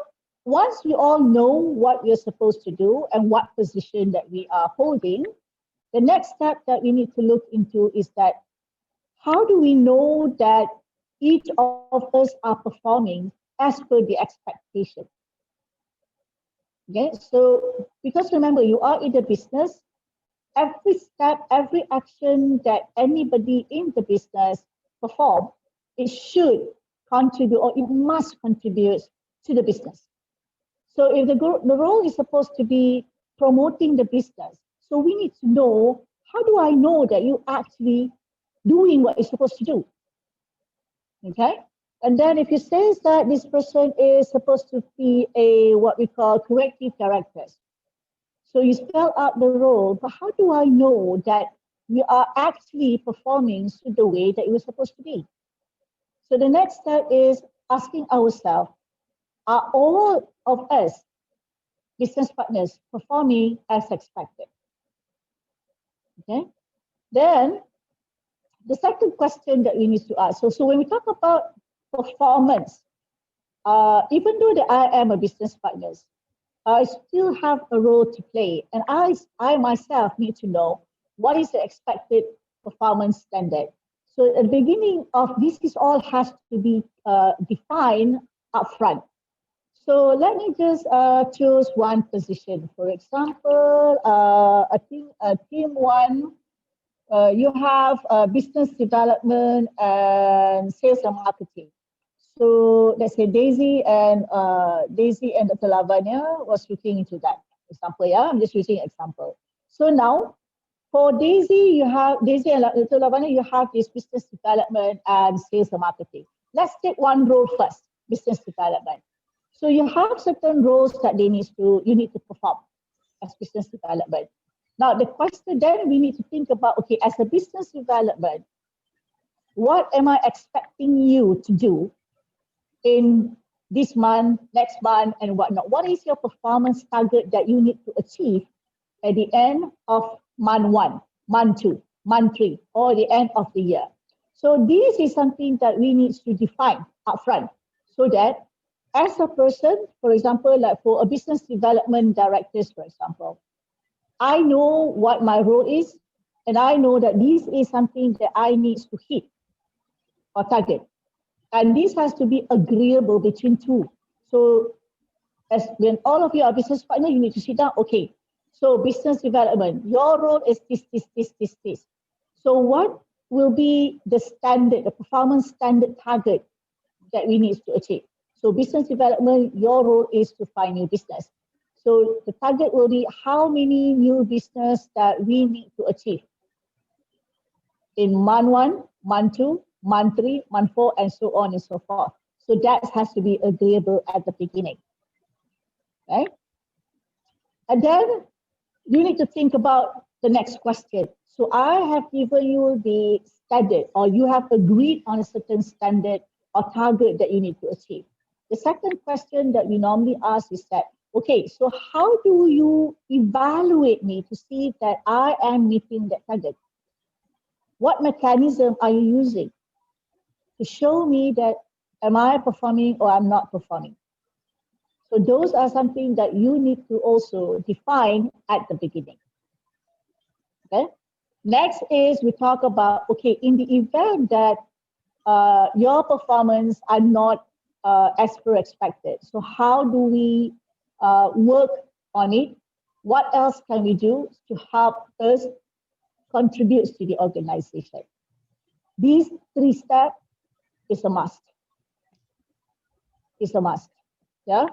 once we all know what we're supposed to do and what position that we are holding, the next step that we need to look into is that how do we know that each of us are performing as per the expectation? Okay, so because remember, you are in the business, every step, every action that anybody in the business perform, it should contribute or it must contribute to the business. So if the role is supposed to be promoting the business, so we need to know, how do I know that you actually doing what you're supposed to do? Okay. And then if you say that this person is supposed to be a what we call corrective characters. So you spell out the role, but how do I know that we are actually performing the way that it was supposed to be? So the next step is asking ourselves, are all of us business partners performing as expected? Okay. Then the second question that we need to ask, so when we talk about performance, even though that I am a business partner, I still have a role to play, and I myself need to know what is the expected performance standard. So at the beginning of this, is all has to be defined upfront. So let me just choose one position. For example, I think team one, you have business development and sales and marketing. So let's say Daisy and Dr. Lavanya was looking into that example. Yeah, I'm just using example. So now for Daisy and Dr. Lavanya, you have this business development and sales and marketing. Let's take one role first, business development. So you have certain roles that you need to perform as business development. Now the question then we need to think about, okay, as a business development, what am I expecting you to do in this month, next month, and whatnot? What is your performance target that you need to achieve at the end of month 1, month 2, month 3, or the end of the year? So this is something that we need to define upfront, so that as a person, for example, like for a business development director, for example, I know what my role is, and I know that this is something that I need to hit or target. And this has to be agreeable between two. So as when all of you are business partner, you need to sit down, okay, so business development, your role is this. So what will be the standard, the performance standard target that we need to achieve? So business development, your role is to find new business. So the target will be how many new business that we need to achieve in month 1, month 2, month 3, month 4, and so on and so forth. So that has to be agreeable at the beginning. Okay? And then you need to think about the next question. So I have given you the standard, or you have agreed on a certain standard or target that you need to achieve. The second question that we normally ask is that, okay, so how do you evaluate me to see that I am meeting that target? What mechanism are you using to show me that am I performing or I'm not performing? So those are something that you need to also define at the beginning. Okay. Next is we talk about, okay, in the event that your performance are not as per expected. So how do we work on it? What else can we do to help us contribute to the organization? These 3 steps is a must. It's a must. Yeah.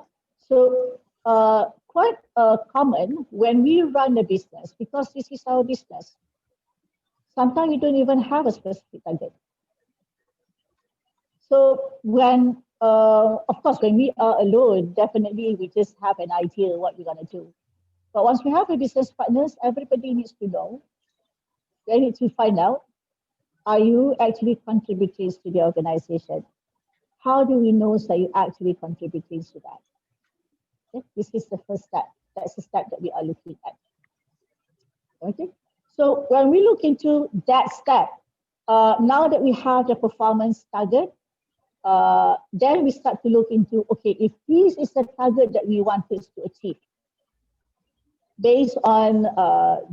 So quite common when we run a business, because this is our business. Sometimes we don't even have a specific target. So when, of course, when we are alone, definitely we just have an idea what we're going to do. But once we have a business partners, everybody needs to know. They need to find out, are you actually contributing to the organization? How do we know that you're actually contributing to that? Okay? This is the first step. That's the step that we are looking at. Okay. So when we look into that step, now that we have the performance target, then we start to look into, okay, if this is the target that we wanted to achieve, based on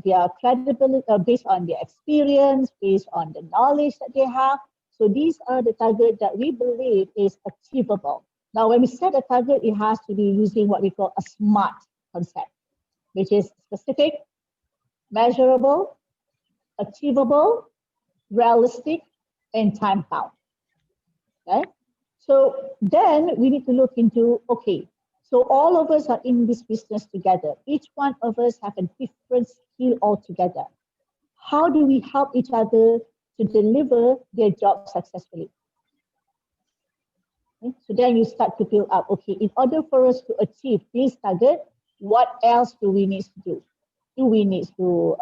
their credibility, based on their experience, based on the knowledge that they have. So these are the targets that we believe is achievable. Now, when we set a target, it has to be using what we call a SMART concept, which is specific, measurable, achievable, realistic, and time bound. Okay? So then we need to look into, okay, so all of us are in this business together. Each one of us have a different skill altogether. How do we help each other to deliver their job successfully? Okay? So then you start to build up, okay, in order for us to achieve this target, what else do we need to do? Do we need to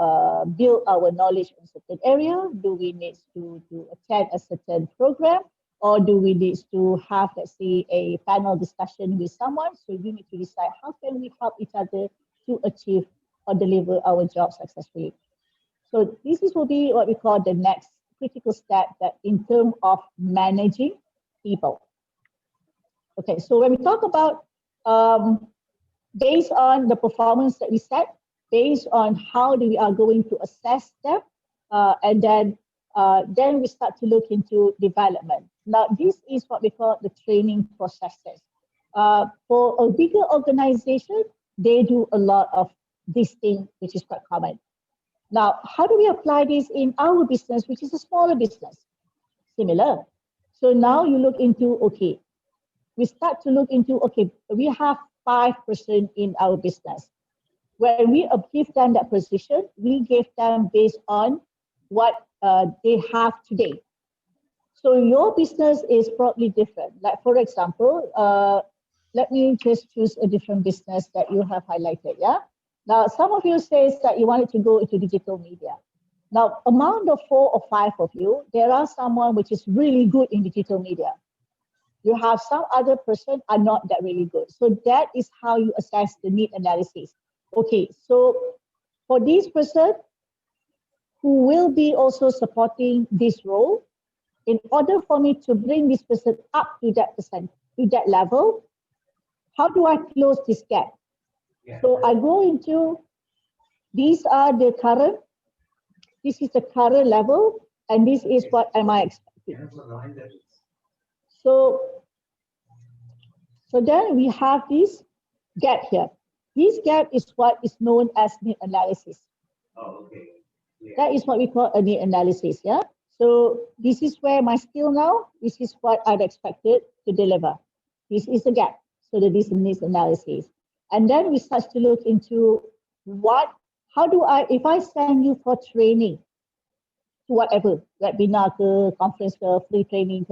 build our knowledge in a certain area? Do we need to attend a certain program? Or do we need to have, let's say, a panel discussion with someone? So you need to decide how can we help each other to achieve or deliver our job successfully. So this will be what we call the next critical step that in terms of managing people. Okay, so when we talk about based on the performance that we set, based on how we are going to assess them, and then we start to look into development. Now, this is what we call the training processes. For a bigger organization, they do a lot of this thing, which is quite common. Now, how do we apply this in our business, which is a smaller business? Similar. So now you look into, okay, we start to look into, okay, we have 5% in our business. When we give them that position, we give them based on what they have today. So your business is probably different. Like for example, let me just choose a different business that you have highlighted, yeah? Now, some of you says that you wanted to go into digital media. Now, among the 4 or 5 of you, there are someone which is really good in digital media. You have some other person are not that really good. So that is how you assess the need analysis. Okay, so for this person who will be also supporting this role, in order for me to bring this person up to that level, how do I close this gap? Yeah. So I go into, these are the current, this is the current level, and this is what am I expecting. So then we have this gap here. This gap is what is known as need analysis. Oh, okay. Yeah. That is what we call a need analysis, yeah? So this is where my skill now, this is what I've expected to deliver. This is the gap, so that this is needs analysis. And then we start to look into how do I, if I send you for training, to whatever, webinar, conference, free training,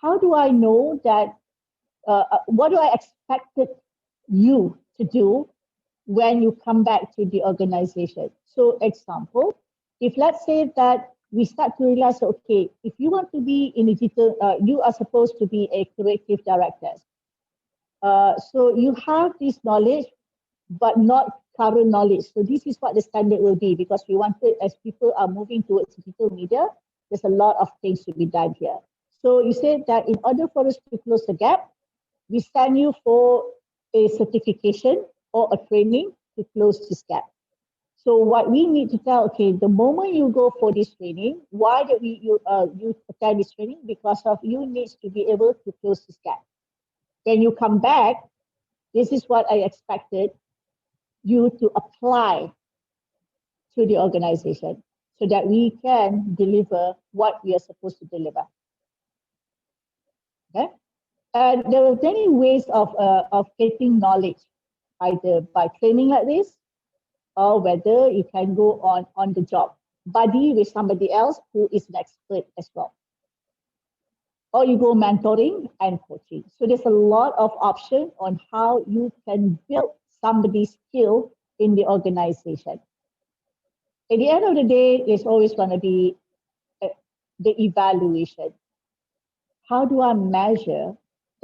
how do I know that, what do I expect you to do when you come back to the organization? So example, if let's say that we start to realize, okay, if you want to be in digital, you are supposed to be a creative director. So you have this knowledge, but not current knowledge. So this is what the standard will be, because we wanted, as people are moving towards digital media, there's a lot of things to be done here. So you said that in order for us to close the gap, we send you for a certification or a training to close this gap. So what we need to tell, okay, the moment you go for this training, why did you attend this training? Because of you needs to be able to close this gap. When you come back, this is what I expected you to apply to the organization so that we can deliver what we are supposed to deliver. Okay? And there are many ways of getting knowledge, either by training like this, or whether you can go on the job, buddy with somebody else who is an expert as well. Or you go mentoring and coaching. So there's a lot of options on how you can build somebody's skill in the organization. At the end of the day, there's always going to be the evaluation. How do I measure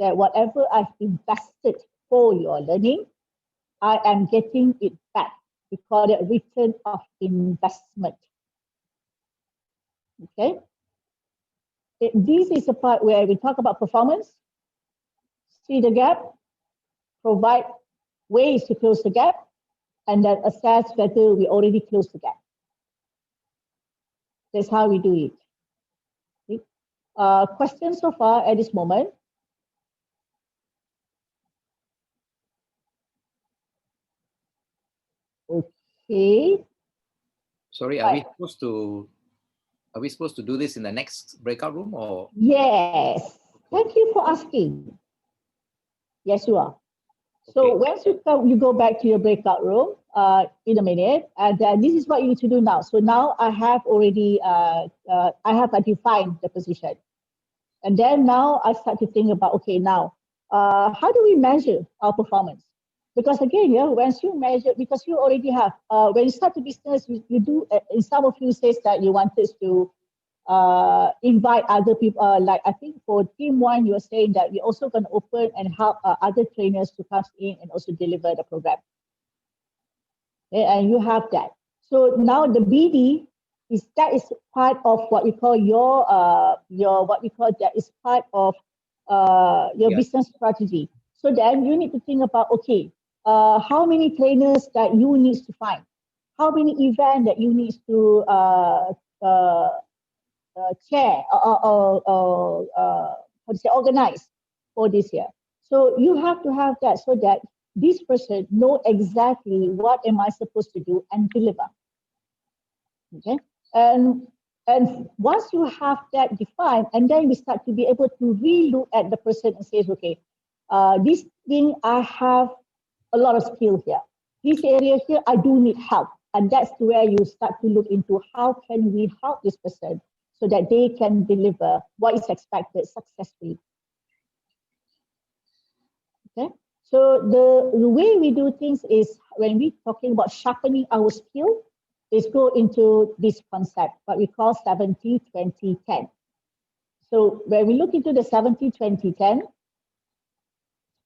that whatever I've invested for your learning, I am getting it back? We call it return of investment. Okay. This is the part where we talk about performance, see the gap, provide ways to close the gap, and then assess whether we already closed the gap. That's how we do it. Okay. Questions so far at this moment? Okay. Sorry, are we supposed to do this in the next breakout room or? Yes. Thank you for asking. Yes, you are. So once you go back to your breakout room in a minute, and this is what you need to do now. So now I have already I have defined the position, And then now I start to think about, okay, now, how do we measure our performance? Because again, yeah, once you measure, because you already have, when you start a business, you do, in some of you says that you wanted to invite other people, like I think for team one, you were saying that we're also going to open and help other trainers to come in and also deliver the program. Okay, and you have that. So now the BD is part of what we call your what we call that is part of your business strategy. So then you need to think about, okay, how many trainers that you need to find, how many events that you need to chair or how to say organize for this year. So you have to have that so that this person know exactly what am I supposed to do and deliver. Okay, and once you have that defined, and then we start to be able to re-look at the person and say, okay, this thing I have a lot of skill here. This area here I do need help, and that's where you start to look into how can we help this person so that they can deliver what is expected successfully. Okay, so the way we do things is when we're talking about sharpening our skill, is go into this concept, what we call 70-20-10. So when we look into the 70-20-10,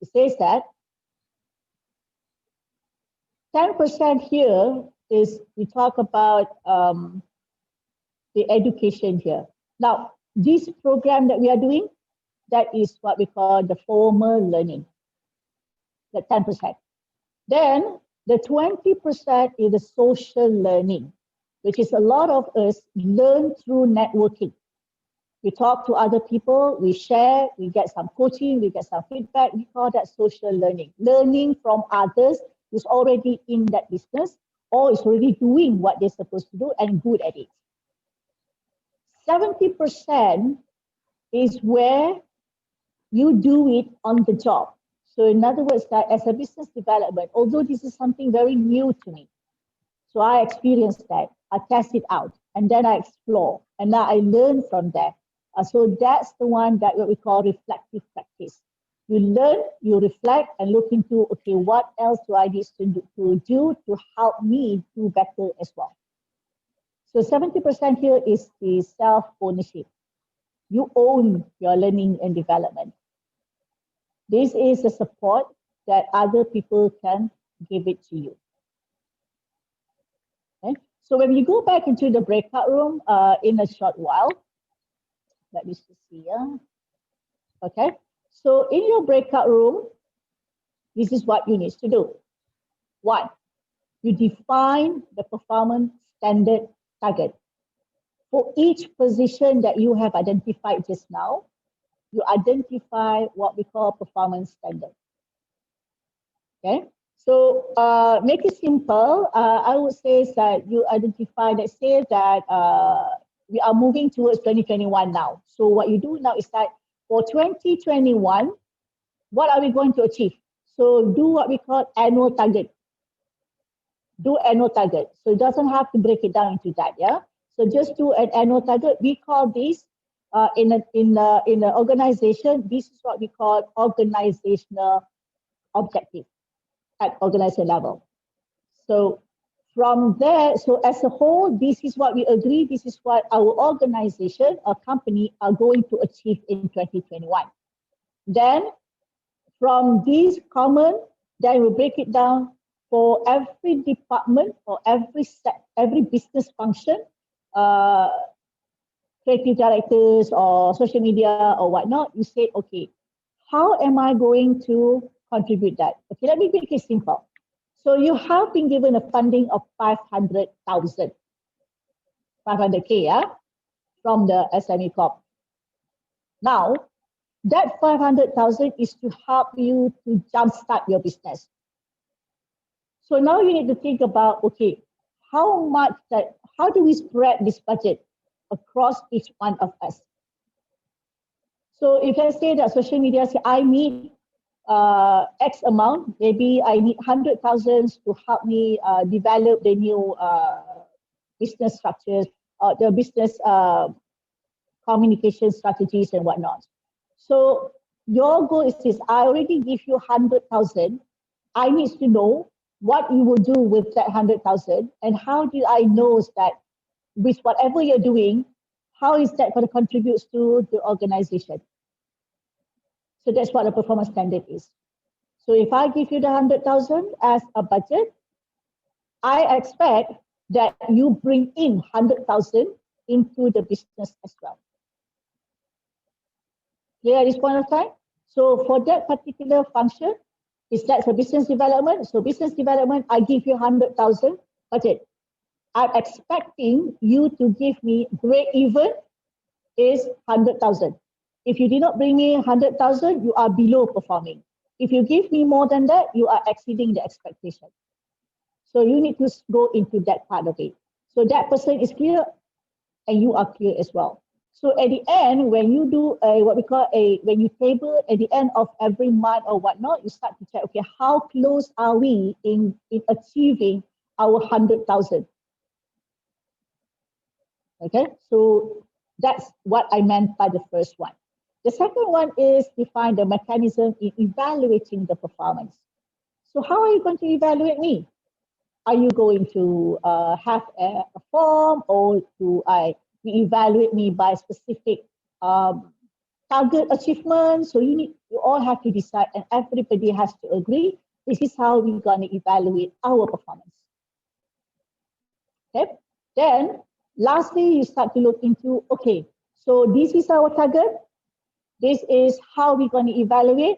it says that 10% here is we talk about the education here. Now, this program that we are doing, that is what we call the formal learning, the 10%. Then the 20% is the social learning, which is a lot of us learn through networking. We talk to other people, we share, we get some coaching, we get some feedback. We call that social learning. Learning from others who's already in that business or is already doing what they're supposed to do and good at it. 70% is where you do it on the job. So in other words, that as a business development, although this is something very new to me, so I experienced that, I test it out, and then I explore, and now I learn from that. So that's the one that what we call reflective practice. You learn, you reflect, and look into, okay, what else do I need to do to help me do better as well. So 70% here is the self-ownership. You own your learning and development. This is the support that other people can give it to you. Okay? So when you go back into the breakout room in a short while, let me just see here. Okay, so in your breakout room, this is what you need to do. One, you define the performance standard target. For each position that you have identified just now, you identify what we call performance standard. Okay, so make it simple. I would say that you identify, let's say that we are moving towards 2021 now. So what you do now is that for 2021, what are we going to achieve? So do what we call annual target. Do annual target. So it doesn't have to break it down into that, yeah? So just do an annual target. We call this in an organization, this is what we call organizational objective at organization level. So from there, so as a whole, this is what we agree, this is what our organization or company are going to achieve in 2021. Then from this common, then we break it down for every department or every business function, creative directors or social media or whatnot, you say, okay, how am I going to contribute that? Okay, let me make it simple. So you have been given a funding of 500,000, 500K, yeah, from the SME Corp. Now, that 500,000 is to help you to jumpstart your business. So now you need to think about, okay, how do we spread this budget across each one of us? So if I say that social media, say I need X amount, maybe I need 100,000 to help me develop the new business structures, the business communication strategies and whatnot. So your goal is this, I already give you 100,000. I need to know what you will do with that 100,000 and how do I know that with whatever you're doing, how is that going to contribute to the organization? So that's what a performance standard is. So if I give you the 100,000 as a budget, I expect that you bring in 100,000 into the business as well. Clear at this point of time? So for that particular function, is that for business development? So business development, I give you 100,000 budget. I'm expecting you to give me break even is 100,000. If you did not bring me 100,000, you are below performing. If you give me more than that, you are exceeding the expectation. So you need to go into that part of it. So that person is clear and you are clear as well. So at the end, when you do what we call when you table at the end of every month or whatnot, you start to check, okay, how close are we in achieving our 100,000? Okay, so that's what I meant by the first one. The second one is define the mechanism in evaluating the performance. So how are you going to evaluate me? Are you going to have a form, or do you evaluate me by specific target achievement? So you all have to decide, and everybody has to agree. This is how we're going to evaluate our performance. Okay. Then lastly, you start to look into, okay, so this is our target. This is how we're going to evaluate.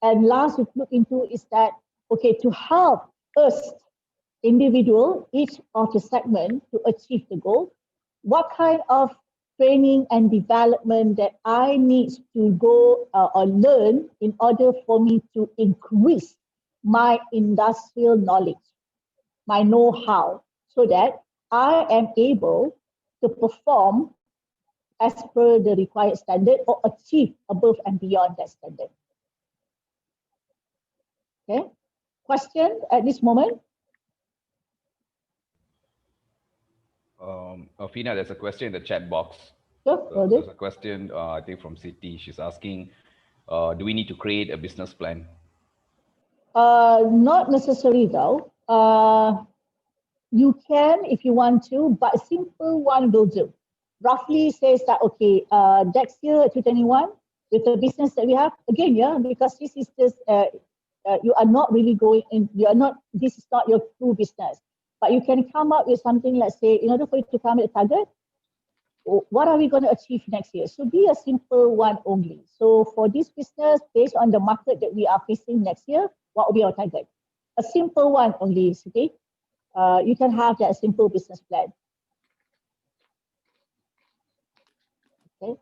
And last we look into is that, okay, to help us individual, each of the segment to achieve the goal, what kind of training and development that I need to go or learn in order for me to increase my industrial knowledge, my know-how, so that I am able to perform as per the required standard or achieve above and beyond that standard. Okay, question at this moment? Fina, there's a question in the chat box. Sure, There's a question, I think from Siti. She's asking, do we need to create a business plan? Not necessary though. You can if you want to, but a simple one will do. Roughly says that, okay, next year, 2021, with the business that we have, again, yeah, because this is just, you are not really going in, this is not your true business. But you can come up with something, let's say, in order for you to come with a target, what are we going to achieve next year? So be a simple one only. So for this business, based on the market that we are facing next year, what will be our target? A simple one only, okay? You can have that simple business plan. Okay.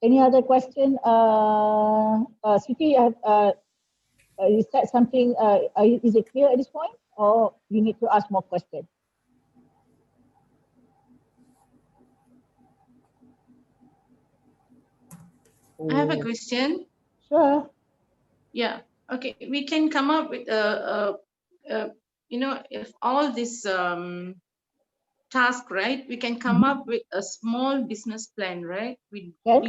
Any other question? Siti, is that something, is it clear at this point, or you need to ask more questions? I have a question. Sure. Yeah. Okay. We can come up with you know, if all this task, right? We can come up with a small business plan, right? Yeah.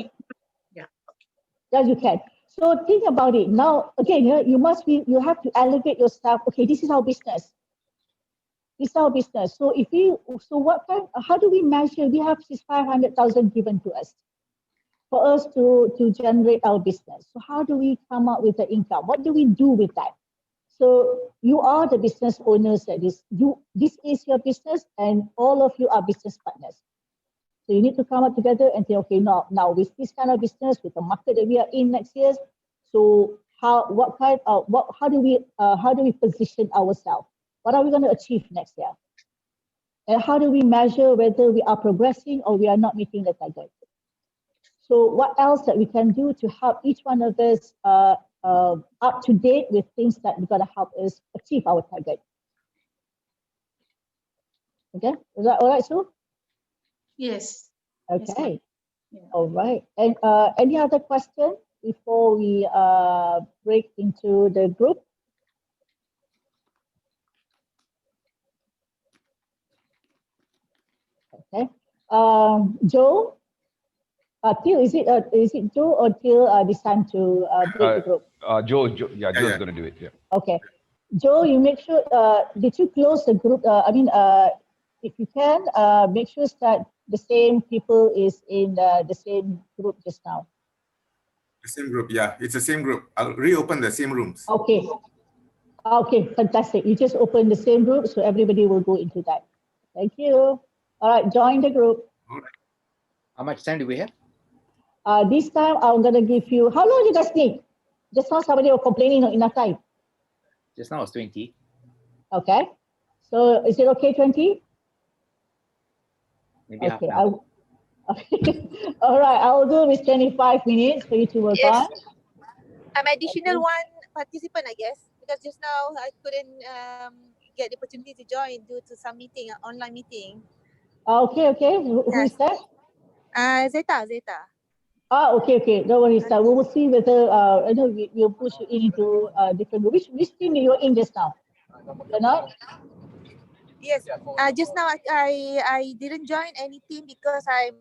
Yes, you can. So think about it. Now, again, you have to elevate yourself. Okay, this is our business. This is our business. So how do we measure? We have this 500,000 given to us for us to generate our business. So how do we come up with the income? What do we do with that? So you are the business owners at this. This is your business, and all of you are business partners. So you need to come up together and say, okay, now with this kind of business, with the market that we are in next year, so how do we position ourselves? What are we going to achieve next year? And how do we measure whether we are progressing or we are not meeting the target? So what else that we can do to help each one of us up to date with things that are going to help us achieve our target? Okay, is that all right, Sue? Yes. Okay. Yes. All right. And any other questions before we break into the group? Okay. Joe, Till, is it Joe or Till this time to break the group? Joe, yeah, Joe's going to do it. Yeah. Okay. Joe, you make sure, did you close the group? If you can, make sure that the same people is in the same group just now. The same group, yeah. It's the same group. I'll reopen the same rooms. Okay. Okay, fantastic. You just open the same group, so everybody will go into that. Thank you. All right, join the group. All right. How much time do we have? This time, I'm going to give you, how long you guys need? Just now somebody was complaining not enough time. Just now it's 20. Okay. So is it okay, 20? Maybe okay. half All right, I'll do with 25 minutes for you to work on. I'm additional one participant, I guess, because just now I couldn't get the opportunity to join due to some meeting, online meeting. Okay. Who is that? Zeta. Okay. Don't worry, sir. We will see whether we'll push you into different group. Which team you're in just now? You're not? Yes. Just now I didn't join any team because I'm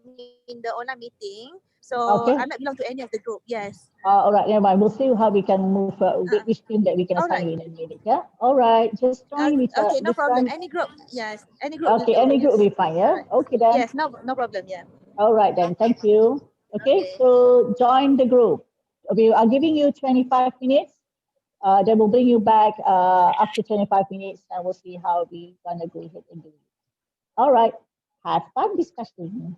in the online meeting. So Okay. I'm not belong to any of the group. Yes. All right, never mind. We'll see how we can move, which team that we can assign you in a minute. Yeah. All right. Just join with okay, no problem. different. Any group. Yes. Any group. Okay, any group will be fine. Yeah. Okay then. Yes. No problem. Yeah. All right then. Thank you. Okay. So join the group. We are giving you 25 minutes. Then we'll bring you back after 25 minutes, and we'll see how we gonna go ahead and do it. All right. Have fun discussing.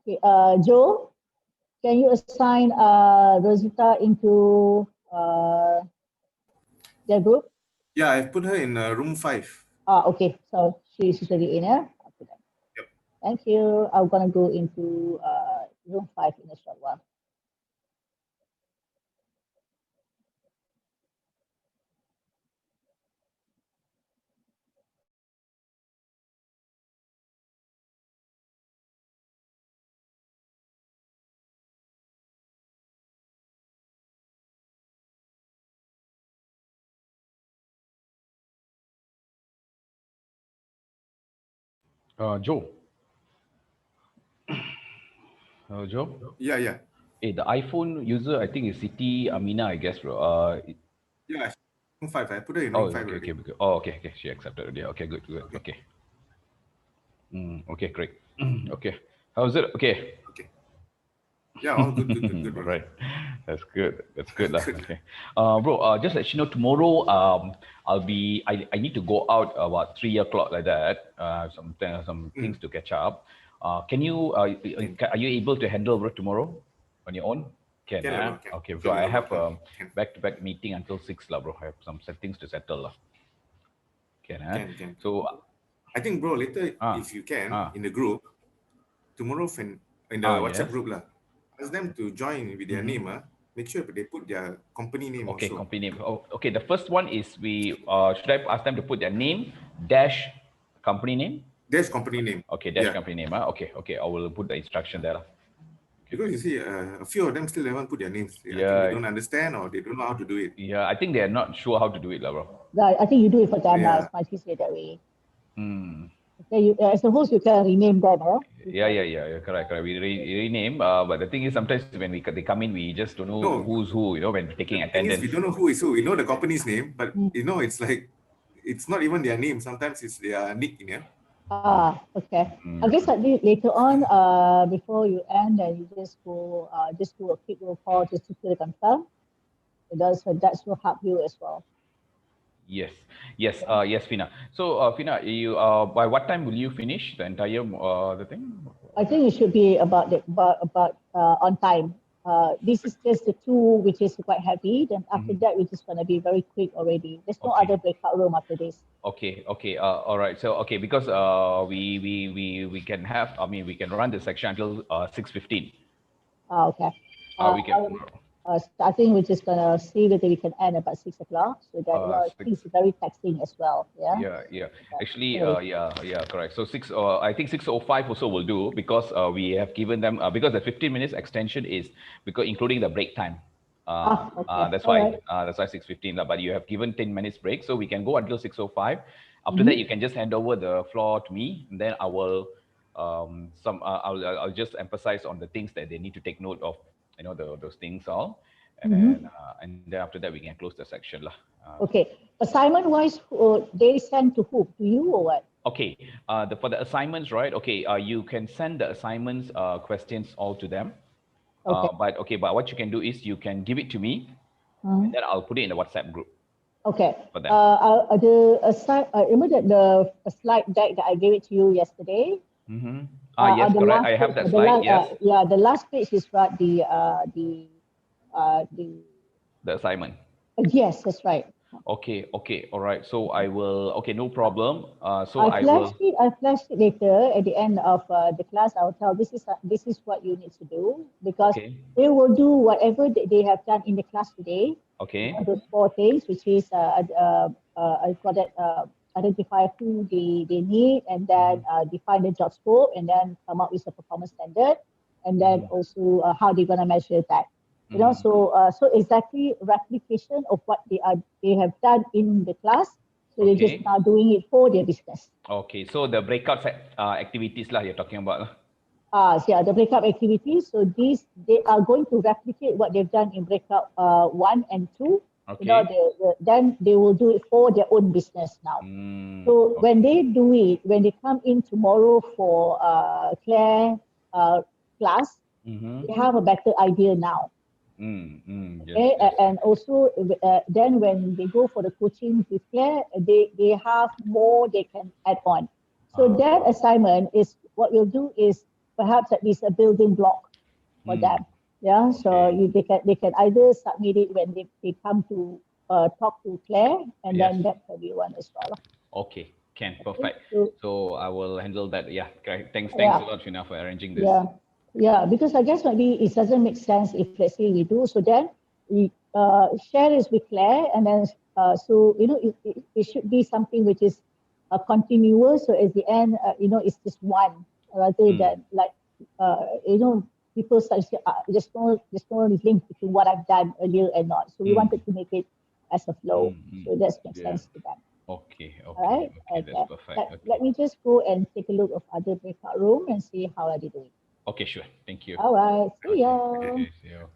Okay, Joe, can you assign Rosita into their group? Yeah, I've put her in room 5. Okay. So she's already in here. Okay, yep. Thank you. I'm gonna go into room 5 in a short while. Joe. Joe? Yeah. Hey, the iPhone user, I think is Siti Amina, I guess, bro. Yeah, room 5. I put her in room 5 okay, already. okay. She accepted already. Okay, good. Okay. Okay, great. Okay. How's it? Okay. Yeah, all good. Right. That's good. Lah. Okay. Bro, just let you know, tomorrow I need to go out about 3 o'clock like that. Some things to catch up. Can you are you able to handle bro tomorrow on your own? Can. Okay, so I have a back-to-back meeting until 6 lah, bro. I have some things to settle lah. Can. So I think, bro, later if you can in the group tomorrow in the WhatsApp group lah. Ask them to join with their name. Make sure they put their company name also. Company name. Okay, the first one is should I ask them to put their name dash company name? Dash company name. Okay, dash company name. Okay. I will put the instruction there. Because you see, a few of them still haven't put their names. I think they don't understand or they don't know how to do it. Yeah, I think they are not sure how to do it, bro. Right, I think you do it for them. It's much easier that way. Okay, as a host, you can rename them. Yeah, correct. We rename, but the thing is, sometimes when they come in, we just don't know who's who. When taking attendance, we don't know who is who. We know the company's name, but it's like it's not even their name. Sometimes it's their nick in here. Okay. I guess later on, before you end, you just do a quick roll call just to confirm. That will help you as well. Yes, Fina. So, Fina, you by what time will you finish the entire the thing? I think it should be about on time. This is just the 2, which is quite heavy. Then after that, we're just gonna be very quick already. There's no other breakout room after this. Okay. All right. So, because we can have. I mean, we can run the section until 6:15. Okay. We can. starting, we're just gonna see whether we can end about 6 o'clock. So that it's very taxing as well. Yeah. Yeah. Actually, correct. So I think 6:05 also will do because we have given them because the 15 minutes extension is because including the break time. Okay. That's why 6:15. But you have given 10 minutes break, so we can go until 6:05. After that, you can just hand over the floor to me, and then I will I'll just emphasize on the things that they need to take note of. Those things all, and then after that we can close the section lah. Okay. Assignment wise, they send to who? To you or what? Okay. For the assignments, right? Okay. You can send the assignments questions all to them. Okay. But what you can do is you can give it to me, and then I'll put it in the WhatsApp group. Okay. For them. Remember that the slide deck that I gave it to you yesterday. Yes, correct. I have that slide. Yes. The last page is what the assignment. Yes, that's right. Okay, all right. So I will. Okay, no problem. I flashed it later at the end of the class. I will tell this is what you need to do because they will do whatever they have done in the class today. Okay. Those 4 things, which is identify who they need, and then define the job scope, and then come up with a performance standard, and then also how they're gonna measure that. So exactly replication of what they have done in the class. So they're just now doing it for their business. Okay, so the breakout activities lah you're talking about. The breakout activities. So they are going to replicate what they've done in breakout 1 and 2. Okay. Then they will do it for their own business now. So when they do it, when they come in tomorrow for Claire class, they have a better idea now. Yes. And also then when they go for the coaching with Claire, they have more they can add on. So that assignment is what we'll do is perhaps at least a building block for them. Yeah, so they can either submit it when they come to talk to Claire, and then that can be one as well. Okay, perfect. So I will handle that. Yeah, correct. Thanks a lot, Shafinah, for arranging this. Yeah, because I guess maybe it doesn't make sense if let's say we do. So then we share this with Claire, and then it should be something which is continuous. So at the end, it's just one rather than like people start to say, there's no link between what I've done earlier and not. So we wanted to make it as a flow. So that makes sense to them. Okay. All right. That's perfect. Let me just go and take a look of other breakout room and see how are they doing. Okay, sure. Thank you. All right. See ya. Okay, see you.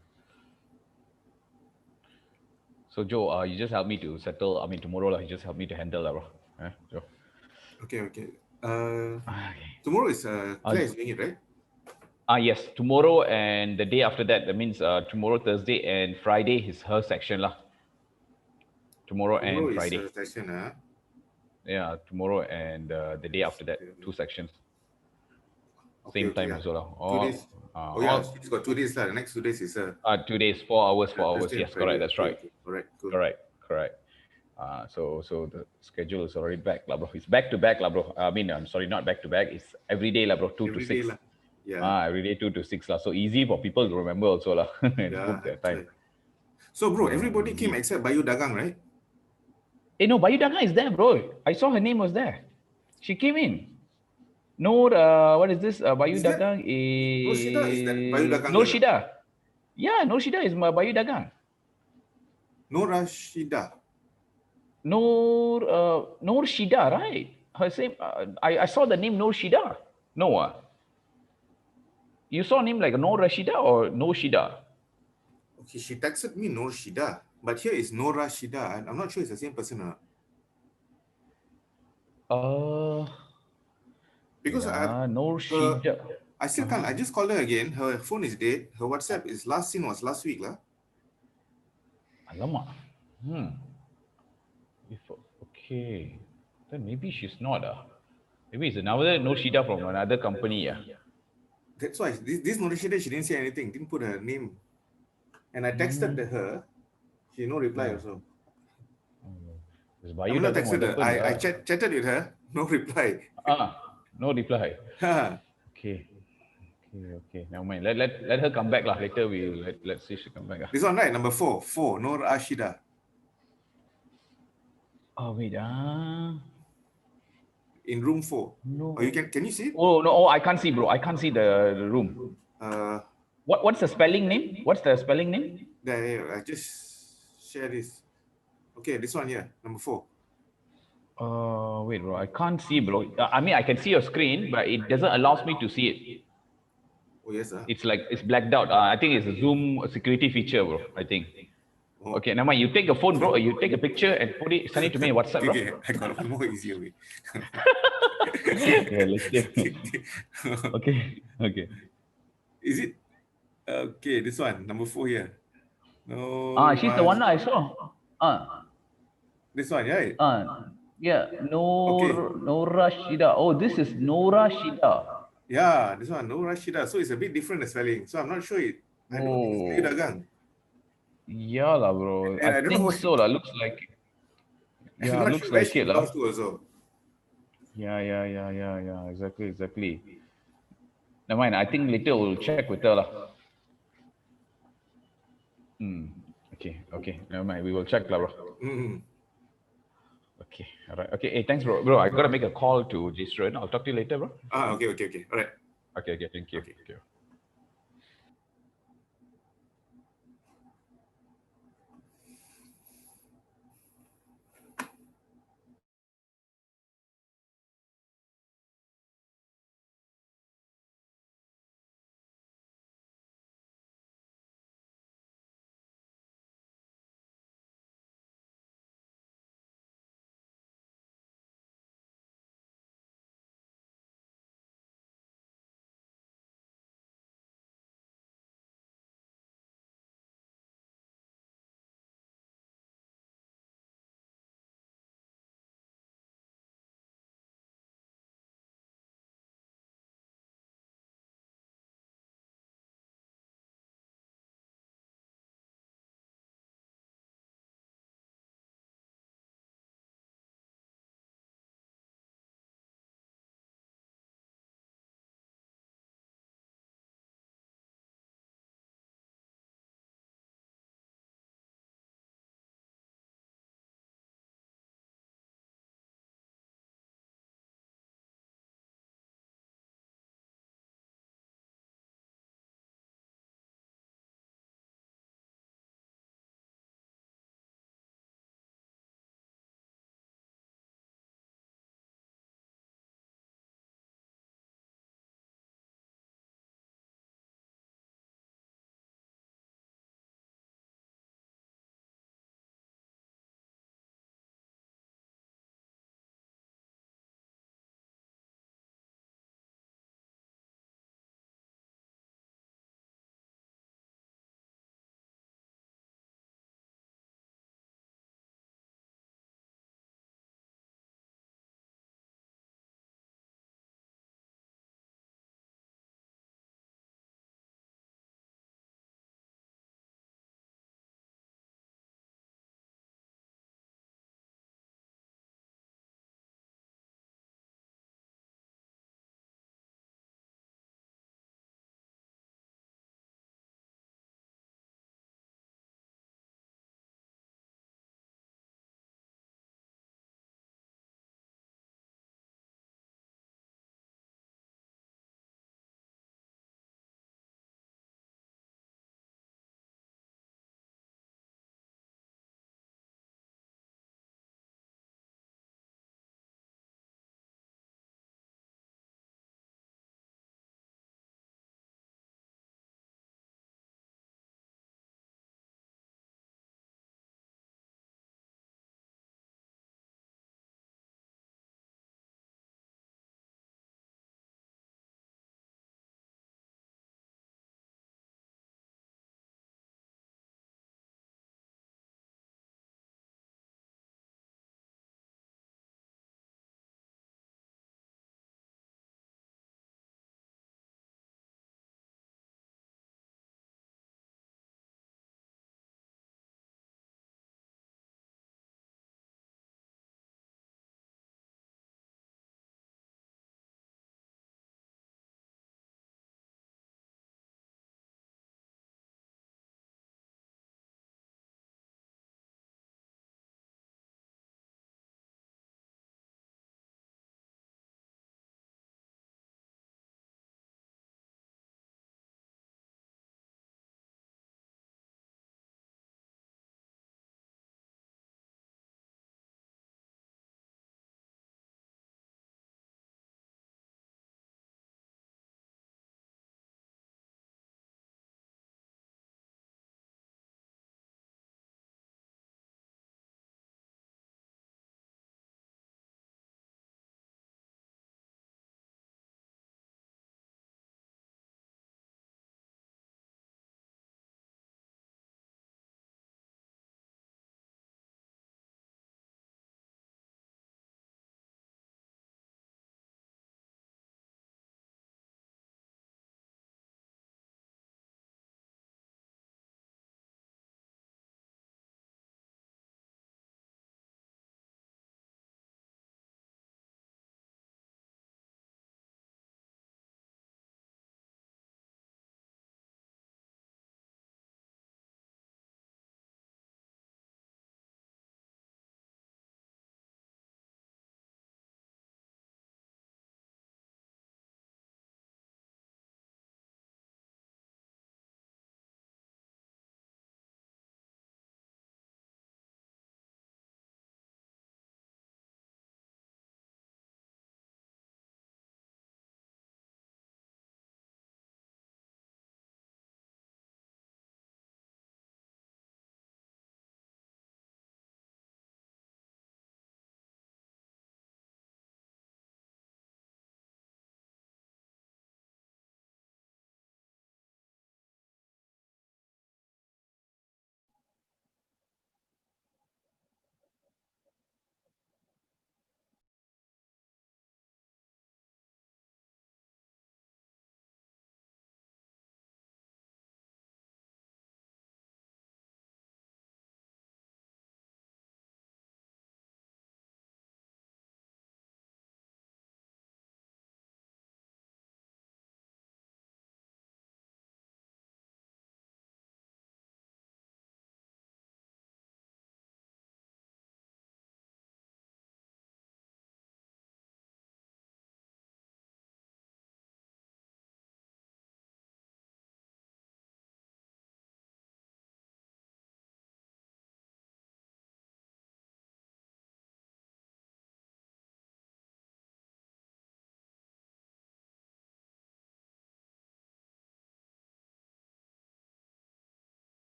So Joe, you just help me to settle. I mean, tomorrow you just help me to handle that, Joe. Okay. Tomorrow is Claire is doing it, right? Yes, tomorrow and the day after that. That means tomorrow, Thursday, and Friday is her section lah. Tomorrow and Friday. Is her section, Yeah, tomorrow and the day after that, 2 sections. Same time also lah. 2 days. She's got 2 days lah. The next 2 days is 2 days, 4 hours, 4 hours. Yes, correct. That's right. Correct. Correct. So the schedule is already back lah, bro. It's back to back lah, bro. I mean, I'm sorry, not back to back. It's every day lah, bro. 2 to 6. Every day 2 to 6 lah. So easy for people to remember also lah. Book their time. So bro, everybody came except Bayu Dagang, right? No, Bayu Dagang is there, bro. I saw her name was there. She came in. Noor, what is this? Bayu Dagang is... Noor Shida is that Bayu Dagang? Noor Shida. Yeah, Noor Shida is Bayu Dagang. Noor Shida. Noor Shida, right? Her same. I saw the name Noor Shida. No. You saw a name like Noor Rashida or Noor Shida? Okay, she texted me Noor Shida, but here is Nora Shida. I'm not sure it's the same person or not. Because Noor Shida. I still can't. I just called her again. Her phone is dead. Her WhatsApp is last seen was last week lah. Alamak. Okay. Then maybe she's not. Maybe it's another Noor Shida from another company. That's why this Noor Shida, she didn't say anything. Didn't put her name. And I texted her. She no reply also. I'm not texted her. I chatted with her. No reply. No reply. Okay. Okay. Never mind. Let her come back lah. Later let's see she come back. This one, right? Number 4. 4, Nur Ashida. Oh wait. In room 4. No. Oh, can you see it? Oh no. Oh, I can't see, bro. I can't see the room. What's the spelling name? What's the spelling name? There, I just share this. Okay, this one here, number 4. Wait, bro. I can't see, bro. I mean, I can see your screen, but it doesn't allows me to see it. Oh yes, It's like it's blacked out. I think it's a Zoom security feature, bro. I think. Oh. Okay, never mind. You take a phone, bro. You take a picture and send it to me in WhatsApp, bro. Okay, I got one more easier way. Yeah, let's see. Okay. Is it? Okay, this one, number 4 here. No. She's the one I saw. This one, right? Yeah. Nora Shida. Oh, this is Nora Shida. Yeah, this one, Nur Ashida. So it's a bit different the spelling. So I'm not sure it. I don't think it's Melayu Dagang. Yeah, lah, bro. And I don't know think what so, lah. Looks like. I'm Yeah, not looks sure where like she it, lah. belongs to also. Yeah. Exactly. Never mind. I think later we'll check with her, lah. Okay. Never mind. We will check, lah, bro. Okay. All right. Okay. Hey, thanks, bro. Bro, I gotta make a call to Jisron. I'll talk to you later, bro. Okay. All right. Okay. Thank you. Thank you.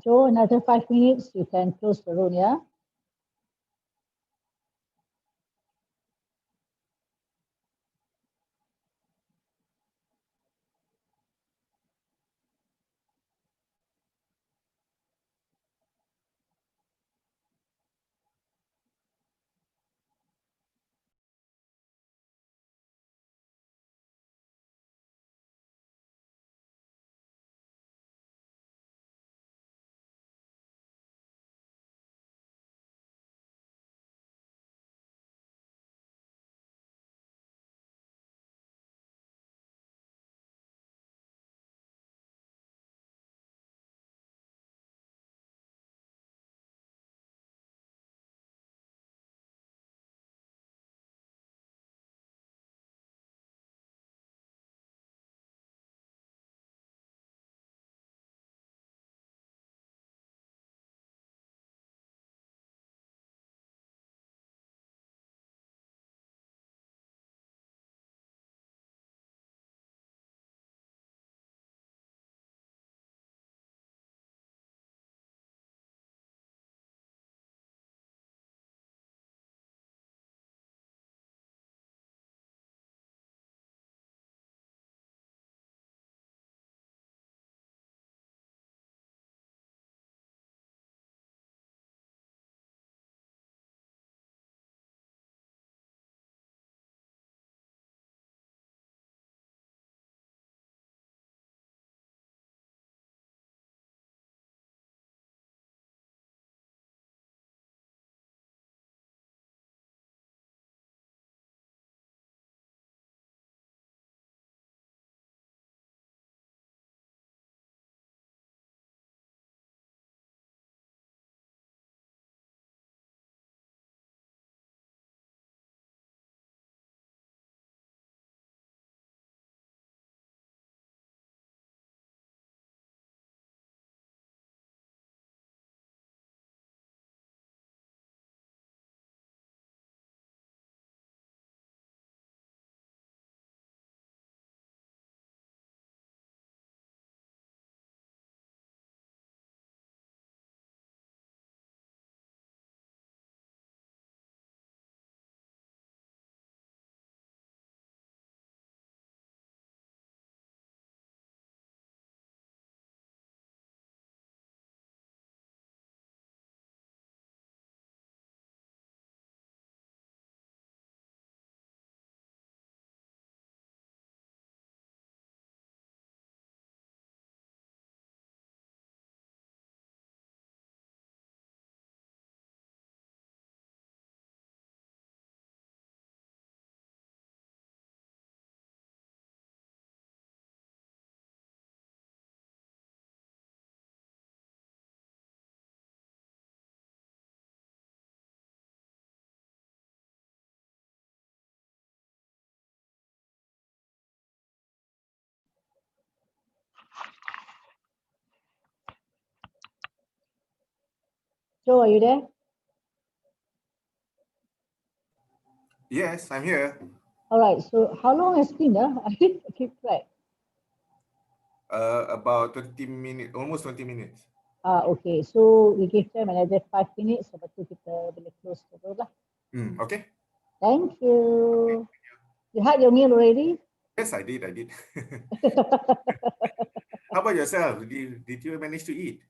Joe, another 5 minutes, you can close the room, yeah? Joe, are you there? Yes, I'm here. All right, so how long has it been? I keep track. About 20 minutes, almost 20 minutes. Okay, so we give them another 5 minutes, lepas tu kita boleh close the door lah. Okay. Thank you. You had your meal already? Yes, I did. How about yourself? Did you manage to eat?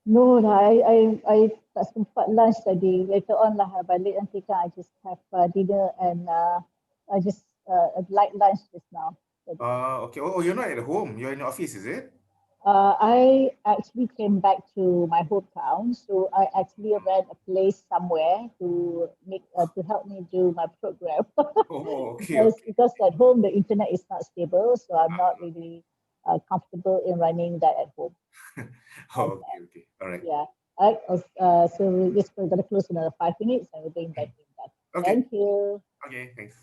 No, I tak sempat lunch tadi. Later on lah, balik nanti kan I just have dinner and I just a light lunch just now. Okay. Oh, you're not at home. You're in the office, is it? I actually came back to my hometown, so I actually rent a place somewhere to make to help me do my program. Oh, okay. because at home the internet is not stable, so I'm not really comfortable in running that at home. Okay. All right. Yeah. All right. So we're just going to close another 5 minutes and we're going back in that. Okay. Thank you. Okay, thanks.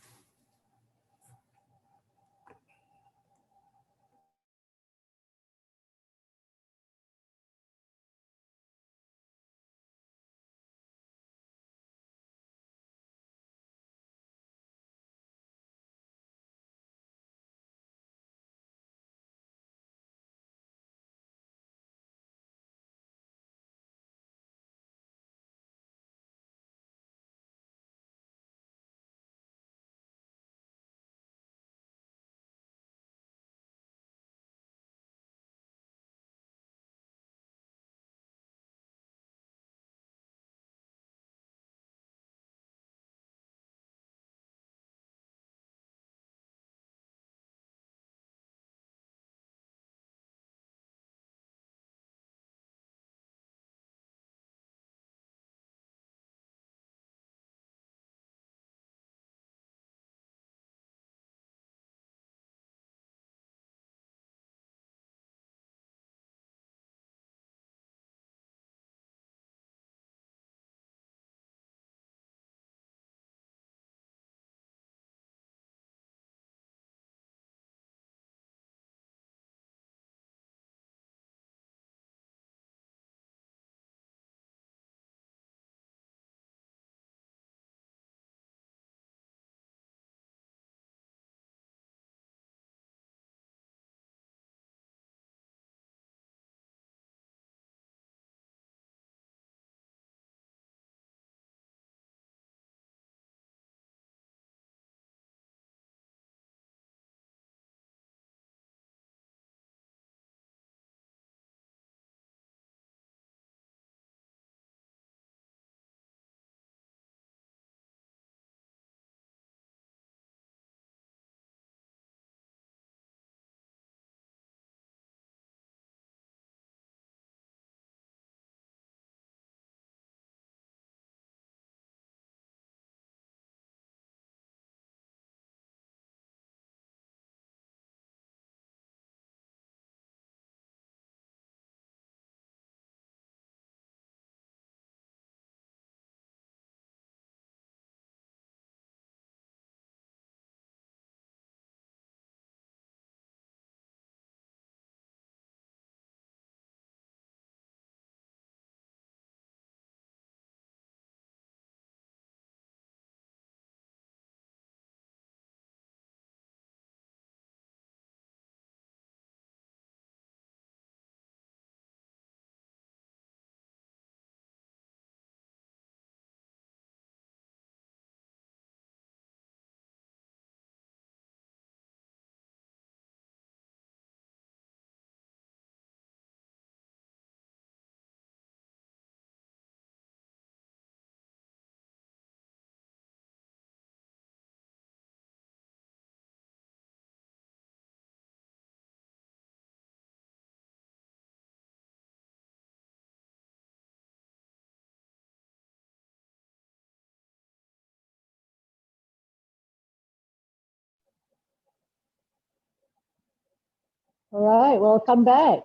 All right, welcome back.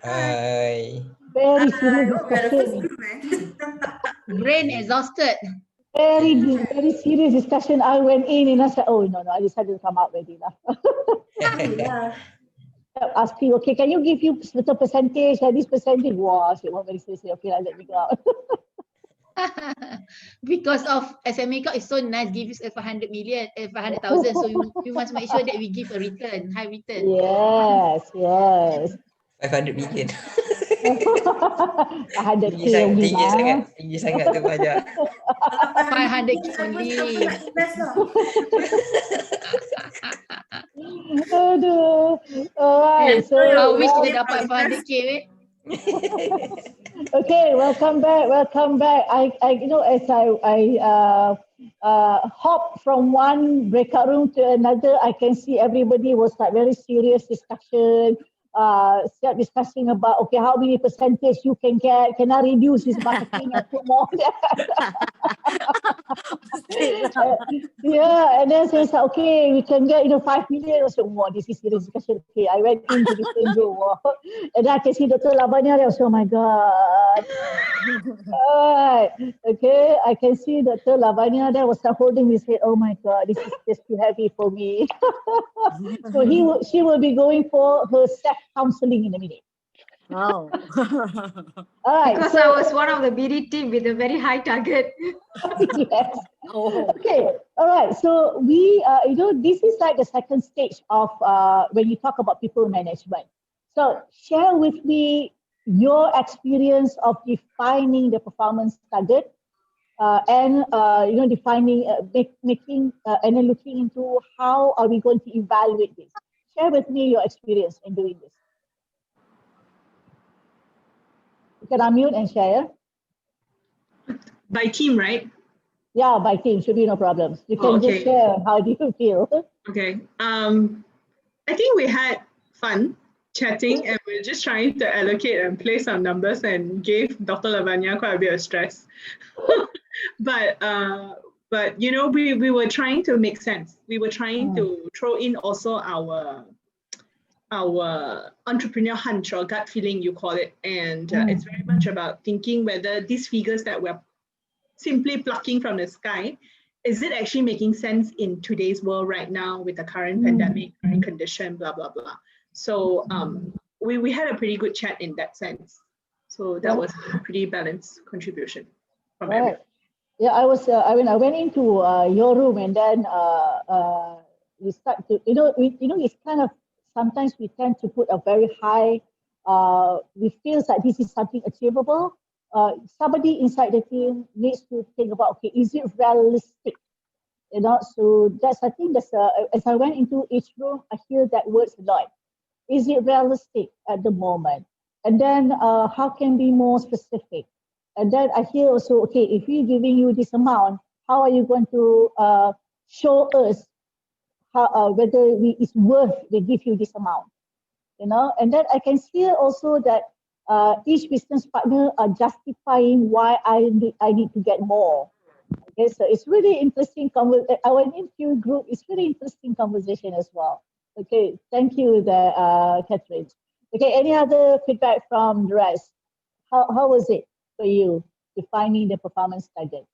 Hi. Very serious Oh, we are the first discussion. group, man. Brain exhausted. Very serious discussion. I went in and I said, oh, no, I decided to come out already. Yeah. Ask you, okay, can you give you certain percentage, this percentage? Wow, I said, well, very seriously, okay, let me go out. Because of SME Corp is so nice, give us 500 million, 500,000. So we must make sure that we give a return, high return. Yes. 500 million. 100K Tinggi sangat tu pajak. 500K only. Aduh. Alright, so I wish kita dapat 500K. Okay, welcome back. I as I hop from one breakout room to another, I can see everybody was like very serious discussion. Start discussing about, okay, how many percentage you can get? Can I reduce this marketing and put more there? Yeah, and then says, okay, we can get 5 million. I said, wow, this is serious discussion. Okay, I went into different room. And then I can see Dr. Lavanya there. Oh my God. Alright, okay, I can see Dr. Lavanya there was holding his head. Oh my God, this is just too heavy for me. So she will be going for her self-counseling in a minute. Wow. All right. Because I was one of the BD team with a very high target. Yes. Okay. All right. So we, this is like the second stage of when you talk about people management. So share with me your experience of defining the performance target and defining, making, and then looking into how are we going to evaluate this. Share with me your experience in doing this. You can unmute and share. By team, right? Yeah, by team, should be no problems. You can just share how do you feel. Okay. I think we had fun chatting and we're just trying to allocate and play some numbers and gave Dr. Lavanya quite a bit of stress. but we were trying to make sense. We were trying to throw in also our entrepreneur hunch or gut feeling, you call it. And it's very much about thinking whether these figures that we're simply plucking from the sky, is it actually making sense in today's world right now with the current pandemic, current condition, blah, blah, blah. So we had a pretty good chat in that sense. So that was a pretty balanced contribution from everyone. Yeah, I went into your room and then we start to, it's kind of, sometimes we tend to put a very high, we feel that this is something achievable. Somebody inside the team needs to think about, okay, is it realistic? So I think as I went into each room, I hear that words a lot. Is it realistic at the moment? And then how can be more specific? And then I hear also, okay, if we're giving you this amount, how are you going to show us how, whether it's worth to give you this amount? And then I can hear also that each business partner are justifying why I need to get more. Okay, so it's really interesting. Our interview group is really interesting conversation as well. Okay, thank you, Catherine. Okay, any other feedback from the rest? How was it for you defining the performance target?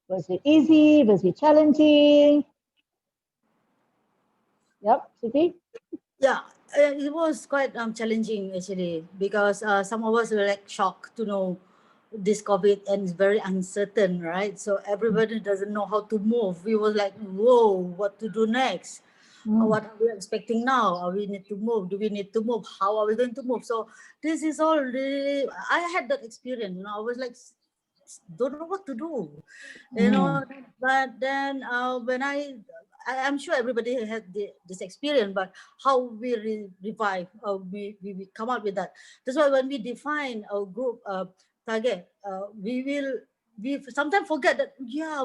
Was it easy? Was it challenging? Yep, Siti? Yeah, it was quite challenging actually because some of us were like shocked to know this COVID and it's very uncertain, right? So everybody doesn't know how to move. We were like, whoa, what to do next? What are we expecting now? Are we need to move? Do we need to move? How are we going to move? So this is all really, I had that experience, I was like, don't know what to do, but then when I'm sure everybody had this experience, but how we revive, we come up with that. That's why when we define our group target, we sometimes forget that,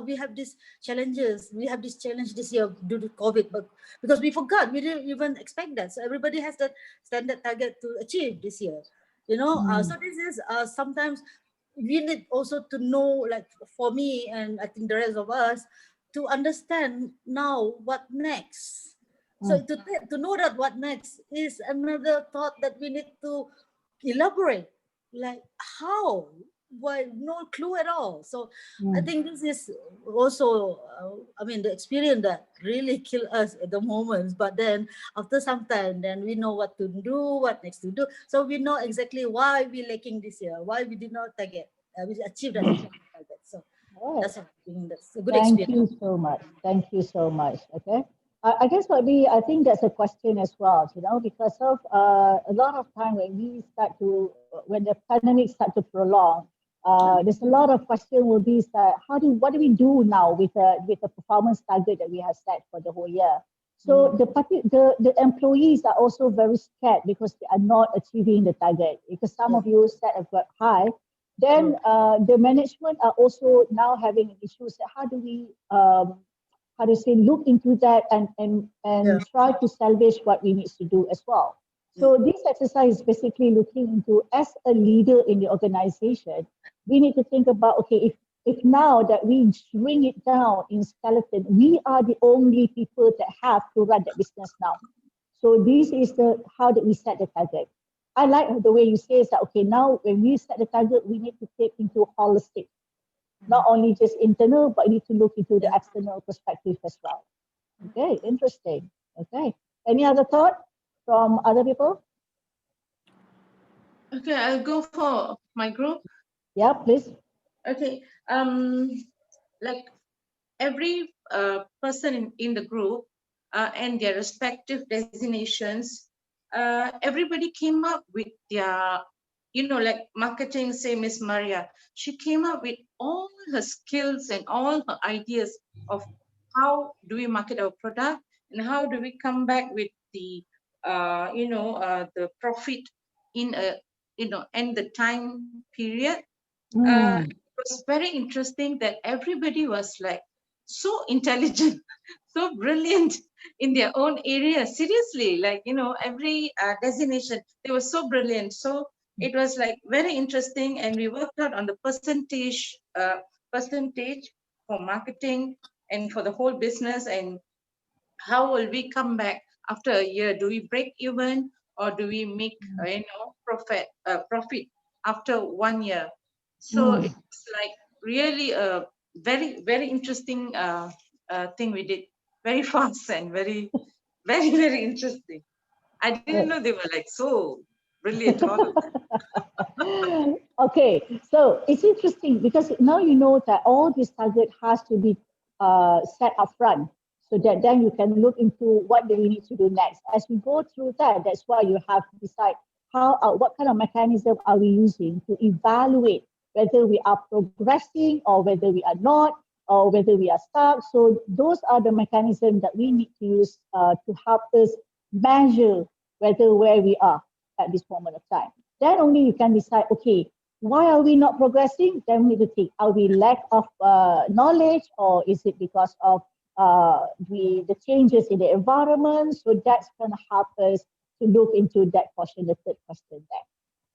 we have these challenges. We have this challenge this year due to COVID, but because we forgot, we didn't even expect that. So everybody has that standard target to achieve this year, so this is sometimes we need also to know, like for me and I think the rest of us, to understand now what next. So to know that what next is another thought that we need to elaborate. Like how? Why? No clue at all. So I think this is also, I mean, the experience that really kill us at the moment. But then after some time, then we know what to do, what next to do. So we know exactly why we lacking this year, why we did not target, we achieve that target. So that's something that's a good Thank experience. you so much. Thank you so much. Okay. I guess I think that's a question as well, because of a lot of time when the pandemic start to prolong, there's a lot of question will be that what do we do now with the performance target that we have set for the whole year? So the employees are also very scared because they are not achieving the target, because some of you set a quite high. Then the management are also now having issues. How do we look into that and try to salvage what we need to do as well. So this exercise is basically looking into, as a leader in the organization, we need to think about, okay, if now that we bring it down in skeleton, we are the only people that have to run that business now. So this is how that we set the target. I like the way you say is that, okay, now when we set the target, we need to take into holistic, not only just internal, but you need to look into the external perspective as well. Okay, interesting. Okay, any other thought from other people? Okay, I'll go for my group. Yeah, please. Okay, like every person in the group and their respective designations, everybody came up with their, like marketing, say Miss Maria, she came up with all her skills and all her ideas of how do we market our product and how do we come back with the, the profit in and the time period. It was very interesting that everybody was like so intelligent, so brilliant in their own area. Seriously, like, every designation, they were so brilliant. So it was like very interesting, and we worked out on the percentage for marketing and for the whole business, and how will we come back after a year? Do we break even or do we make profit after 1 year? So it's like really a very, very interesting thing we did, very fast and very, very, very interesting. I didn't know they were like so brilliant, all of them. Okay, so it's interesting because now you know that all this target has to be set up front, so that then you can look into what do we need to do next. As we go through that, that's why you have to decide what kind of mechanism are we using to evaluate whether we are progressing or whether we are not, or whether we are stuck. So those are the mechanisms that we need to use to help us measure where we are at this moment of time. Then only you can decide, okay, why are we not progressing? Then we need to think, are we lack of knowledge, or is it because of the changes in the environment? So that's going to help us to look into that portion, the third question there.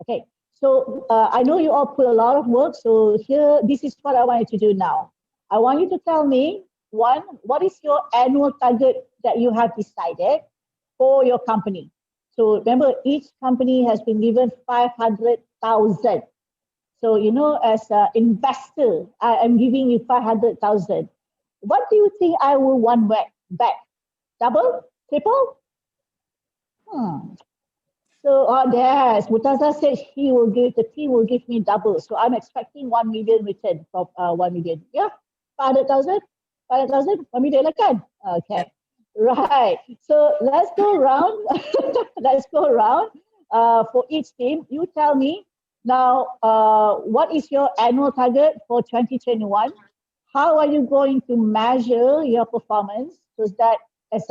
Okay, so I know you all put a lot of work. So here, this is what I want you to do now. I want you to tell me, one, what is your annual target that you have decided for your company? So remember, each company has been given 500,000. So, as an investor, I am giving you 500,000. What do you think I will want back? Double? Triple? So yes, Murtaza said the team will give me double. So I'm expecting 1 million return from 1 million. Yeah, 500,000, 1 million again. Okay, right. So let's go around. Let's go around for each team. You tell me now, what is your annual target for 2021? How are you going to measure your performance so that as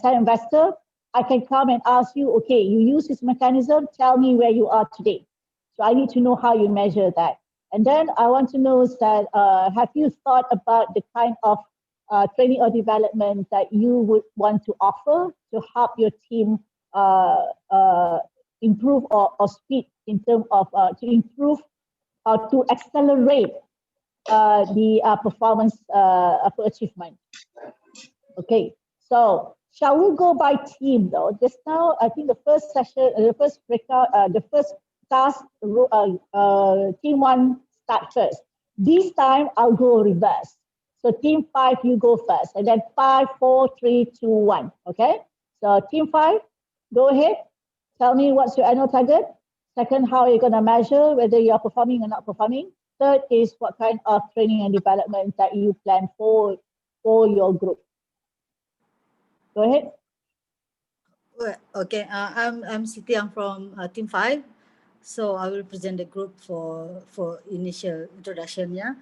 an investor, I can come and ask you, okay, you use this mechanism, tell me where you are today. So I need to know how you measure that. And then I want to know that, have you thought about the kind of training or development that you would want to offer to help your team improve or speed in terms of to improve or to accelerate the performance achievement? Okay, so Shall we go by team though? Just now, I think the first session, the first breakout, the first task, team 1 start first. This time I'll go reverse. So team 5, you go first, and then 5, 4, 3, 2, 1. Okay. So team 5, go ahead. Tell me what's your annual target. Second, how are you going to measure whether you are performing or not performing. Third is what kind of training and development that you plan for your group. Go ahead. Well, okay, I'm Siti. I'm from Team 5. So I will present the group for initial introduction. Yeah.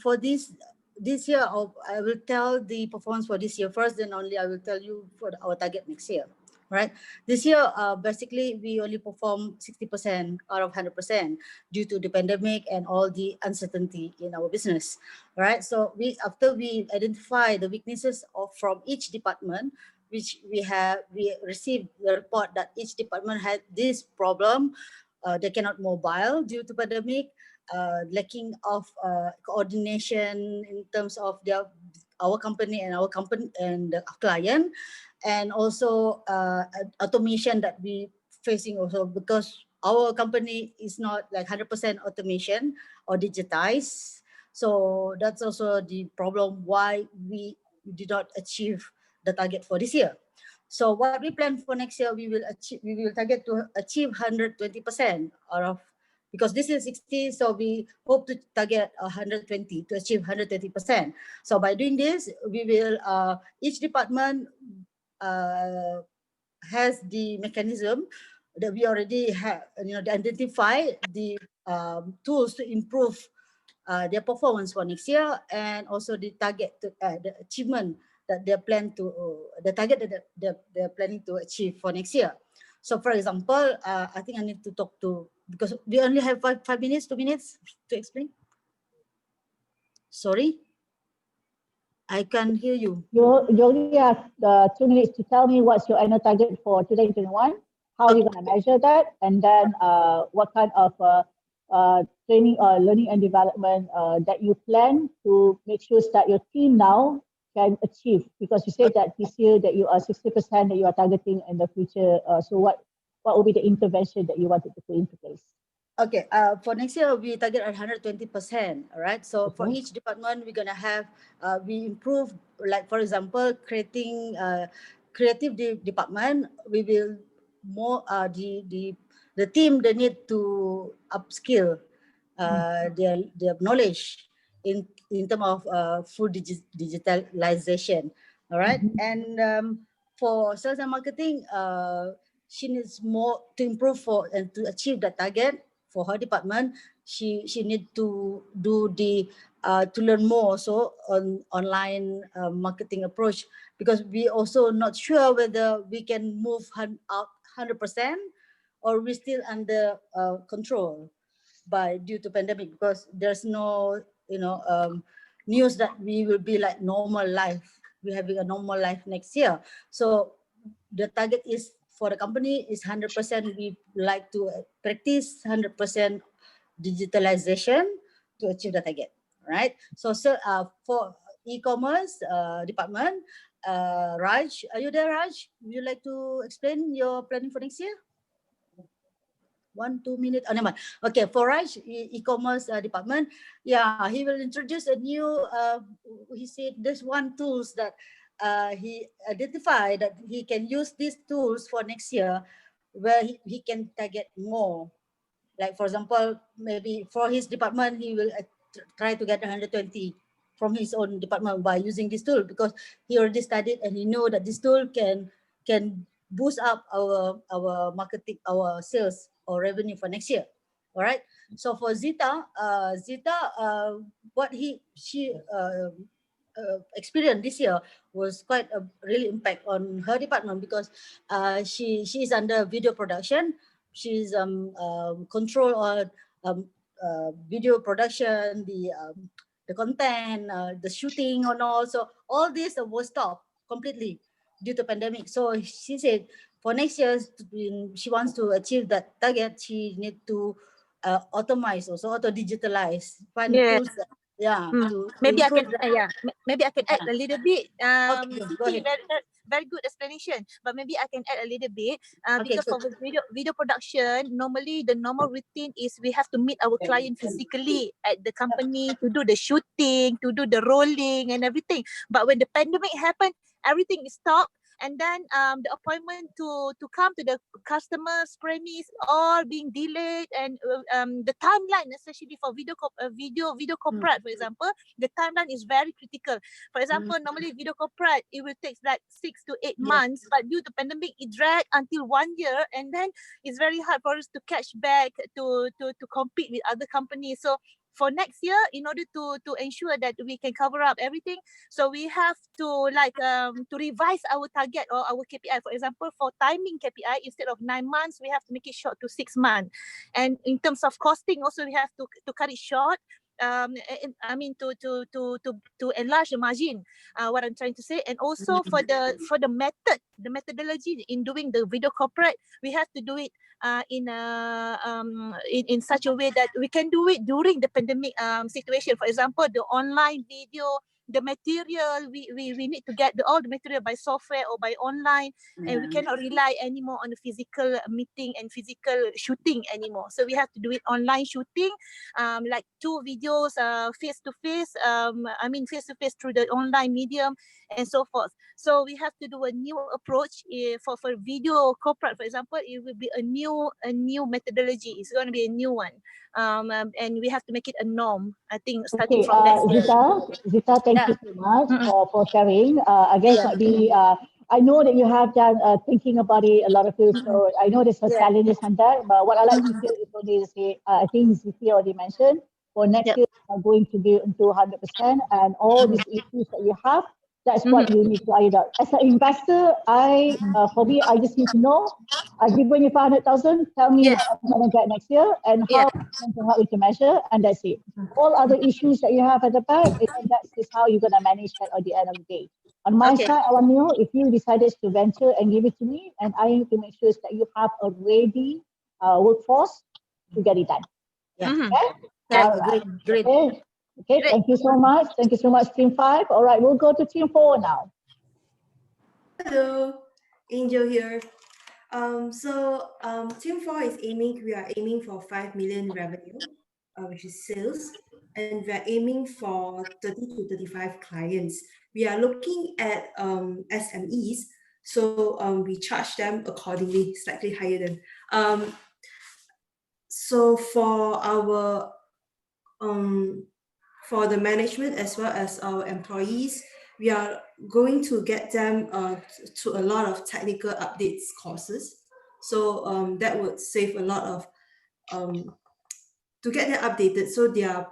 For this year, I will tell the performance for this year first. Then only I will tell you for our target next year. Right. This year, basically, we only perform 60% out of 100% due to the pandemic and all the uncertainty in our business. Right. So after we identify the weaknesses from each department, which we received the report that each department had this problem. They cannot mobile due to pandemic, lacking of coordination in terms of our company and the client, and also automation that we facing also, because our company is not like 100% automation or digitized. So that's also the problem why we did not achieve the target for this year. So what we plan for next year, we will target to achieve 120% out of, because this is 60, so we hope to target 120 to achieve 120%. So by doing this, we will each department has the mechanism that we already have, identify the tools to improve their performance for next year, and also the target the achievement that they plan to the target that they're planning to achieve for next year. So for example, I think I need to talk to, because we only have 2 minutes to explain. Sorry, I can't hear you. You only have 2 minutes to tell me what's your annual target for 2021. How are you going to measure that? And then what kind of training or learning and development that you plan to make sure that your team now can achieve? Because you said that this year that you are 60% that you are targeting in the future. So what will be the intervention that you wanted to put into place? Okay, for next year, we target at 120%, all right? So for each department, we're gonna have, we improve, like for example, creating creative department, we will more, the team, they need to upskill their knowledge in terms of full digitalization, all right? And for sales and marketing, she needs more to improve for and to achieve the target. For her department, she need to do the to learn more also on online marketing approach, because we also not sure whether we can move out 100% or we still under control due to pandemic, because there's no news that we will be like normal life. We're having a normal life next year. So the target is for the company is 100%. We like to practice 100% digitalization to achieve the target, right? So for e-commerce department, Raj, are you there, Raj? Would you like to explain your planning for next year? 1, 2 minutes. Oh, never mind. Okay, for Raj, e-commerce department, yeah, he will introduce a new. He said there's one tools that he identified that he can use these tools for next year, where he can target more. Like for example, maybe for his department, he will try to get 120 from his own department by using this tool, because he already studied and he know that this tool can boost up our marketing, our sales or revenue for next year. All right. So for Zita, what she experienced this year was quite a really impact on her department, because she is under video production. She's control on video production, the content, the shooting and all. So all this was stopped completely due to pandemic. So she said for next year, she wants to achieve that target, she need to automate, also auto digitalize, find tools Yeah. Maybe I can, improve. maybe I can add a little bit. Okay, go Siti, ahead. very good explanation. But maybe I can add a little bit Okay, because for good. video production, normally the normal routine is we have to meet our client physically at the company to do the shooting, to do the rolling and everything. But when the pandemic happened, everything is stopped. And then the appointment to come to the customer's premise all being delayed, and the timeline, especially for video corporate, for example, the timeline is very critical. For example, normally video corporate, it will take like 6 to 8 months, but due to pandemic, it dragged until 1 year, and then it's very hard for us to catch back to compete with other companies. So for next year, in order to ensure that we can cover up everything, so we have to to revise our target or our KPI. For example, for timing KPI, instead of 9 months, we have to make it short to 6 months. And in terms of costing, also we have to cut it short. I mean to enlarge the margin. What I'm trying to say, and also for the methodology in doing the video corporate, we have to do it in such a way that we can do it during the pandemic situation. For example, the online video, the material, we need to get all the material by software or by online, and we cannot rely anymore on the physical meeting and physical shooting anymore. So we have to do it online shooting, like 2 videos face to face, face to face through the online medium and so forth. So we have to do a new approach for video corporate, for example. It will be a new methodology. It's going to be a new one, and we have to make it a norm, I think, starting from next year. Zita, thank you so much for sharing. I guess I know that you have done thinking about it a lot of you, so I know there's some challenges on that, but what I like to hear is only to say, I think Zita already mentioned, for next year, are going to be into 100%, and all these issues that you have, that's what you need to iron out. As an investor, for me, I just need to know, I've given you 500,000, tell me what I'm going to get next year and how I'm going to help you to measure, and that's it. All other issues that you have at the back, that's just how you're going to manage that at the end of the day. On my side, I want to know if you decided to venture and give it to me, and I need to make sure that you have a ready workforce to get it done. Okay? All right. Great. Okay, thank you so much. Thank you so much, Team 5. All right, we'll go to Team 4 now. Hello, Angel here. Team 4 is we are aiming for 5 million revenue, which is sales, and we are aiming for 30 to 35 clients. We are looking at SMEs, so we charge them accordingly, slightly higher than. So for our for the management as well as our employees, we are going to get them to a lot of technical updates courses. So that would save a lot of, to get them updated so their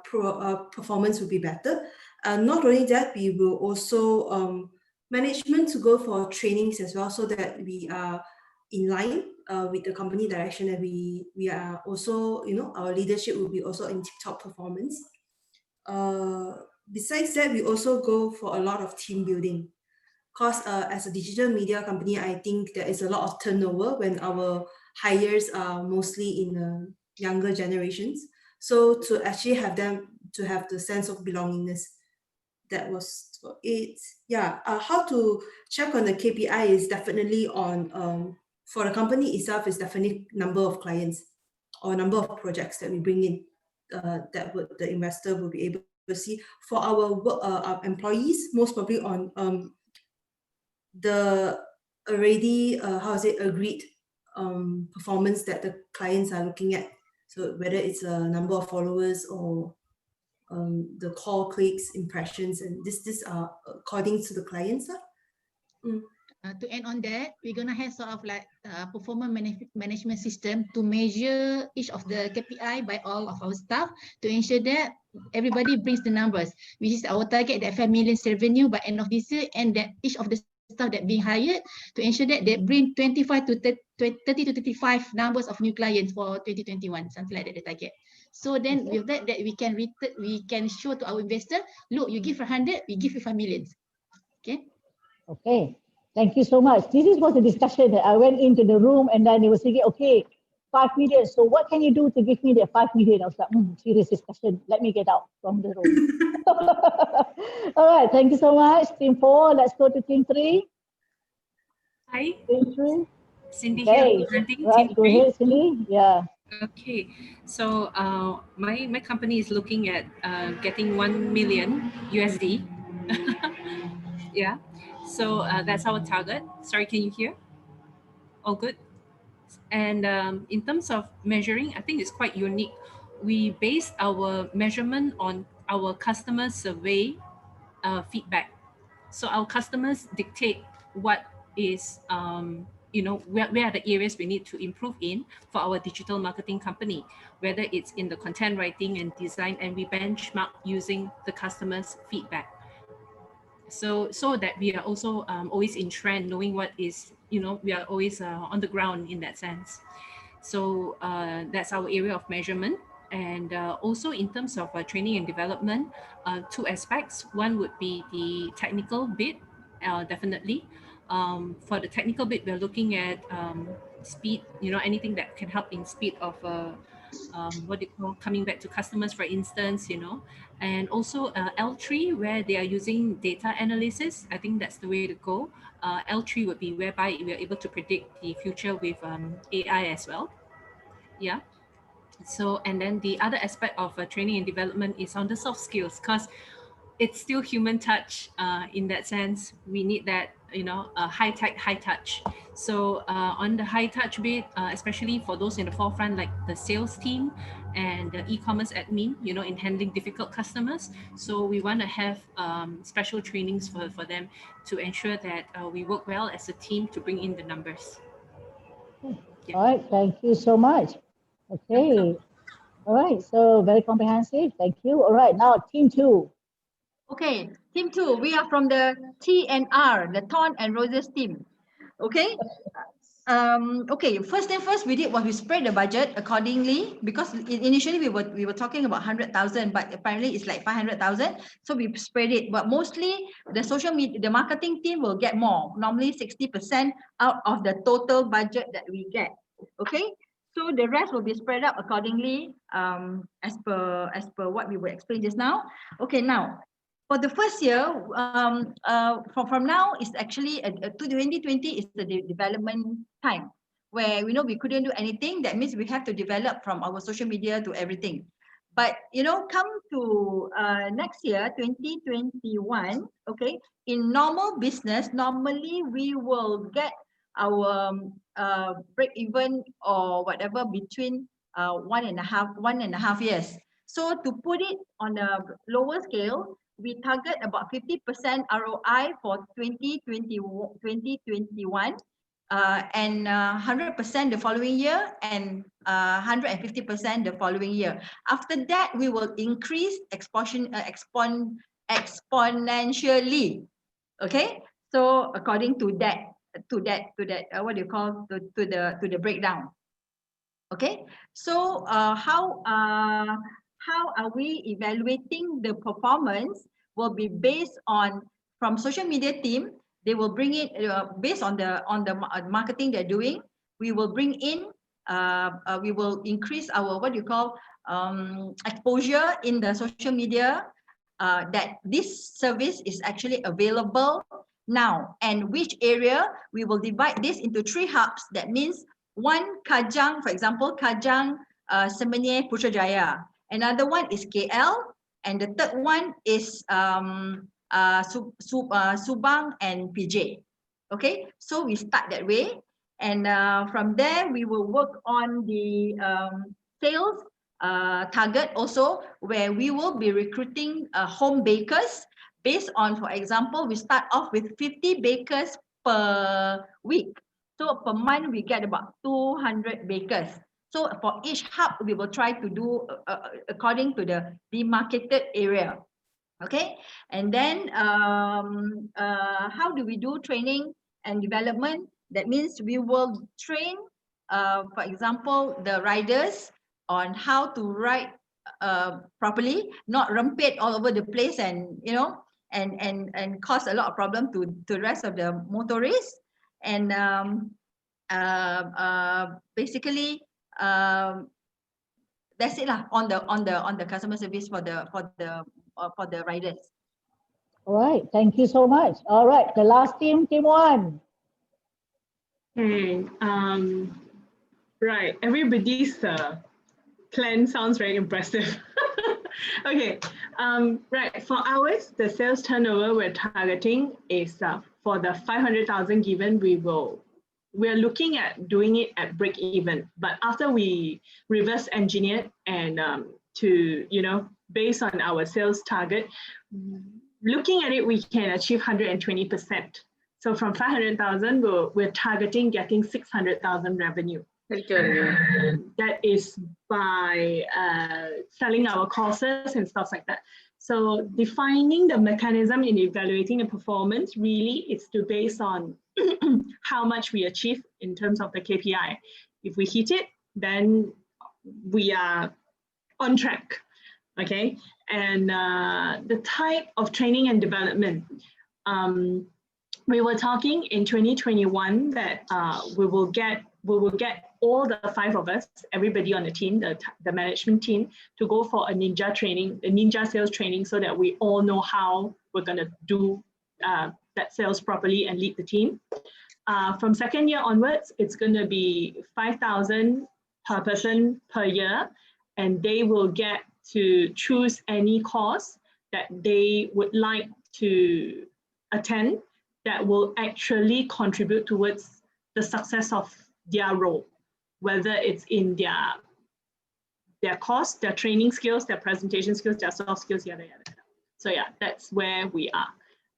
performance will be better. Not only that, we will also management to go for trainings as well, so that we are in line with the company direction, and we are also, our leadership will be also in tip-top performance. Besides that, we also go for a lot of team building, because as a digital media company, I think there is a lot of turnover when our hires are mostly in younger generations. So to actually have them to have the sense of belongingness, that was it. Yeah, how to check on the KPI is definitely on, for the company itself, is definitely number of clients or number of projects that we bring in, that the investor will be able to see. For our employees, most probably on the already agreed performance that the clients are looking at. So whether it's a number of followers or the call clicks, impressions, and this are according to the clients. To add on that, we're gonna have sort of like performance management system to measure each of the KPI by all of our staff, to ensure that everybody brings the numbers, which is our target, that 5 million revenue by end of this year, and that each of the staff that being hired, to ensure that they bring 25 to 30 to 35 numbers of new clients for 2021, something like that, the target. So then with that we can show to our investor, look, you give 100, we give you 5 million. Okay. Thank you so much. This was a discussion that I went into the room, and then they were thinking, okay, 5 million. So what can you do to give me the 5 million? I was like, serious discussion. Let me get out from the room. All right, thank you so much. Team 4, let's go to team 3. Hi. Team 3. Cindy Okay. here presenting Right, team go 3. ahead, Cindy. Yeah. Okay, so my company is looking at getting 1 million USD. Yeah, so that's our target. Sorry, can you hear? All good. And in terms of measuring, I think it's quite unique. We base our measurement on our customer survey feedback. So our customers dictate what is, where are the areas we need to improve in for our digital marketing company, whether it's in the content writing and design, and we benchmark using the customer's feedback. So that we are also always in trend, knowing what is, we are always on the ground in that sense. So that's our area of measurement. And also in terms of training and development, 2 aspects. One would be the technical bit, definitely. For the technical bit, we're looking at speed, anything that can help in speed of coming back to customers, for instance, and also L3, where they are using data analysis. I think that's the way to go. L3 would be whereby we are able to predict the future with AI as well. Yeah. So, and then the other aspect of training and development is on the soft skills, because it's still human touch in that sense. We need that, high tech, high touch. So on the high touch bit, especially for those in the forefront, like the sales team and the e-commerce admin, in handling difficult customers. So we want to have special trainings for them to ensure that we work well as a team to bring in the numbers. Yeah. All right, thank you so much. Okay. All right, so very comprehensive. Thank you. All right, now team 2. Okay, team 2, we are from the T&R, the Thorn and Roses team. Okay. Okay, first thing first, we did was we spread the budget accordingly, because initially we were talking about 100,000, but apparently it's like 500,000. So we spread it, but mostly the social media, the marketing team will get more, normally 60% out of the total budget that we get. Okay, so the rest will be spread up accordingly, as per what we will explain just now. Okay, now for the first year, from now is actually 2020 is the development time, where we couldn't do anything. That means we have to develop from our social media to everything. But come to next year, 2021. Okay, in normal business, normally we will get our break even or whatever between 1.5 years. So to put it on a lower scale, we target about 50% ROI for 2021, and 100% the following year, and 150% the following year. After that, we will increase exponentially. Okay, so according to that, what do you call, to the breakdown. Okay, so how are we evaluating the performance will be based on, from social media team, they will bring it based on the marketing they're doing. We will bring in, we will increase our, what do you call, exposure in the social media, that this service is actually available now, and which area we will divide this into 3 hubs. That means one Kajang, for example, Kajang, Semenyih, Putrajaya. Another one is KL, and the third one is Subang and PJ. Okay, so we start that way, and from there we will work on the sales target also, where we will be recruiting home bakers based on, for example, we start off with 50 bakers per week. So per month we get about 200 bakers. So for each hub, we will try to do according to the demarcated area. Okay, and then how do we do training and development? That means we will train, for example, the riders on how to ride properly, not rempet all over the place, and and cause a lot of problem to the rest of the motorists. And basically That's it lah on the customer service for the riders. All right, thank you so much. All right, the last team, team one. Okay. Right. Everybody's plan sounds very impressive. Okay. Right. For ours, the sales turnover we're targeting is for the 500,000 given. We're looking at doing it at break even. But after we reverse engineer and based on our sales target, looking at it, we can achieve 120%. So from 500,000, we're targeting getting 600,000 revenue. That is by selling our courses and stuff like that. So defining the mechanism in evaluating the performance really is to base on how much we achieve in terms of the KPI. If we hit it, then we are on track. Okay, and the type of training and development. We were talking in 2021 that we will get all the 5 of us, everybody on the team, the management team, to go for a ninja training, a ninja sales training, so that we all know how we're going to do that sales properly and lead the team. From second year onwards, it's going to be 5,000 per person per year, and they will get to choose any course that they would like to attend that will actually contribute towards the success of their role, whether it's in their course, their training skills, their presentation skills, their soft skills, yada, yada, yada. So yeah, that's where we are.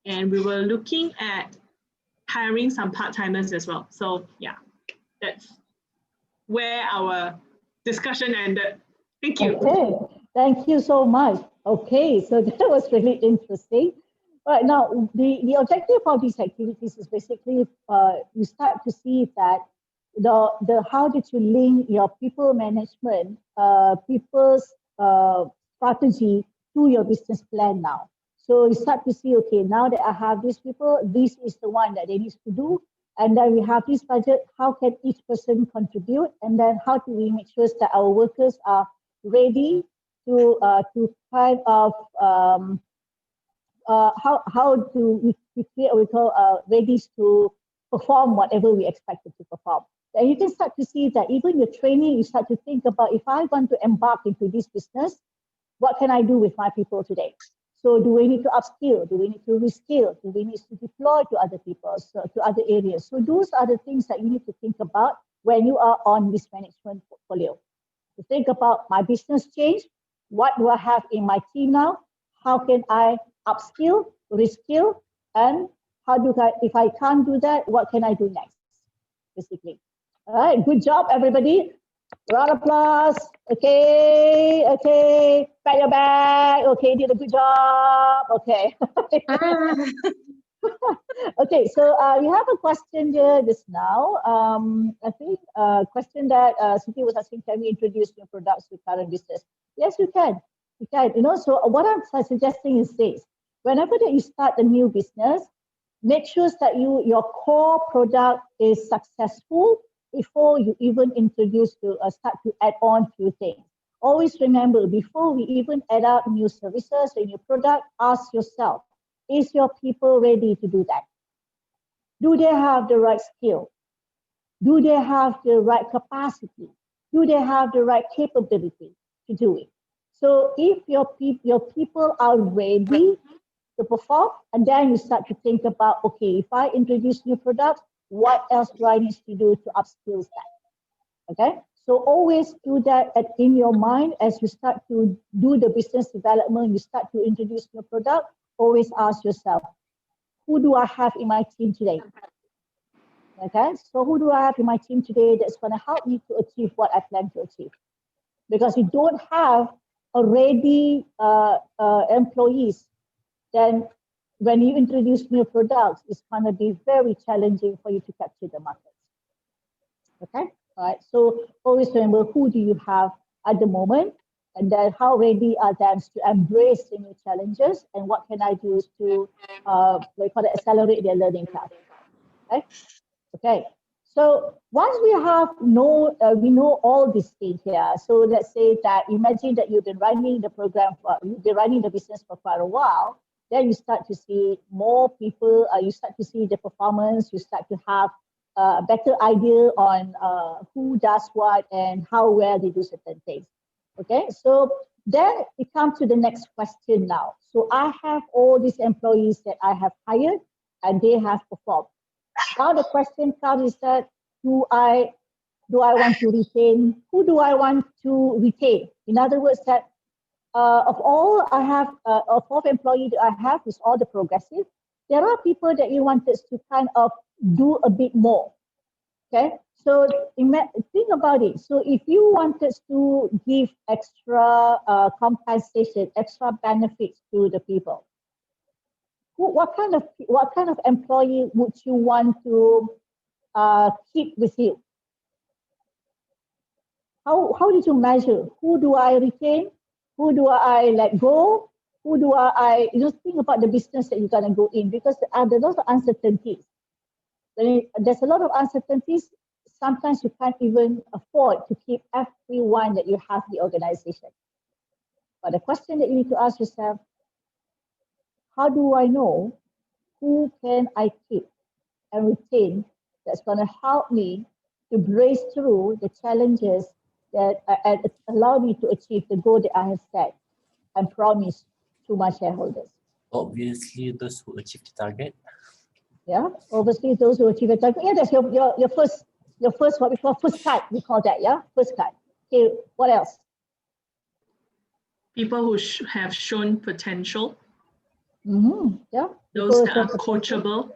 And we were looking at hiring some part-timers as well. So yeah, that's where our discussion ended. Thank you. Okay, thank you so much. Okay, so that was really interesting. Right now, the objective of these activities is basically you start to see that the how did you link your people management, people's strategy to your business plan now. So you start to see, okay, now that I have these people, this is the one that they need to do. And then we have this budget, how can each person contribute? And then how do we make sure that our workers are ready to kind of, how do we create what we call ready to perform whatever we expected to perform. Then you can start to see that even your training, you start to think about, if I want to embark into this business, what can I do with my people today? So do we need to upskill? Do we need to reskill? Do we need to deploy to other people, so to other areas? So those are the things that you need to think about when you are on this management portfolio. To think about my business change, what do I have in my team now? How can I upskill, reskill, and how do I, if I can't do that, what can I do next, basically. All right, good job, everybody. Round of applause. Okay, okay. Pat your back. Okay, did a good job. Okay. Okay, so we have a question here just now. I think a question that Siti was asking, can we introduce new products to current business? Yes, you can. You can. You know, so what I'm suggesting is this: whenever that you start a new business, make sure that your core product is successful before you even introduce to start to add on few things. Always remember, before we even add up new services or new product, ask yourself, is your people ready to do that? Do they have the right skill? Do they have the right capacity? Do they have the right capability to do it? So if your people are ready to perform, and then you start to think about, okay, if I introduce new products, what else do I need to do to upskill that? Okay, so always do that in your mind as you start to do the business development, you start to introduce new product, always ask yourself, who do I have in my team today? Okay, so who do I have in my team today that's going to help me to achieve what I plan to achieve? Because you don't have already employees, then when you introduce new products, it's going to be very challenging for you to capture the market. Okay, all right. So always remember, who do you have at the moment, and then how ready are they to embrace the new challenges, and what can I do to accelerate their learning path? Okay. Okay. So once we know all these things here. So let's say that imagine that you've been running the program, you've been running the business for quite a while. Then you start to see more people. You start to see the performance. You start to have a better idea on who does what and how well they do certain things. Okay, so then it comes to the next question now. So I have all these employees that I have hired and they have performed. Now the question comes is that do I want to retain? Who do I want to retain? In other words, that of all I have, of all employees that I have, is all the progressive. There are people that you wanted to kind of do a bit more. Okay, so think about it. So if you wanted to give extra compensation, extra benefits to the people, what kind of employee would you want to keep with you? How did you measure? Who do I retain? Who do I let go? Who do I think about the business that you're gonna go in, because there are a lot of uncertainties. There's a lot of uncertainties. Sometimes you can't even afford to keep everyone that you have in the organization. But the question that you need to ask yourself, how do I know who can I keep and retain that's going to help me to brace through the challenges that and allow me to achieve the goal that I have set and promised to my shareholders? Obviously, those who achieve the target. Yeah, obviously those who achieve the target. Yeah, that's your first what we call first cut. We call that, yeah, first cut. Okay, what else? People who have shown potential. Yeah. Those that are coachable.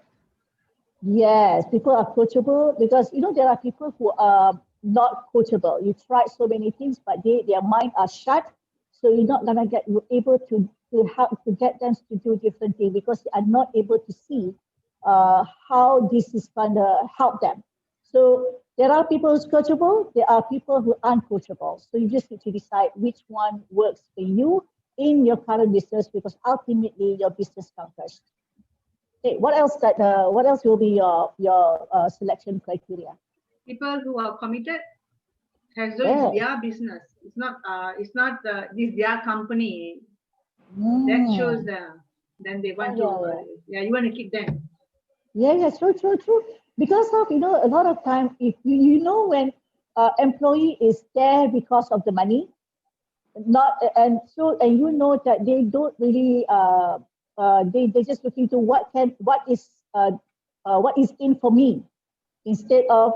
Yes, people are coachable, because there are people who are not coachable. You tried so many things, but their mind are shut. So you're not gonna get able to help to get them to do different things, because they are not able to see how this is gonna help them. So there are people who's coachable, there are people who aren't coachable. So you just need to decide which one works for you in your current business, because ultimately your business comes first. Okay, what else will be your selection criteria? People who are committed, as though it's their business. It's not this their company. That shows them. Then they want to you want to keep them. Yeah, true. Because of a lot of time, if you know when employee is there because of the money, and you know that they don't really they just looking to what is in for me, instead of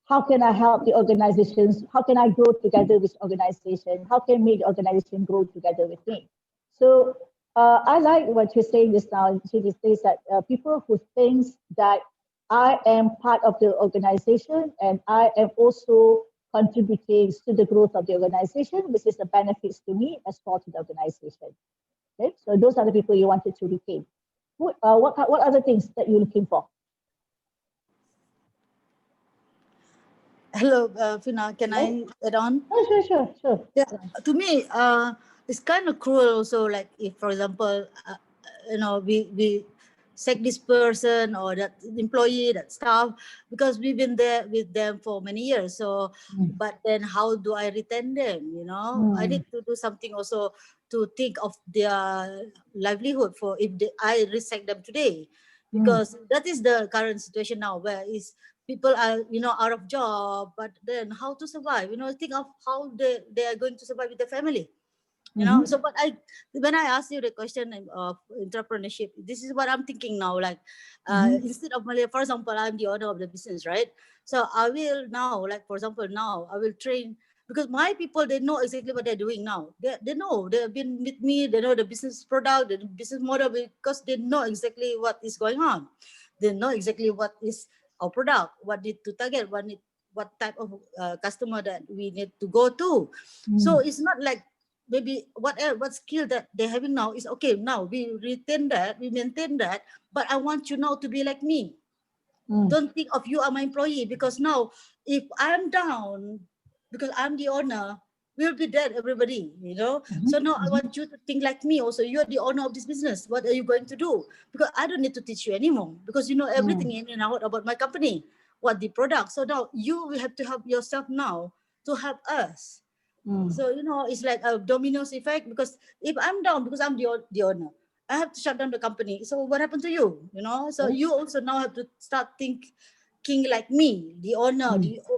how can I help the organizations, how can I grow together with organization, how can I make the organization grow together with me. So I like what you're saying just now. It says that people who think that I am part of the organization and I am also contributing to the growth of the organization, which is the benefits to me as well to the organization. Okay, so those are the people you wanted to retain. What other things that you're looking for? Hello, Fina, can I add on? Oh, sure. Yeah, to me, it's kind of cruel also, like if, for example, we sack this person or that employee, that staff, because we've been there with them for many years. So, but then how do I retain them? I need to do something also to think of their livelihood for if I resack them today, because that is the current situation now, where is people are out of job, but then how to survive? Think of how they are going to survive with their family. So but when I ask you the question of entrepreneurship, this is what I'm thinking now, like instead of for example, I'm the owner of the business, right? So I will now, like for example, now I will train, because my people, they know exactly what they're doing now. They know, they've been with me, they know the business product, the business model, because they know exactly what is going on. They know exactly what is our product, what need to target, what type of customer that we need to go to. So it's not like maybe what skill that they're having now is okay. Now we retain that, we maintain that, but I want you now to be like me. Don't think of you are my employee, because now if I'm down, because I'm the owner, we'll be dead, everybody, So now I want you to think like me also. You're the owner of this business. What are you going to do? Because I don't need to teach you anymore, because you know everything in and out about my company. what the product. So now you will have to help yourself now to help us. So, you know, it's like a dominoes effect, because if I'm down because I'm the owner, I have to shut down the company. So what happened to you? You know, so you also now have to start thinking like me, the owner,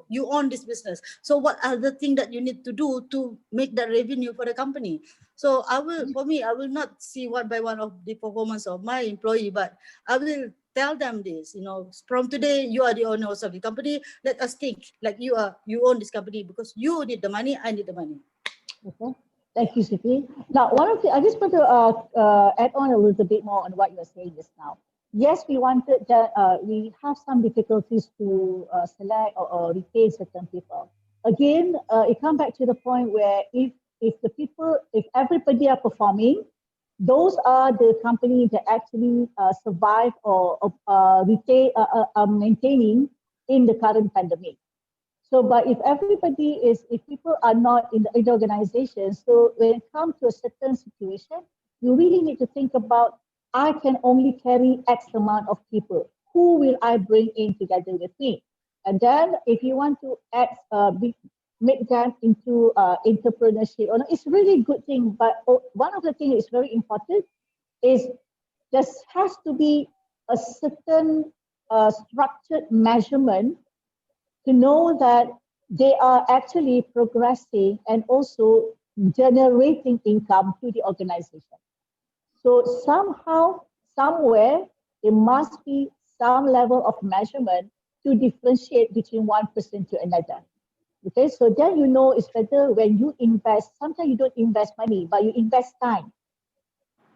you own this business. So what are the things that you need to do to make that revenue for the company? So I will not see one by one of the performance of my employee, but I will tell them this, you know, from today, you are the owners of the company. Let us think like you own this company, because you need the money, I need the money. Okay. Thank you, Siti. Now, I just want to add on a little bit more on what you were saying just now. Yes, we wanted that we have some difficulties to select or retain certain people. Again, it comes back to the point where if everybody are performing, those are the companies that actually survive or retain, are maintaining in the current pandemic. So, but if people are not in the organization, so when it comes to a certain situation, you really need to think about, I can only carry X amount of people. Who will I bring in together with me? And then if you want to make them into entrepreneurship, it's really a good thing. But one of the things that is very important is there has to be a certain structured measurement to know that they are actually progressing and also generating income to the organization. So somehow, somewhere, there must be some level of measurement to differentiate between one person to another. Okay, so then you know it's better when you invest. Sometimes you don't invest money, but you invest time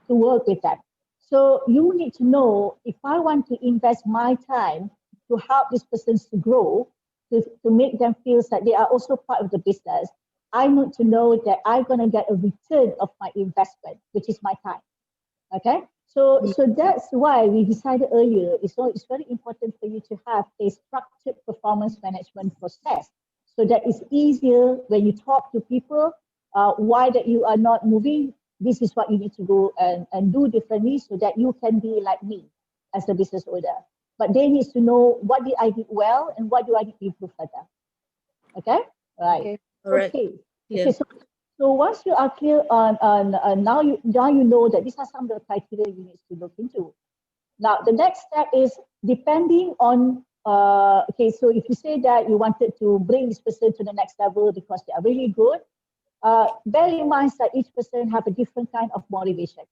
to work with that. So you need to know, if I want to invest my time to help these persons to grow, to make them feel that they are also part of the business, I need to know that I'm going to get a return of my investment, which is my time. Okay, so that's why we decided earlier, it's very important for you to have a structured performance management process, so that it's easier when you talk to people, why that you are not moving, this is what you need to go and do differently, so that you can be like me as a business owner. But they need to know, what did I do well and what do I need to improve further. Okay, right. Okay. All right. Okay. Yeah. Okay. So once you are clear on now you know that these are some of the criteria you need to look into. Now the next step is, depending on okay, so if you say that you wanted to bring this person to the next level because they are really good, bear in mind that each person have a different kind of motivation.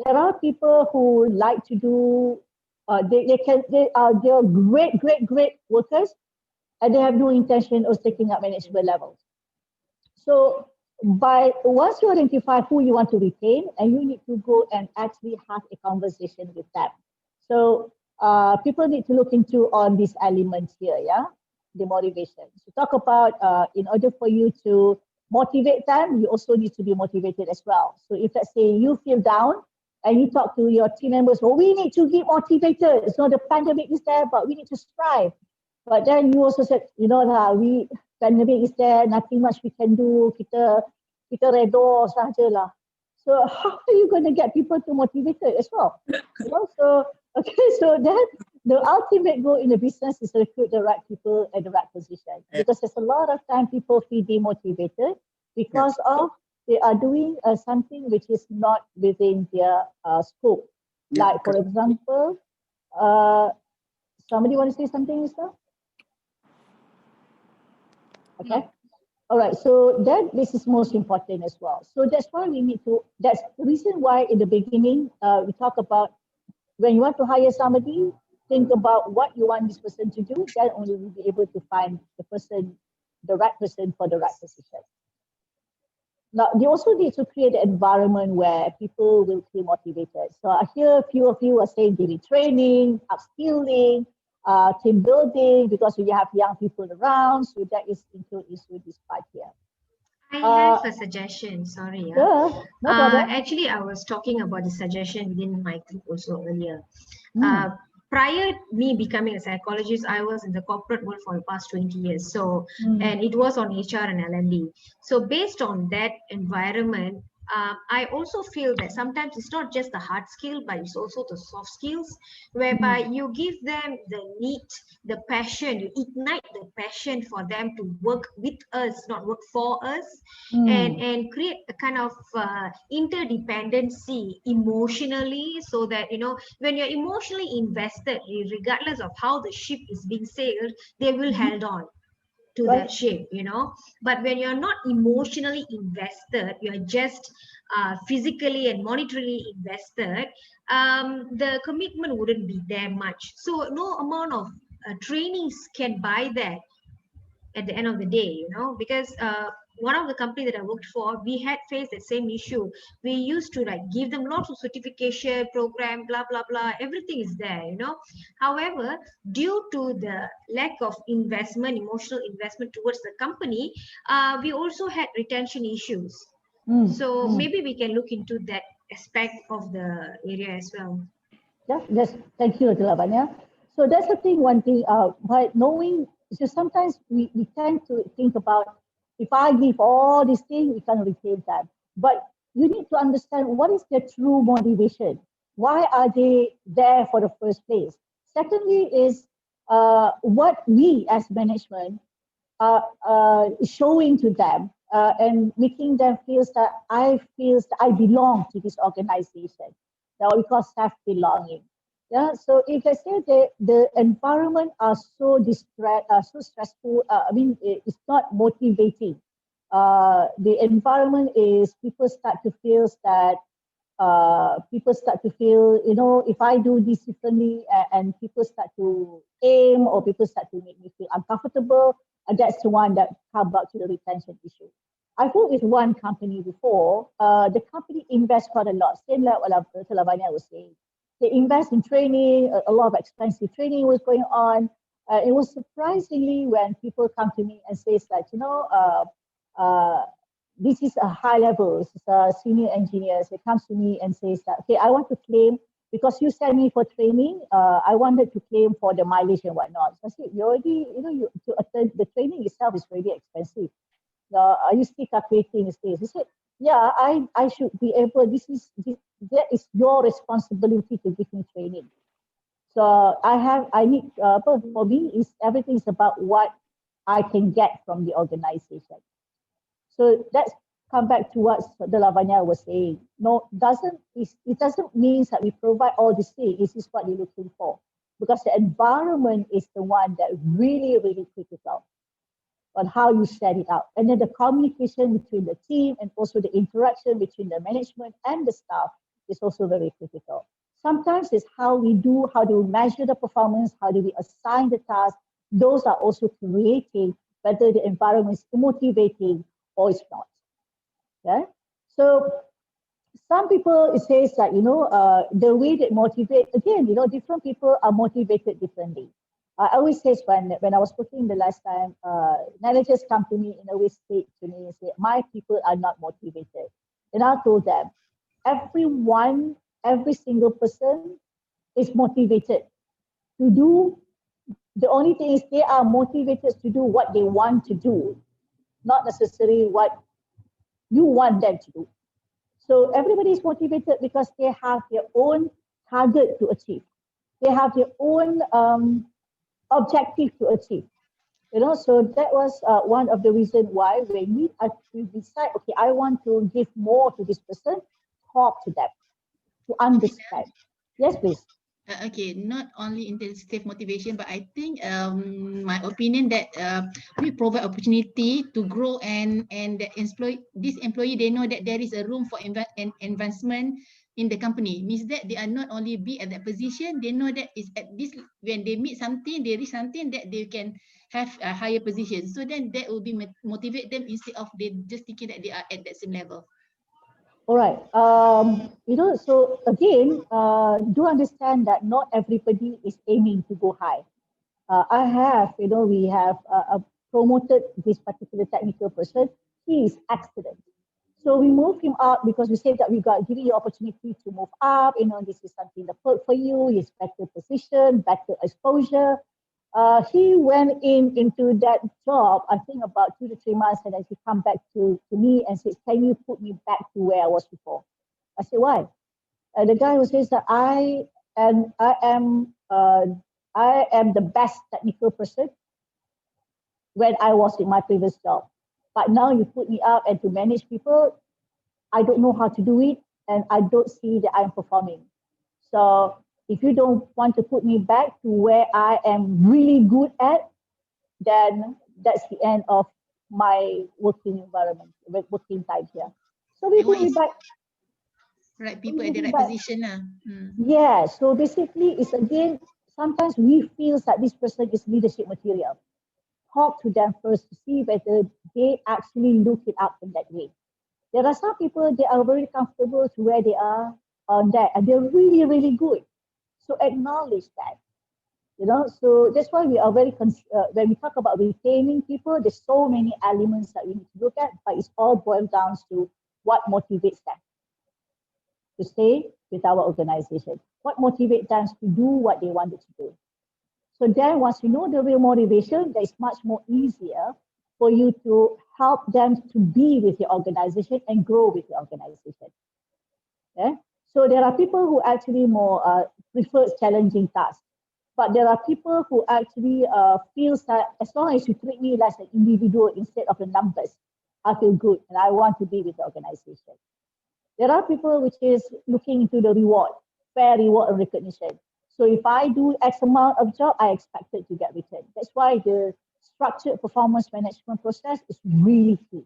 There are people who like to do, they are great workers, and they have no intention of taking up management levels. So once you identify who you want to retain, and you need to go and actually have a conversation with them. So people need to look into on these elements here, yeah, the motivation. So talk about in order for you to motivate them, you also need to be motivated as well. So if let's say you feel down and you talk to your team members, well, we need to get motivated. So the pandemic is there, but we need to strive. But then you also said, you know, pandemic is there, nothing much we can do. Kita redor sahajalah. So how are you going to get people to motivated as well? You know, so then the ultimate goal in the business is to recruit the right people at the right position. Because there's a lot of time people feel demotivated because of they are doing something which is not within their scope. Like for example, somebody want to say something, Mr.? Okay. All right. So this is most important as well. So that's why that's the reason why in the beginning, we talk about when you want to hire somebody, think about what you want this person to do, then only you'll be able to find the right person for the right position. Now, you also need to create an environment where people will feel motivated. So I hear a few of you are saying daily training, upskilling, team building, because we have young people around. So that is included with this part here. I have a suggestion, sorry. Sure, no problem. Actually, I was talking about the suggestion within my group also earlier. Prior me becoming a psychologist, I was in the corporate world for the past 20 years. So, and it was on HR and L&D. So based on that environment, I also feel that sometimes it's not just the hard skill, but it's also the soft skills, whereby you give them the need, the passion, you ignite the passion for them to work with us, not work for us, and create a kind of interdependency emotionally, so that, you know, when you're emotionally invested, regardless of how the ship is being sailed, they will hold on to that shape, you know. But when you're not emotionally invested, you're just physically and monetarily invested, the commitment wouldn't be there much. So no amount of trainings can buy that at the end of the day, you know, because one of the company that I worked for, we had faced the same issue. We used to like give them lots of certification program, blah blah blah, everything is there, you know. However, due to the lack of investment, emotional investment towards the company, we also had retention issues. So maybe we can look into that aspect of the area as well. Yeah, yes, thank you, Lavanya. So that's the thing, one thing, by knowing, so sometimes we tend to think about, if I give all these things, we can retain them. But you need to understand what is their true motivation. Why are they there for the first place? Secondly is what we as management are showing to them and making them feel that I belong to this organization. That we call self-belonging. Yeah. So if I say that the environment are so so stressful, it's not motivating. The environment is people start to feel, you know, if I do this differently, and people start to aim, or people start to make me feel uncomfortable, and that's the one that comes back to the retention issue. I've worked with one company before. The company invests quite a lot, same like what Lavanya was saying. They invest in training, a lot of expensive training was going on. It was surprisingly when people come to me and say, like, you know, this is a high level, this is a senior engineers. It comes to me and says that, okay, I want to claim, because you sent me for training, I wanted to claim for the mileage and whatnot. So I said, you already, you know, to attend the training itself is really expensive. Are you still calculating this? He said, yeah, I should be able, that is your responsibility to give me training. So I need, for me, is everything is about what I can get from the organization. So that's come back to what the Lavanya was saying. No, it doesn't mean that we provide all these things. This is what you're looking for, because the environment is the one that really, really critical on how you set it out. And then the communication between the team and also the interaction between the management and the staff is also very critical. Sometimes it's how do we measure the performance, how do we assign the task. Those are also creating whether the environment is motivating or it's not. Okay? So some people, it says that, you know, the way they motivate, again, you know, different people are motivated differently. I always say when I was working the last time, managers come to me and always say to me and say, my people are not motivated. And I told them, every single person is motivated to do. The only thing is they are motivated to do what they want to do, not necessarily what you want them to do. So everybody is motivated because they have their own target to achieve. They have their own objective to achieve. You know, so that was one of the reasons why when we decide, okay, I want to give more to this person, talk to them, to understand. Yes, please. Okay, not only intensive motivation, but I think my opinion that we provide opportunity to grow and this employee, they know that there is a room for advancement in the company. Means that they are not only be at that position, they know that is at this, when they meet something, they reach something, that they can have a higher position. So then that will be motivate them instead of they just thinking that they are at that same level. All right. You know, so again, do understand that not everybody is aiming to go high. We have promoted this particular technical person. He is excellent. So we move him up because we say that we got giving you opportunity to move up. You know, this is something that for you. It's better position, better exposure. He went into that job, I think about 2 to 3 months, and then he come back to me and said, can you put me back to where I was before? I said, why? The guy who says that I am the best technical person when I was in my previous job. But now you put me out and to manage people, I don't know how to do it, and I don't see that I'm performing. So if you don't want to put me back to where I am really good at, then that's the end of my working environment, working time here. So we put me back. Right people at the right position. Yeah, so basically it's again, sometimes we feel that this person is leadership material. Talk to them first to see whether they actually look it up in that way. There are some people, they are very comfortable to where they are on that, and they're really, really good. So acknowledge that, you know. So that's why we are very, when we talk about retaining people, there's so many elements that we need to look at, but it's all boiled down to what motivates them to stay with our organization, what motivates them to do what they wanted to do. So then once you know the real motivation, that is much more easier for you to help them to be with the organization and grow with the organization. Yeah? So there are people who actually more prefer challenging tasks, but there are people who actually feels that as long as you treat me as an individual instead of the numbers, I feel good and I want to be with the organization. There are people which is looking into the reward, fair reward and recognition. So if I do X amount of job, I expect it to get returned. That's why the structured performance management process is really key.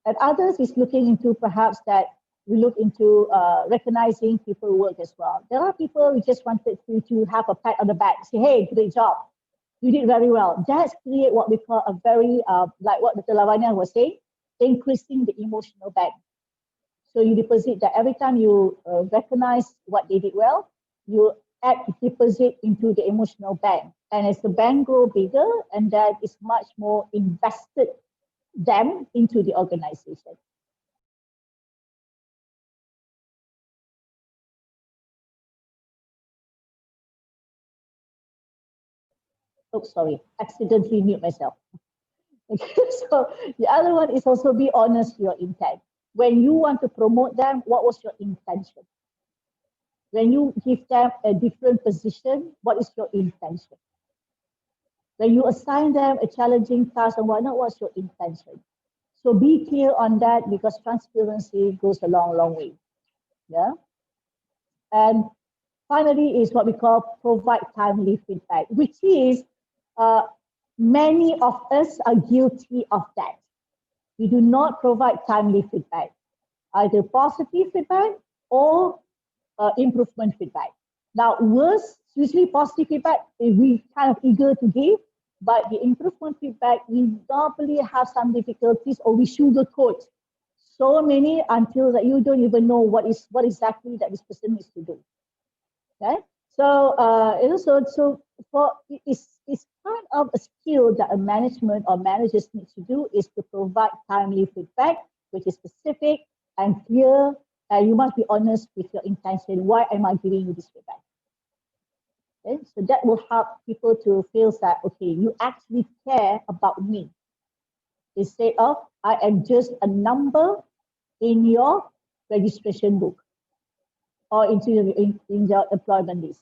And others is looking into perhaps that we look into recognizing people work as well. There are people who just wanted to have a pat on the back, say, hey, great job. You did very well. That's create what we call a very, like what Dr. Lavanya was saying, increasing the emotional bank. So you deposit that every time you recognize what they did well, you add deposit into the emotional bank. And as the bank grow bigger, and that is much more invested them into the organization. Oh, sorry, accidentally mute myself. So the other one is also be honest with your intent. When you want to promote them, what was your intention? When you give them a different position, what is your intention? When you assign them a challenging task and whatnot, what's your intention? So be clear on that, because transparency goes a long, long way. Yeah. And finally is what we call provide timely feedback, which is many of us are guilty of that. We do not provide timely feedback, either positive feedback or improvement feedback. Now, worse, usually positive feedback, we kind of eager to give, but the improvement feedback, we normally have some difficulties or we sugarcoat so many until that you don't even know what exactly that this person needs to do. Okay, so it's kind of a skill that a management or managers need to do, is to provide timely feedback, which is specific and clear, and you must be honest with your intention. Why am I giving you this feedback? Okay, so that will help people to feel that, okay, you actually care about me, instead of I am just a number in your registration book or in your employment list.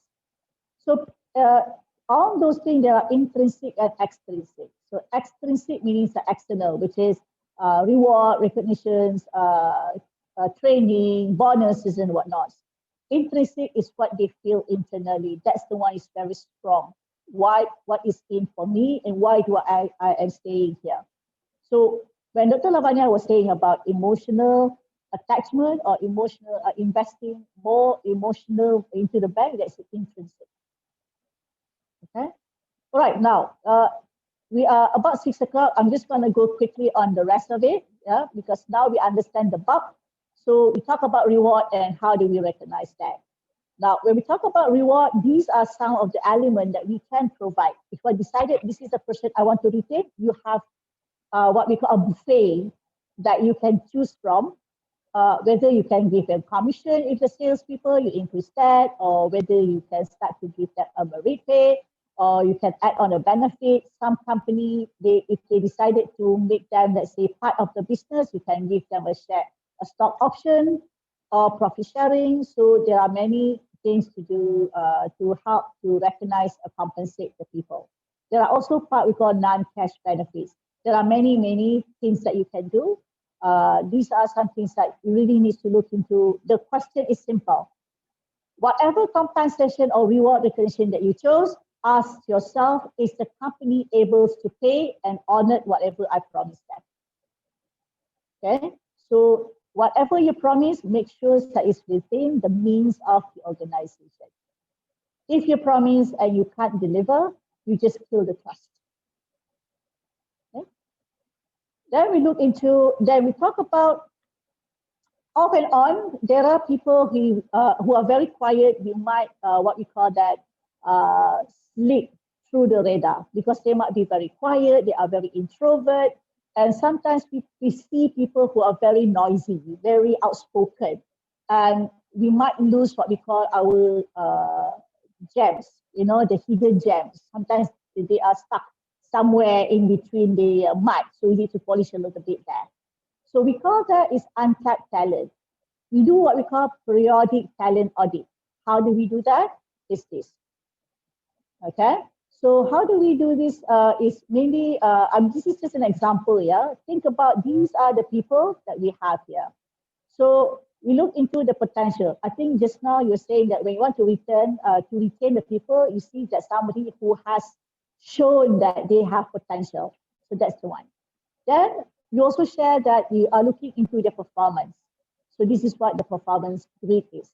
So all those things, there are intrinsic and extrinsic. So extrinsic means the external, which is reward, recognitions, training, bonuses and whatnot. Intrinsic is what they feel internally. That's the one is very strong. Why? What is in for me, and why do I am staying here? So when Dr. Lavanya was saying about emotional attachment or emotional investing more emotional into the bank, that's intrinsic. Okay. All right. Now we are about 6 o'clock. I'm just going to go quickly on the rest of it, yeah, because now we understand the bulk. So we talk about reward and how do we recognize that. Now, when we talk about reward, these are some of the elements that we can provide. If I decided this is the person I want to retain, you have what we call a buffet that you can choose from. Whether you can give them commission if the salespeople, you increase that, or whether you can start to give them a merit pay, or you can add on a benefit. Some company, if they decided to make them, let's say, part of the business, you can give them a stock option or profit sharing. So there are many things to do to help to recognize or compensate the people. There are also part we call non-cash benefits. There are many things that you can do. These are some things that you really need to look into. The question is simple. Whatever compensation or reward recognition that you chose, ask yourself, is the company able to pay and honor whatever I promised them? Okay, so whatever you promise, make sure that it's within the means of the organization. If you promise and you can't deliver, you just kill the trust. Okay? Then we talk about off and on. There are people who are very quiet. You might what we call that slip through the radar because they might be very quiet. They are very introvert, and sometimes we see people who are very noisy, very outspoken, and we might lose what we call our gems. You know, the hidden gems. Sometimes they are stuck somewhere in between the mud, so we need to polish a little bit there. So we call that is untapped talent. We do what we call periodic talent audit. How do we do that? Is this. Okay. So how do we do this? Is mainly, this is just an example, yeah. Think about these are the people that we have here. So we look into the potential. I think just now you're saying that when you want to retain the people, you see that somebody who has shown that they have potential. So that's the one. Then you also share that you are looking into their performance. So this is what the performance grid is.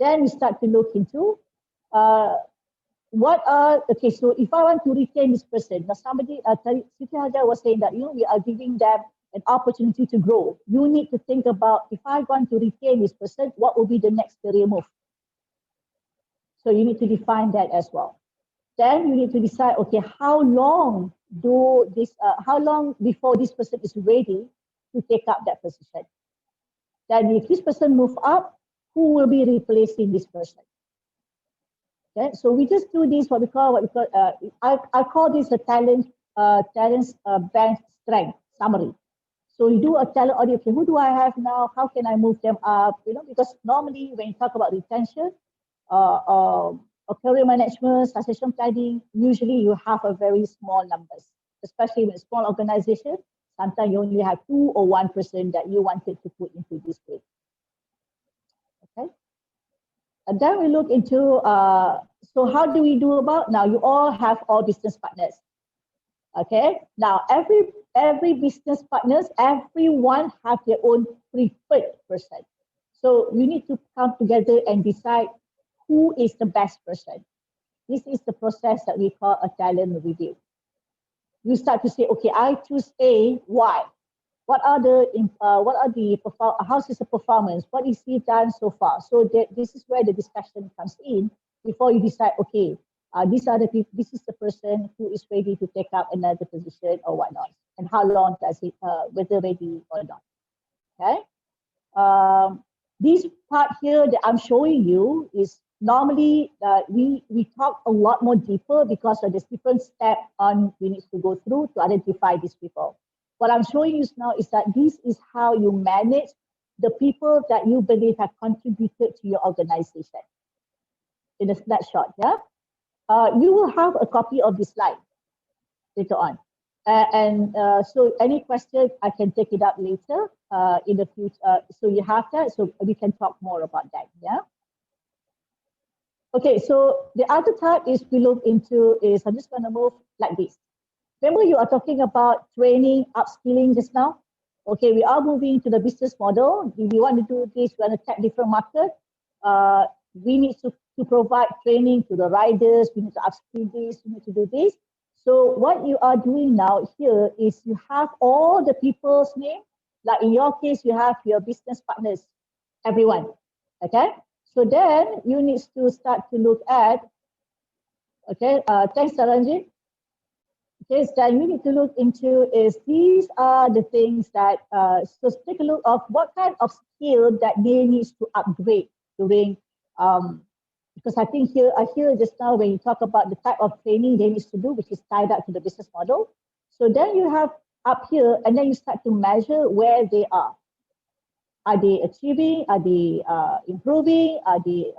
Then we start to look into okay, so if I want to retain this person, now somebody, Siti Hajar was saying that, we are giving them an opportunity to grow. You need to think about, if I want to retain this person, what will be the next career move? So you need to define that as well. Then you need to decide, okay, how long before this person is ready to take up that position? Then if this person move up, who will be replacing this person? Okay, so we just do this, I call this a talent bench strength summary. So you do a talent audit, okay, who do I have now? How can I move them up? Because normally when you talk about retention or career management, succession planning, usually you have a very small numbers, especially in a small organization. Sometimes you only have 2 or 1 person that you wanted to put into this group. Okay. And then we look into, so how do we do about, now you all have all business partners. Okay. Now every business partners, everyone have their own preferred person. So you need to come together and decide who is the best person. This is the process that we call a talent review. You start to say, okay, I choose A, why? How's is the performance? What is he done so far? So this is where the discussion comes in before you decide, okay, this is the person who is ready to take up another position or whatnot, and how long does it, whether ready or not. Okay. This part here that I'm showing you is normally we talk a lot more deeper because of this different step we need to go through to identify these people. What I'm showing you now is that this is how you manage the people that you believe have contributed to your organization. In a snapshot, yeah? You will have a copy of this slide later on. So any question, I can take it up later in the future. So you have that, so we can talk more about that, yeah? Okay, so the other type is we look into is, I'm just gonna move like this. Remember you are talking about training, upskilling just now? Okay, we are moving to the business model. If we want to do this, we want to tap different market. We need to provide training to the riders, we need to upskill this, we need to do this. So what you are doing now here is you have all the people's name, like in your case, you have your business partners, everyone, okay? So then you need to start to look at, okay, thanks Saranjit. Okay, so you need to look into is these are the things that, so take a look of what kind of skill that they need to upgrade during, because Because I think I hear just now when you talk about the type of training they need to do, which is tied up to the business model. So then you have up here, and then you start to measure where they are. Are they achieving? Are they improving? Are they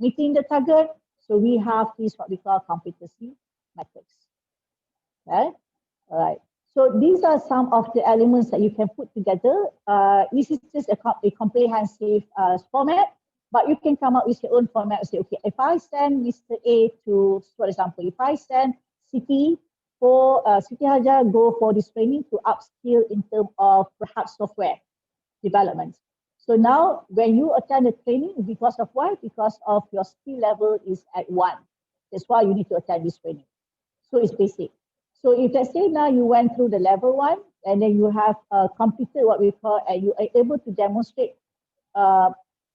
meeting the target? So we have this what we call competency metrics. Okay, all right. So these are some of the elements that you can put together. This is just a comprehensive format, but you can come up with your own format and say, okay, if I send Mr. A to, for example, if I send Siti Hajar go for this training to upskill in terms of perhaps software development. So now when you attend the training, because of why? Because of your skill level is at 1. That's why you need to attend this training. So it's basic. So if let's say now you went through the level 1 and then you have completed what we call, and you are able to demonstrate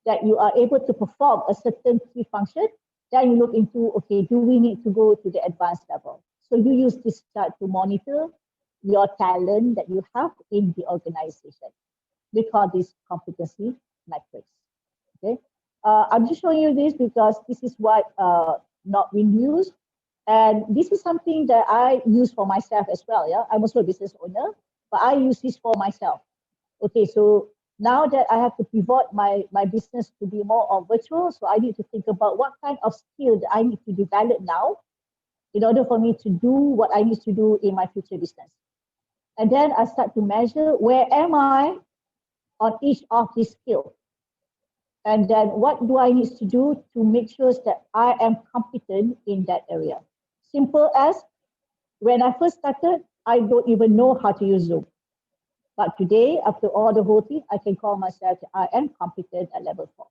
that you are able to perform a certain key function, then you look into, okay, do we need to go to the advanced level? So you use this chart to monitor your talent that you have in the organization. We call this competency metrics. Okay, I'm just showing you this because this is what not been used, and this is something that I use for myself as well. Yeah, I'm also a business owner, but I use this for myself. Okay, so now that I have to pivot my business to be more of virtual, so I need to think about what kind of skill that I need to develop now in order for me to do what I need to do in my future business. And then I start to measure where am I on each of these skills. And then what do I need to do to make sure that I am competent in that area? Simple as when I first started, I don't even know how to use Zoom. But today, after all the whole thing, I can call myself, I am competent at level 4.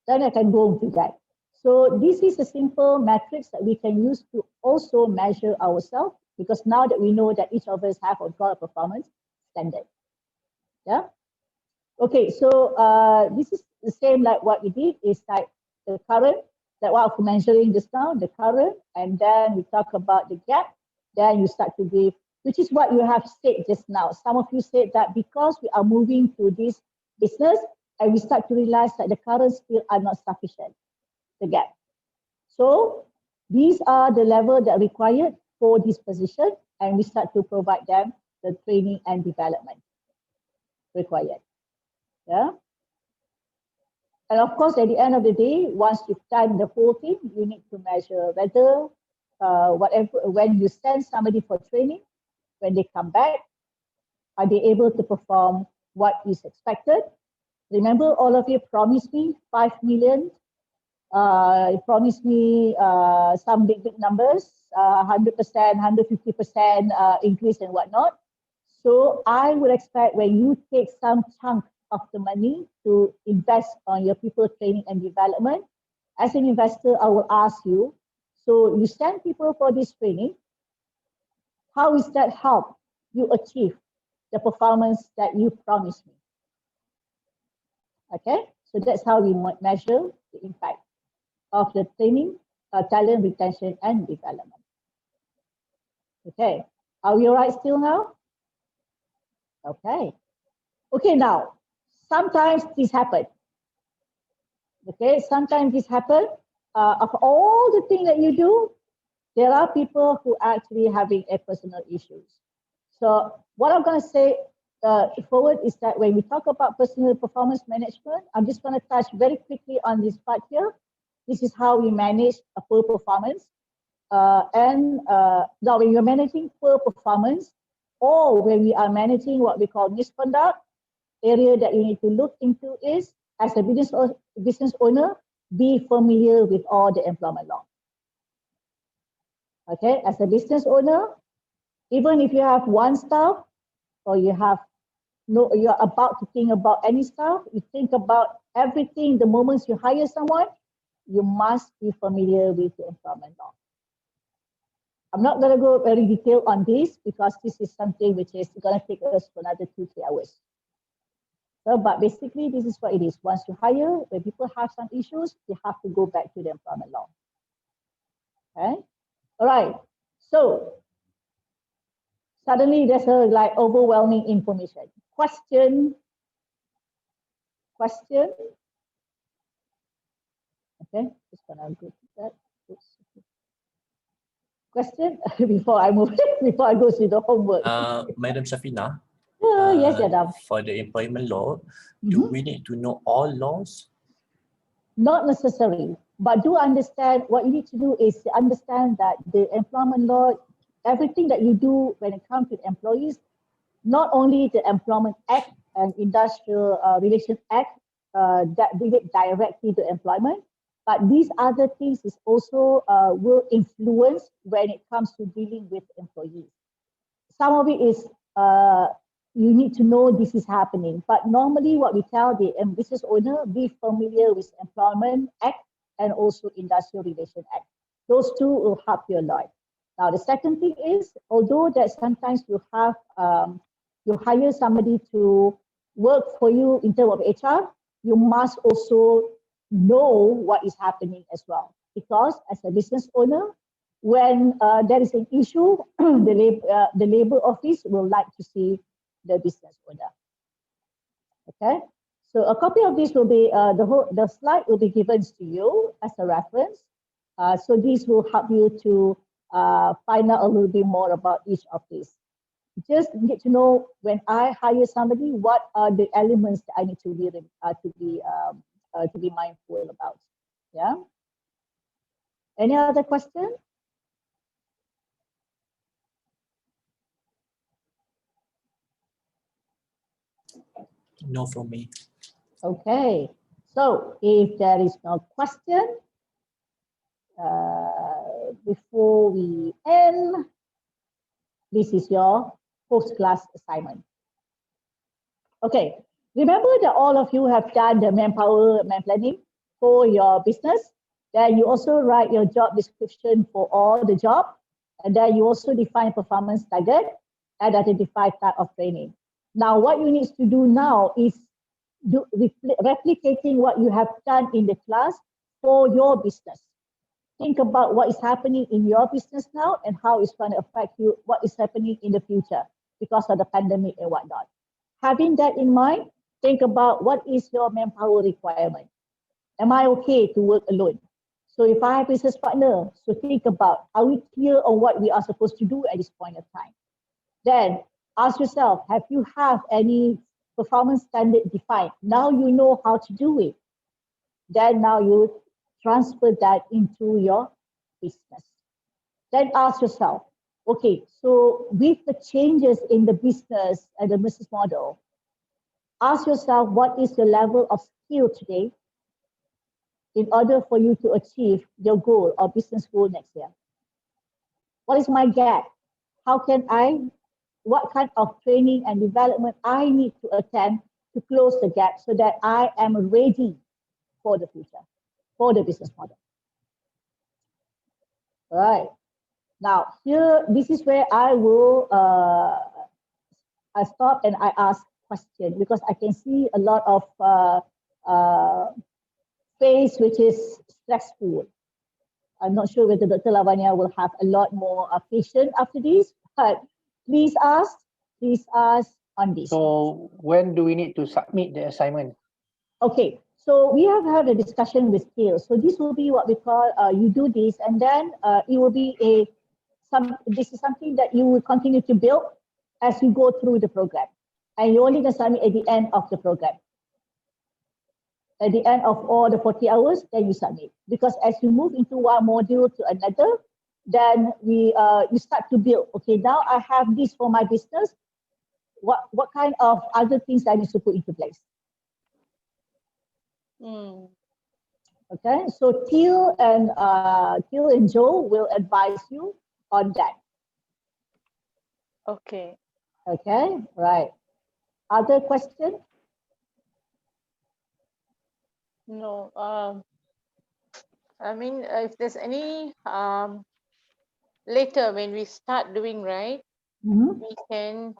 Then I can go into that. So this is a simple matrix that we can use to also measure ourselves, because now that we know that each of us have what we call a performance standard. Yeah. Okay, so this is the same like what we did, is like the current, that what I'm measuring just now, the current, and then we talk about the gap, then you start to give, which is what you have said just now. Some of you said that because we are moving to this business and we start to realize that the current skills are not sufficient, the gap. So these are the level that are required for this position, and we start to provide them the training and development required. Yeah. And of course, at the end of the day, once you've done the whole thing, you need to measure whether when you send somebody for training, when they come back, are they able to perform what is expected? Remember, all of you promised me 5 million. You promised me some big numbers, 100%, 150% increase and whatnot. So I would expect when you take some chunk of the money to invest on your people training and development, as an investor, I will ask you, so you send people for this training, how is that help you achieve the performance that you promised me? Okay, so that's how we measure the impact of the training, talent retention and development. Okay, are we all right still now? Okay. Okay, now, sometimes this happens. Okay, sometimes this happens. Of all the things that you do, there are people who are actually having a personal issues. So what I'm going to say forward is that when we talk about personal performance management, I'm just going to touch very quickly on this part here. This is how we manage a poor performance. Now when you're managing poor performance, or when we are managing what we call misconduct, area that you need to look into is, as a business owner, be familiar with all the employment law. Okay, as a business owner, even if you have one staff, or you're about to think about any staff, you think about everything the moment you hire someone, you must be familiar with the employment law. I'm not going to go very detailed on this because this is something which is going to take us for another 2-3 hours. So, but basically, this is what it is. Once you hire, when people have some issues, you have to go back to the employment law. Okay. All right. So suddenly there's a like overwhelming information. Question. Okay. Okay, just gonna go to that. Oops. Question before I move, before I go to the homework. Madam Shafinah, Yes, Adam. for the employment law, do we need to know all laws? Not necessary, but do understand what you need to do is to understand that the employment law, everything that you do when it comes to employees, not only the Employment Act and Industrial Relations Act that relate directly to employment, but these other things is also will influence when it comes to dealing with employees. Some of it is you need to know this is happening, but normally what we tell the business owner, be familiar with Employment Act and also Industrial Relations Act. Those two will help you a lot. Now the second thing is, although that sometimes you have you hire somebody to work for you in terms of HR, you must also know what is happening as well. Because as a business owner, when there is an issue, the labor office will like to see the business owner. Okay, so a copy of this will be the slide will be given to you as a reference. So this will help you to find out a little bit more about each of these. Just get to know when I hire somebody, what are the elements that I need to be mindful about. Yeah. Any other question? No from me. Okay. So if there is no question, before we end, this is your post-class assignment. Okay, remember that all of you have done the manpower planning for your business. Then you also write your job description for all the job. And then you also define performance target and identify type of training. Now, what you need to do now is replicating what you have done in the class for your business. Think about what is happening in your business now and how it's going to affect you, what is happening in the future because of the pandemic and whatnot. Having that in mind, think about what is your manpower requirement. Am I okay to work alone? So if I have a business partner, so think about, are we clear on what we are supposed to do at this point of time? Then ask yourself, have you have any performance standard defined? Now you know how to do it. Then now you transfer that into your business. Then ask yourself, okay, so with the changes in the business and the business model, ask yourself what is your level of skill today in order for you to achieve your goal or business goal next year. What is my gap? How can what kind of training and development I need to attend to close the gap so that I am ready for the future, for the business model. All right. Now here, this is where I will I stop and I ask question because I can see a lot of face which is stressful. I'm not sure whether Dr. Lavanya will have a lot more patience after this, but please ask on this. So when do we need to submit the assignment? Okay, so we have had a discussion with skills. So this will be what we call, you do this and then it will be this is something that you will continue to build as you go through the program. And you only can submit at the end of the program. At the end of all the 40 hours, then you submit. Because as you move into one module to another, then you start to build. Okay, now I have this for my business. What kind of other things I need to put into place? Okay, so Teal and Joe will advise you on that. Okay. Okay, right. Other questions? No. I mean, if there's any later when we start doing, right? We can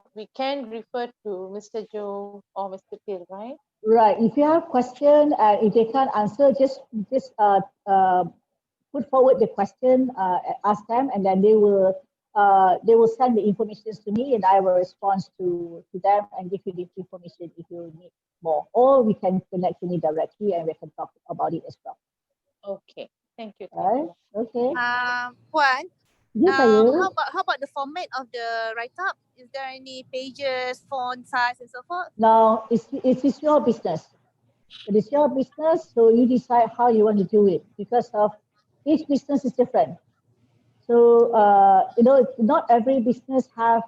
refer to Mr. Joe or Mr. Till, right? Right. If you have question, if they can't answer, just put forward the question, ask them, and then they will send the information to me, and I will respond to them and give you the information if you need more. Or we can connect to me directly, and we can talk about it as well. Okay. Thank you. Right? Okay. Puan, Yes, how about the format of the write-up? Is there any pages, font size, and so forth? Now, it's your business. It is your business, so you decide how you want to do it because of each business is different. So, not every business have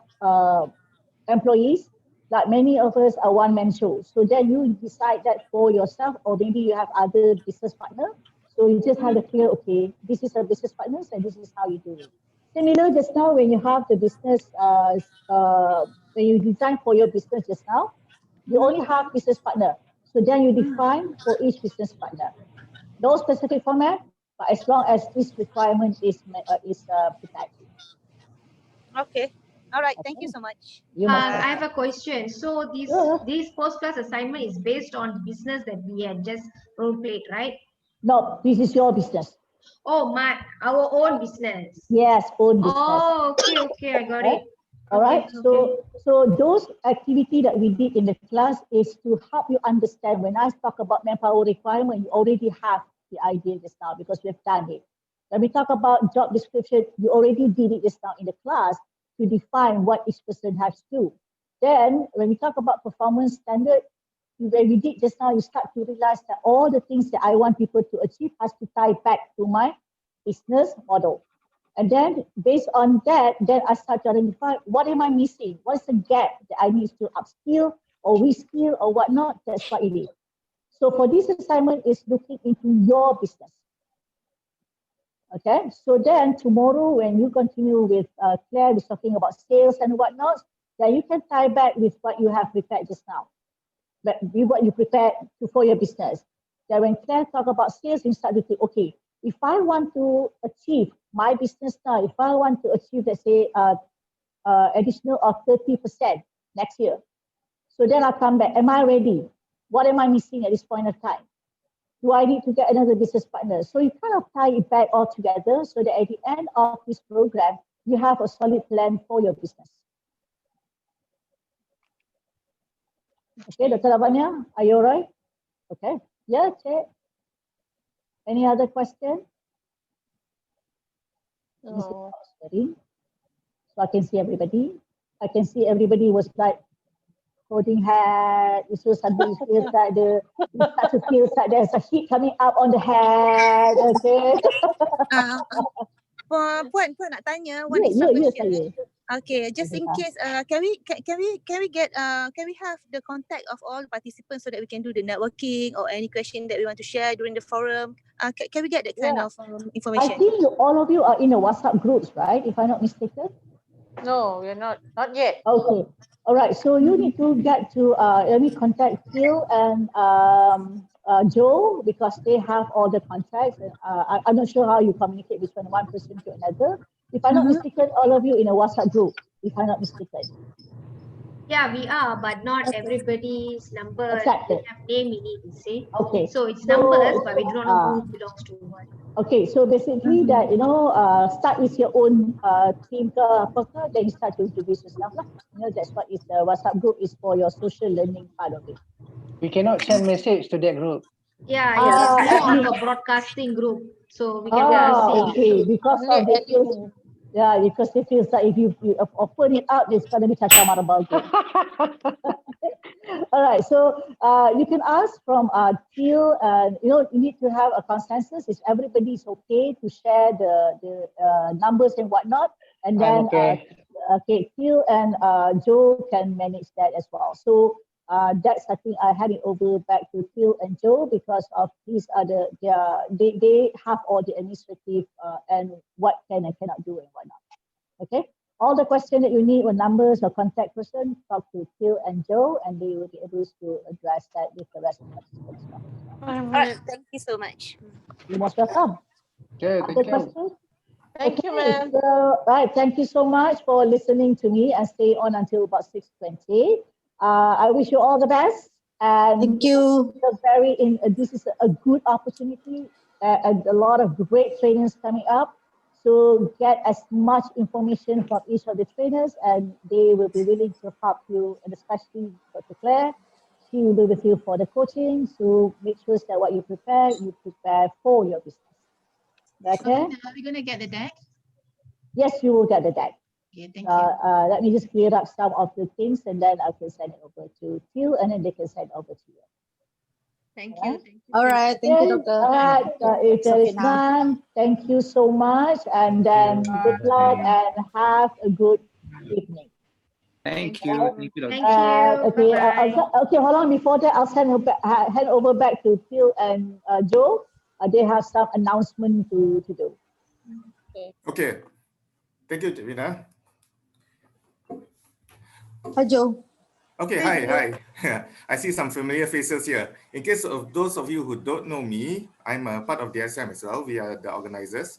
employees. Like many of us are one-man show. So then you decide that for yourself, or maybe you have other business partner. So you just have to clear, okay, this is a business partner, and this is how you do it. Similar just now when you have the business, when you design for your business just now, you only have business partner. So then you define for each business partner. No specific format, but as long as this requirement is protected. Okay. All right. Thank you so much. I have a question. So this post-class assignment is based on the business that we had just role played, right? No, this is your business. Oh, our own business. Yes, own business. Oh, okay, I got it. All right. Okay. So those activity that we did in the class is to help you understand. When I talk about manpower requirement, you already have the idea just now because we've done it. When we talk about job description, you already did it just now in the class to define what each person has to do. Then when we talk about performance standard, when we did just now, you start to realize that all the things that I want people to achieve has to tie back to my business model. And then based on that, then I start to identify what am I missing? What's the gap that I need to upskill or reskill or whatnot? That's what it is. So for this assignment is looking into your business. Okay, so then tomorrow when you continue with Claire, who's talking about sales and whatnot, then you can tie back with what you have prepared just now. But with what you prepared for your business. Then when Claire talk about sales, you start to think, okay, if I want to achieve my business now, if I want to achieve, let's say, additional of 30% next year, so then I'll come back. Am I ready? What am I missing at this point of time? Do I need to get another business partner? So you kind of tie it back all together so that at the end of this program, you have a solid plan for your business. Okay, Dr. Lavanya, are you all right? Okay. Yeah, Cik. Any other question? No. So I can see everybody. I can see everybody was like holding hand. It was suddenly feels like you start to feel like there's a heat coming up on the head. Okay. Puan nak tanya one extra question. Okay, just in case, can we have the contact of all participants so that we can do the networking or any question that we want to share during the forum? Can we get that kind of information? I think all of you are in the WhatsApp groups, right? If I'm not mistaken. No, we're not yet. Okay. All right. So you need to get to let me contact Phil and Joe because they have all the contacts. I'm not sure how you communicate between one person to another. If I'm not mistaken, all of you in a WhatsApp group. If I'm not mistaken. Yeah, we are, but not everybody's number. Exactly. We have name in it, you see. Okay. So it's numbers, but we do not know who belongs to what. Okay, so basically that, start with your own team ke apa ke, then you start to introduce yourself lah. That's what is the WhatsApp group is for your social learning part of it. We cannot send message to that group. Yeah, it's more of a broadcasting group. So we can see. Okay, because of the feels, because it feels like if you open it out, it's going to be caca marabal. All right, so you can ask from Teal, you need to have a consensus. Is everybody is okay to share the numbers and whatnot? And then, Teal and Joe can manage that as well. So that's I think I hand it over back to Teal and Joe because of these are they have all the administrative and what can and cannot do and whatnot. Okay. All the questions that you need or numbers or contact person, talk to Phil and Joe, and they will be able to address that with the rest of the participants. All right, thank you so much. You're most welcome. Okay, Other questions? Thank you, ma'am. So, right, thank you so much for listening to me and stay on until about 6:20. I wish you all the best. And thank you. This is a good opportunity and a lot of great trainings coming up. So get as much information from each of the trainers and they will be willing to help you, and especially Dr. Claire. she will be with you for the coaching. So make sure that what you prepare for your business. Okay? Are we going to get the deck? Yes, you will get the deck. Okay, thank you. Let me just clear up some of the things and then I can send it over to Teal and then they can send over to you. Thank you. Thank you. All right. Thank you, Doctor. All right. If there is Shafinah. none, thank you so much. And then good luck and have a good evening. Thank you. Thank you, Dr. Okay. Okay. Hold on. Before that, I'll hand over back to Phil and Joe. They have some announcement to do. Okay. Thank you, Shafinah. Hi, Joe. Okay, hi. I see some familiar faces here. In case of those of you who don't know me, I'm a part of the DSM as well. We are the organizers.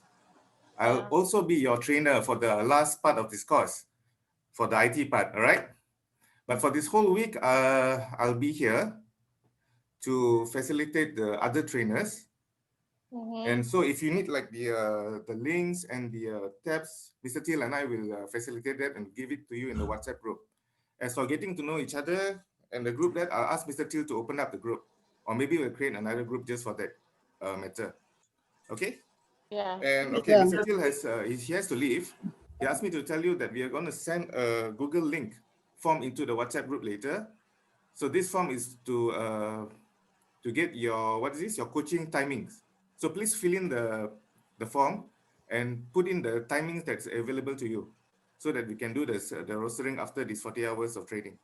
I'll also be your trainer for the last part of this course, for the IT part, all right? But for this whole week, I'll be here to facilitate the other trainers. And so if you need like the links and the tabs, Mr. Teal and I will facilitate that and give it to you in the WhatsApp group. As for getting to know each other and the group that, I'll ask Mr. Teal to open up the group, or maybe we'll create another group just for that matter. Okay? Yeah. And okay, Mr. Teal he has to leave. He asked me to tell you that we are going to send a Google link form into the WhatsApp group later. So this form is to get your, what is this? Your coaching timings. So please fill in the form and put in the timings that's available to you so that we can do the rostering after these 40 hours of training.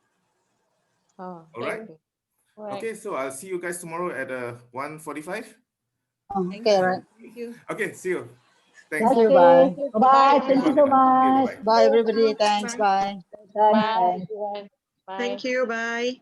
Oh, all right? Okay, so I'll see you guys tomorrow at 1:45. Okay, right. Thank you. Okay, see you. Thanks. Thank you. Bye. Bye. Thank you so much. Bye, everybody. Thanks. Bye. Thanks. Thank you. Bye.